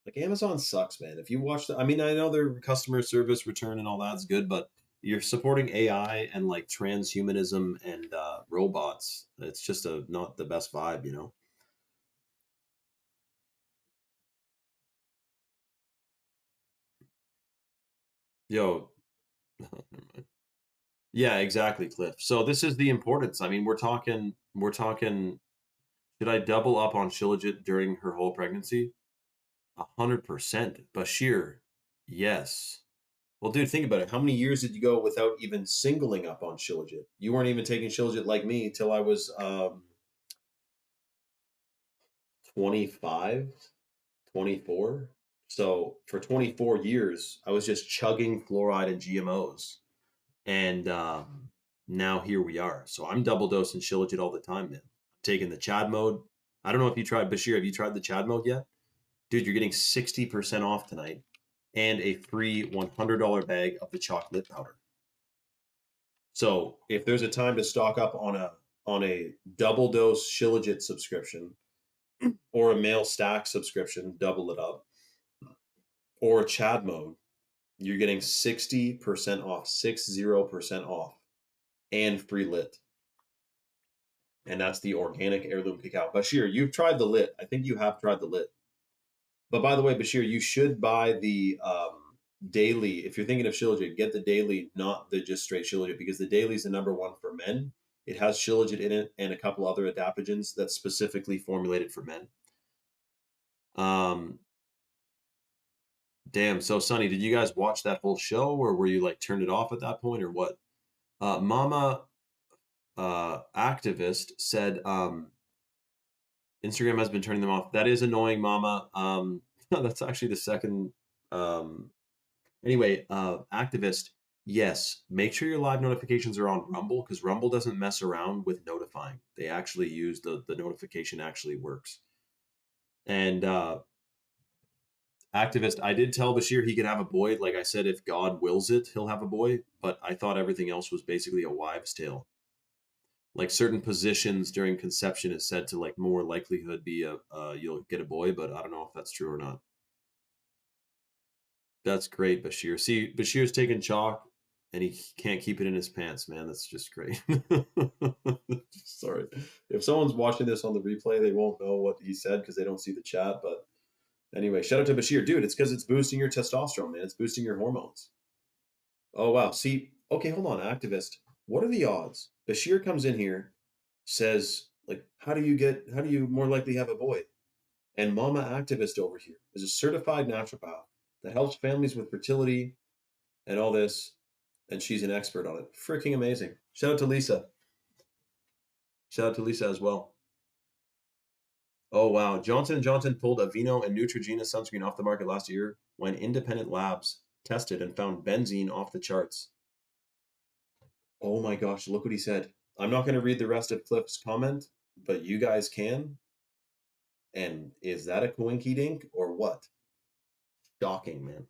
Like Amazon sucks, man. If you watch I mean, I know their customer service return and all that's good, but you're supporting AI and like transhumanism and robots. It's just not the best vibe, you know. Yo, yeah, exactly, Cliff. So this is the importance. I mean, we're talking. Should I double up on Shilajit during her whole pregnancy? 100%. Bashir, yes. Well, dude, think about it. How many years did you go without even singling up on Shilajit? You weren't even taking Shilajit like me till I was 25, 24. So for 24 years, I was just chugging fluoride and GMOs. And now here we are. So I'm double dosing Shilajit all the time, man. I'm taking the Chad mode. I don't know if you tried, Bashir, have you tried the Chad mode yet? Dude, you're getting 60% off tonight and a free $100 bag of the chocolate powder. So if there's a time to stock up on a double dose Shilajit subscription or a male stack subscription, double it up, or a Chad mode, you're getting 60% off, 60% off, and free lit. And that's the organic heirloom cacao. Bashir, you've tried the lit. I think you have tried the lit. But by the way, Bashir, you should buy the daily. If you're thinking of Shilajit, get the daily, not the just straight Shilajit, because the daily is the #1 for men. It has Shilajit in it and a couple other adaptogens that's specifically formulated for men. Damn. So, Sonny, did you guys watch that whole show, or were you like turned it off at that point, or what? Mama activist said Instagram has been turning them off. That is annoying, Mama. That's actually the second. Anyway, activist, yes, make sure your live notifications are on Rumble, because Rumble doesn't mess around with notifying. They actually use the notification actually works. And Activist, I did tell Bashir he could have a boy. Like I said, if God wills it, he'll have a boy. But I thought everything else was basically a wives' tale. Like certain positions during conception is said to like more likelihood be you'll get a boy, but I don't know if that's true or not. That's great, Bashir. See, Bashir's taking chalk and he can't keep it in his pants, man. That's just great. Sorry. If someone's watching this on the replay, they won't know what he said because they don't see the chat. But anyway, shout out to Bashir. Dude, it's because it's boosting your testosterone, man. It's boosting your hormones. Oh, wow. See, okay, hold on, activist. What are the odds? Bashir comes in here, says, like, how do you more likely have a boy? And Mama Activist over here is a certified naturopath that helps families with fertility and all this, and she's an expert on it. Freaking amazing. Shout out to Lisa. Shout out to Lisa as well. Oh, wow. Johnson & Johnson pulled Aveeno and Neutrogena sunscreen off the market last year when independent labs tested and found benzene off the charts. Oh my gosh, look what he said. I'm not going to read the rest of Cliff's comment, but you guys can. And is that a coinky dink or what? Shocking, man.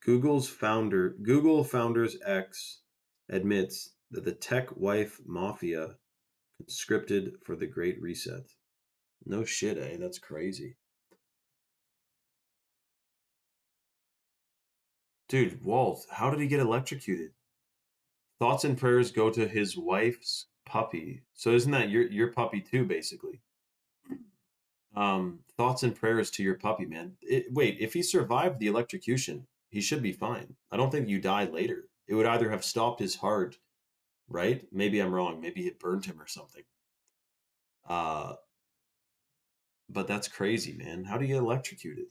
Google founder's ex admits that the tech wife mafia conscripted for the Great Reset. No shit, eh? That's crazy. Dude, Walt, how did he get electrocuted? Thoughts and prayers go to his wife's puppy. So isn't that your puppy too, basically? Thoughts and prayers to your puppy, man. Wait, if he survived the electrocution, he should be fine. I don't think you die later. It would either have stopped his heart, right? Maybe I'm wrong. Maybe it burned him or something. Uh, but that's crazy, man. How do you get electrocuted?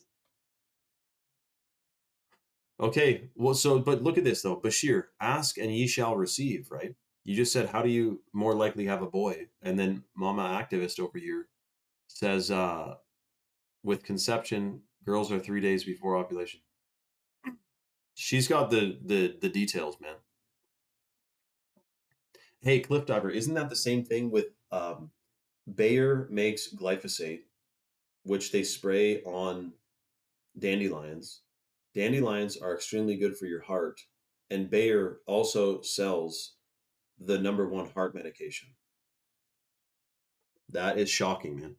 Okay, well, but look at this though. Bashir, ask and ye shall receive, right? You just said, how do you more likely have a boy? And then Mama Activist over here says, with conception, girls are 3 days before ovulation. She's got the details, man. Hey, Cliff Diver, isn't that the same thing with Bayer makes glyphosate, which they spray on dandelions. Dandelions are extremely good for your heart, and Bayer also sells the #1 heart medication. That is shocking, man.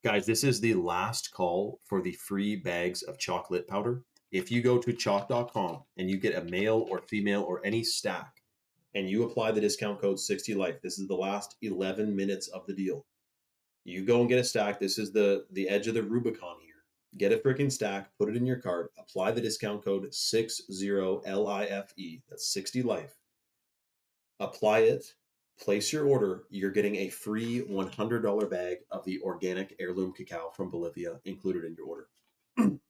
Guys, this is the last call for the free bags of chocolate powder. If you go to chalk.com and you get a male or female or any stack and you apply the discount code 60life, this is the last 11 minutes of the deal. You go and get a stack. This is the edge of the Rubicon here. Get a freaking stack, put it in your cart, apply the discount code 60LIFE. That's 60life. Apply it, place your order. You're getting a free $100 bag of the organic heirloom cacao from Bolivia included in your order.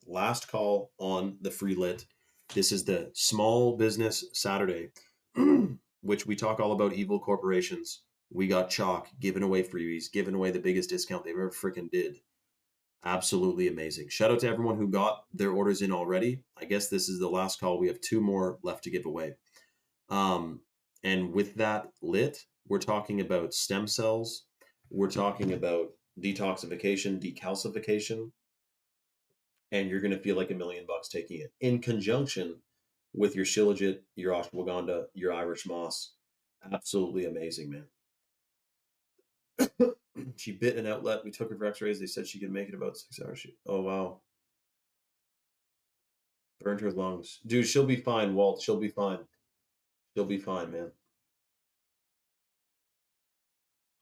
Last call on the free lit. This is the Small Business Saturday, which we talk all about evil corporations. We got Chalk giving away freebies, giving away the biggest discount they've ever freaking did. Absolutely amazing. Shout out to everyone who got their orders in already. I guess this is the last call. We have 2 more left to give away. And with that lit, we're talking about stem cells. We're talking about detoxification, decalcification, and you're going to feel like $1 million taking it in conjunction with your Shilajit, your ashwagandha, your Irish moss. Absolutely amazing, man. She bit an outlet. We took her for x-rays. They said she could make it about 6 hours. Oh, wow. Burned her lungs. Dude, she'll be fine, Walt. She'll be fine. She'll be fine, man.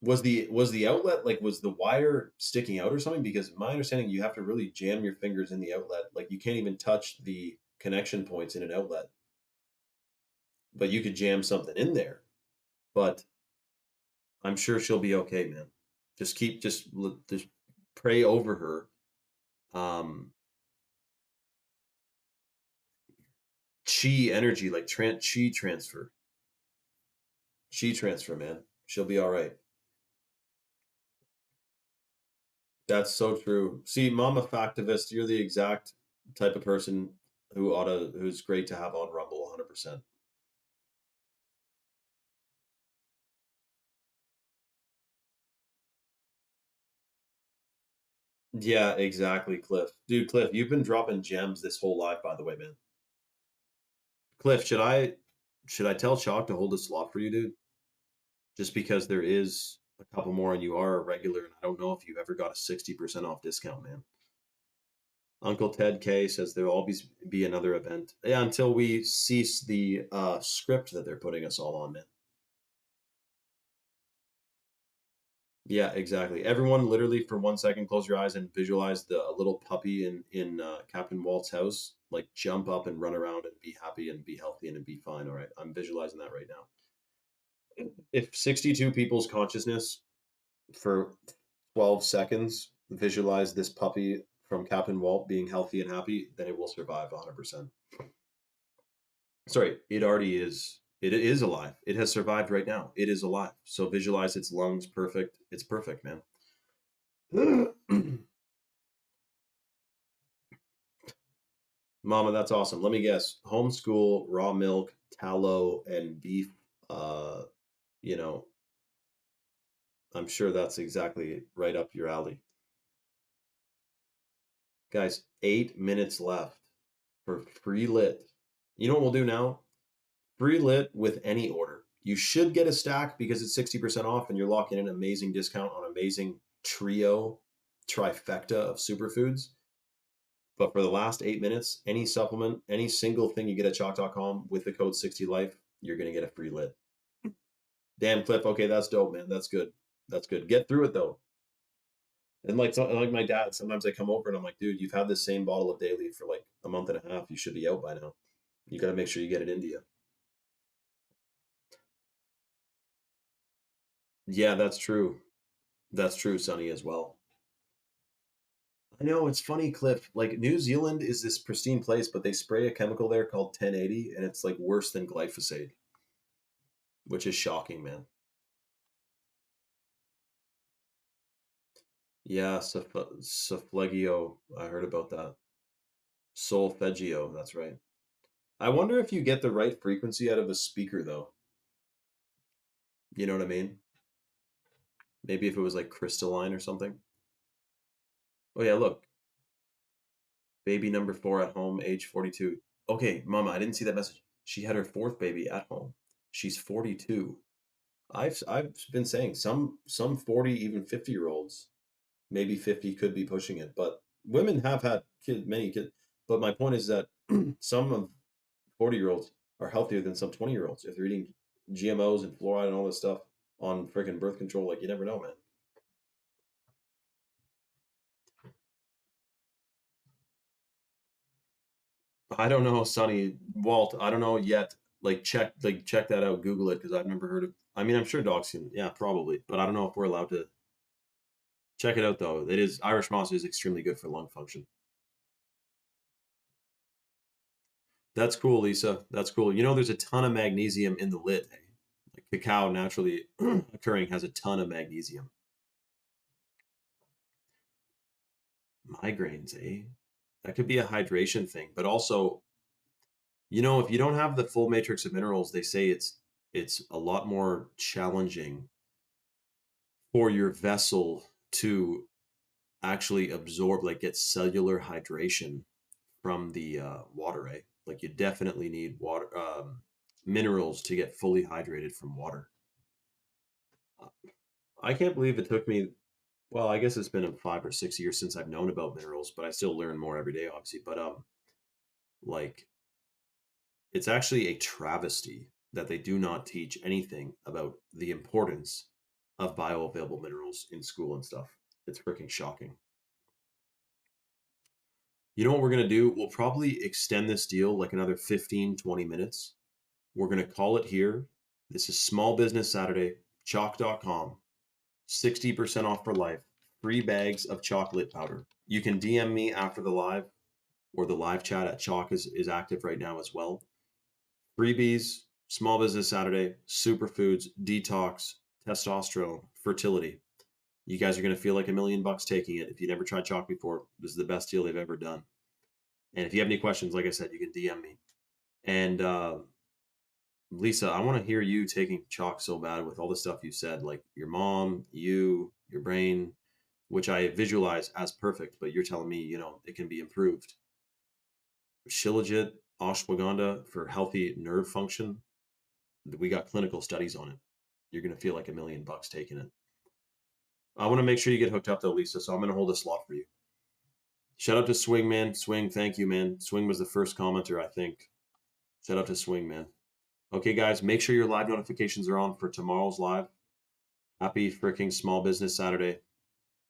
Was the outlet, like, was the wire sticking out or something? Because my understanding, you have to really jam your fingers in the outlet. Like, you can't even touch the connection points in an outlet. But you could jam something in there. But I'm sure she'll be okay, man. Just pray over her. Chi energy, like chi transfer. Chi transfer, man. She'll be all right. That's so true. See, Mama Factivist, you're the exact type of person who's great to have on Rumble 100%. Yeah, exactly, Cliff. Dude, Cliff, you've been dropping gems this whole live, by the way, man. Cliff, should I tell Chalk to hold a slot for you, dude? Just because there is a couple more and you are a regular, and I don't know if you ever got a 60% off discount, man. Uncle Ted K says there'll always be another event. Yeah, until we cease the script that they're putting us all on, man. Yeah, exactly. Everyone, literally, for 1 second, close your eyes and visualize the a little puppy in Captain Walt's house, like jump up and run around and be happy and be healthy and be fine. All right, I'm visualizing that right now. If 62 people's consciousness for 12 seconds visualize this puppy from Captain Walt being healthy and happy, then it will survive 100%. Sorry, it already is. It is alive. It has survived right now. It is alive. So visualize its lungs perfect. It's perfect, man. Mama, that's awesome. Let me guess. Homeschool, raw milk, tallow, and beef. Uh, you know, I'm sure that's exactly right up your alley. Guys, 8 minutes left for free lit. You know what we'll do now? Free lit with any order. You should get a stack because it's 60% off and you're locking in an amazing discount on amazing trio trifecta of superfoods. But for the last 8 minutes, any supplement, any single thing you get at chalk.com with the code 60life, you're going to get a free lit. Damn, Cliff. Okay, that's dope, man. That's good. That's good. Get through it though. And like my dad, sometimes I come over and I'm like, dude, you've had this same bottle of daily for like a month and a half. You should be out by now. You got to make sure you get it into you. Yeah, that's true. That's true, Sonny, as well. I know it's funny, Cliff. Like New Zealand is this pristine place, but they spray a chemical there called 1080, and it's like worse than glyphosate, which is shocking, man. Yeah, Solfeggio. I heard about that. Solfeggio, that's right. I wonder if you get the right frequency out of a speaker, though. You know what I mean? Maybe if it was like crystalline or something. Oh yeah, look, baby number 4 at home, age 42. Okay, Mama, I didn't see that message. She had her fourth baby at home. She's 42. I've been saying some 40, even 50-year-olds, maybe 50 could be pushing it, but women have had many kids. But my point is that some of 40-year-olds are healthier than some 20-year-olds if they're eating GMOs and fluoride and all this stuff on freaking birth control. Like you never know, man. I don't know, Sonny Walt. I don't know yet. Like check that out. Google it because I've never heard of. I mean, I'm sure dogs can. Yeah, probably, but I don't know if we're allowed to check it out though. It is Irish moss is extremely good for lung function. That's cool, Lisa. That's cool. You know, there's a ton of magnesium in the lit. Eh? Like cacao naturally occurring has a ton of magnesium. Migraines, eh? That could be a hydration thing, but also, if you don't have the full matrix of minerals, they say it's a lot more challenging for your vessel to actually absorb, like get cellular hydration from the water, right? Like you definitely need water, minerals to get fully hydrated from water. I can't believe it took me, well, I guess it's been 5 or 6 years since I've known about minerals, but I still learn more every day, obviously. But like it's actually a travesty that they do not teach anything about the importance of bioavailable minerals in school and stuff. It's freaking shocking. You know what we're going to do? We'll probably extend this deal like another 15, 20 minutes. We're going to call it here. This is Small Business Saturday, chalk.com, 60% off for life, free bags of chocolate powder. You can DM me after the live or the live chat at chalk is active right now as well. Freebies, Small Business Saturday, superfoods, detox, testosterone, fertility. You guys are going to feel like $1,000,000 taking it. If you never tried chalk before, this is the best deal they've ever done. And if you have any questions, like I said, you can DM me. And Lisa, I want to hear you taking chalk so bad with all the stuff you said, like your mom, you, your brain. which I visualize as perfect, but you're telling me, you know, it can be improved. Shilajit, ashwagandha for healthy nerve function. We got clinical studies on it. You're going to feel like $1 million taking it. I want to make sure you get hooked up though, Lisa. So I'm going to hold a slot for you. Shout out to Swing, man. Swing, thank you, man. Swing was the first commenter, I think. Shout out to Swing, man. Okay, guys, make sure your live notifications are on for tomorrow's live. Happy freaking Small Business Saturday.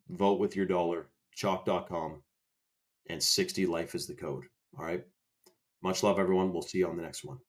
Vote with your dollar. Chalk.com. And 60 life is the code. All right. Much love, everyone. We'll see you on the next one.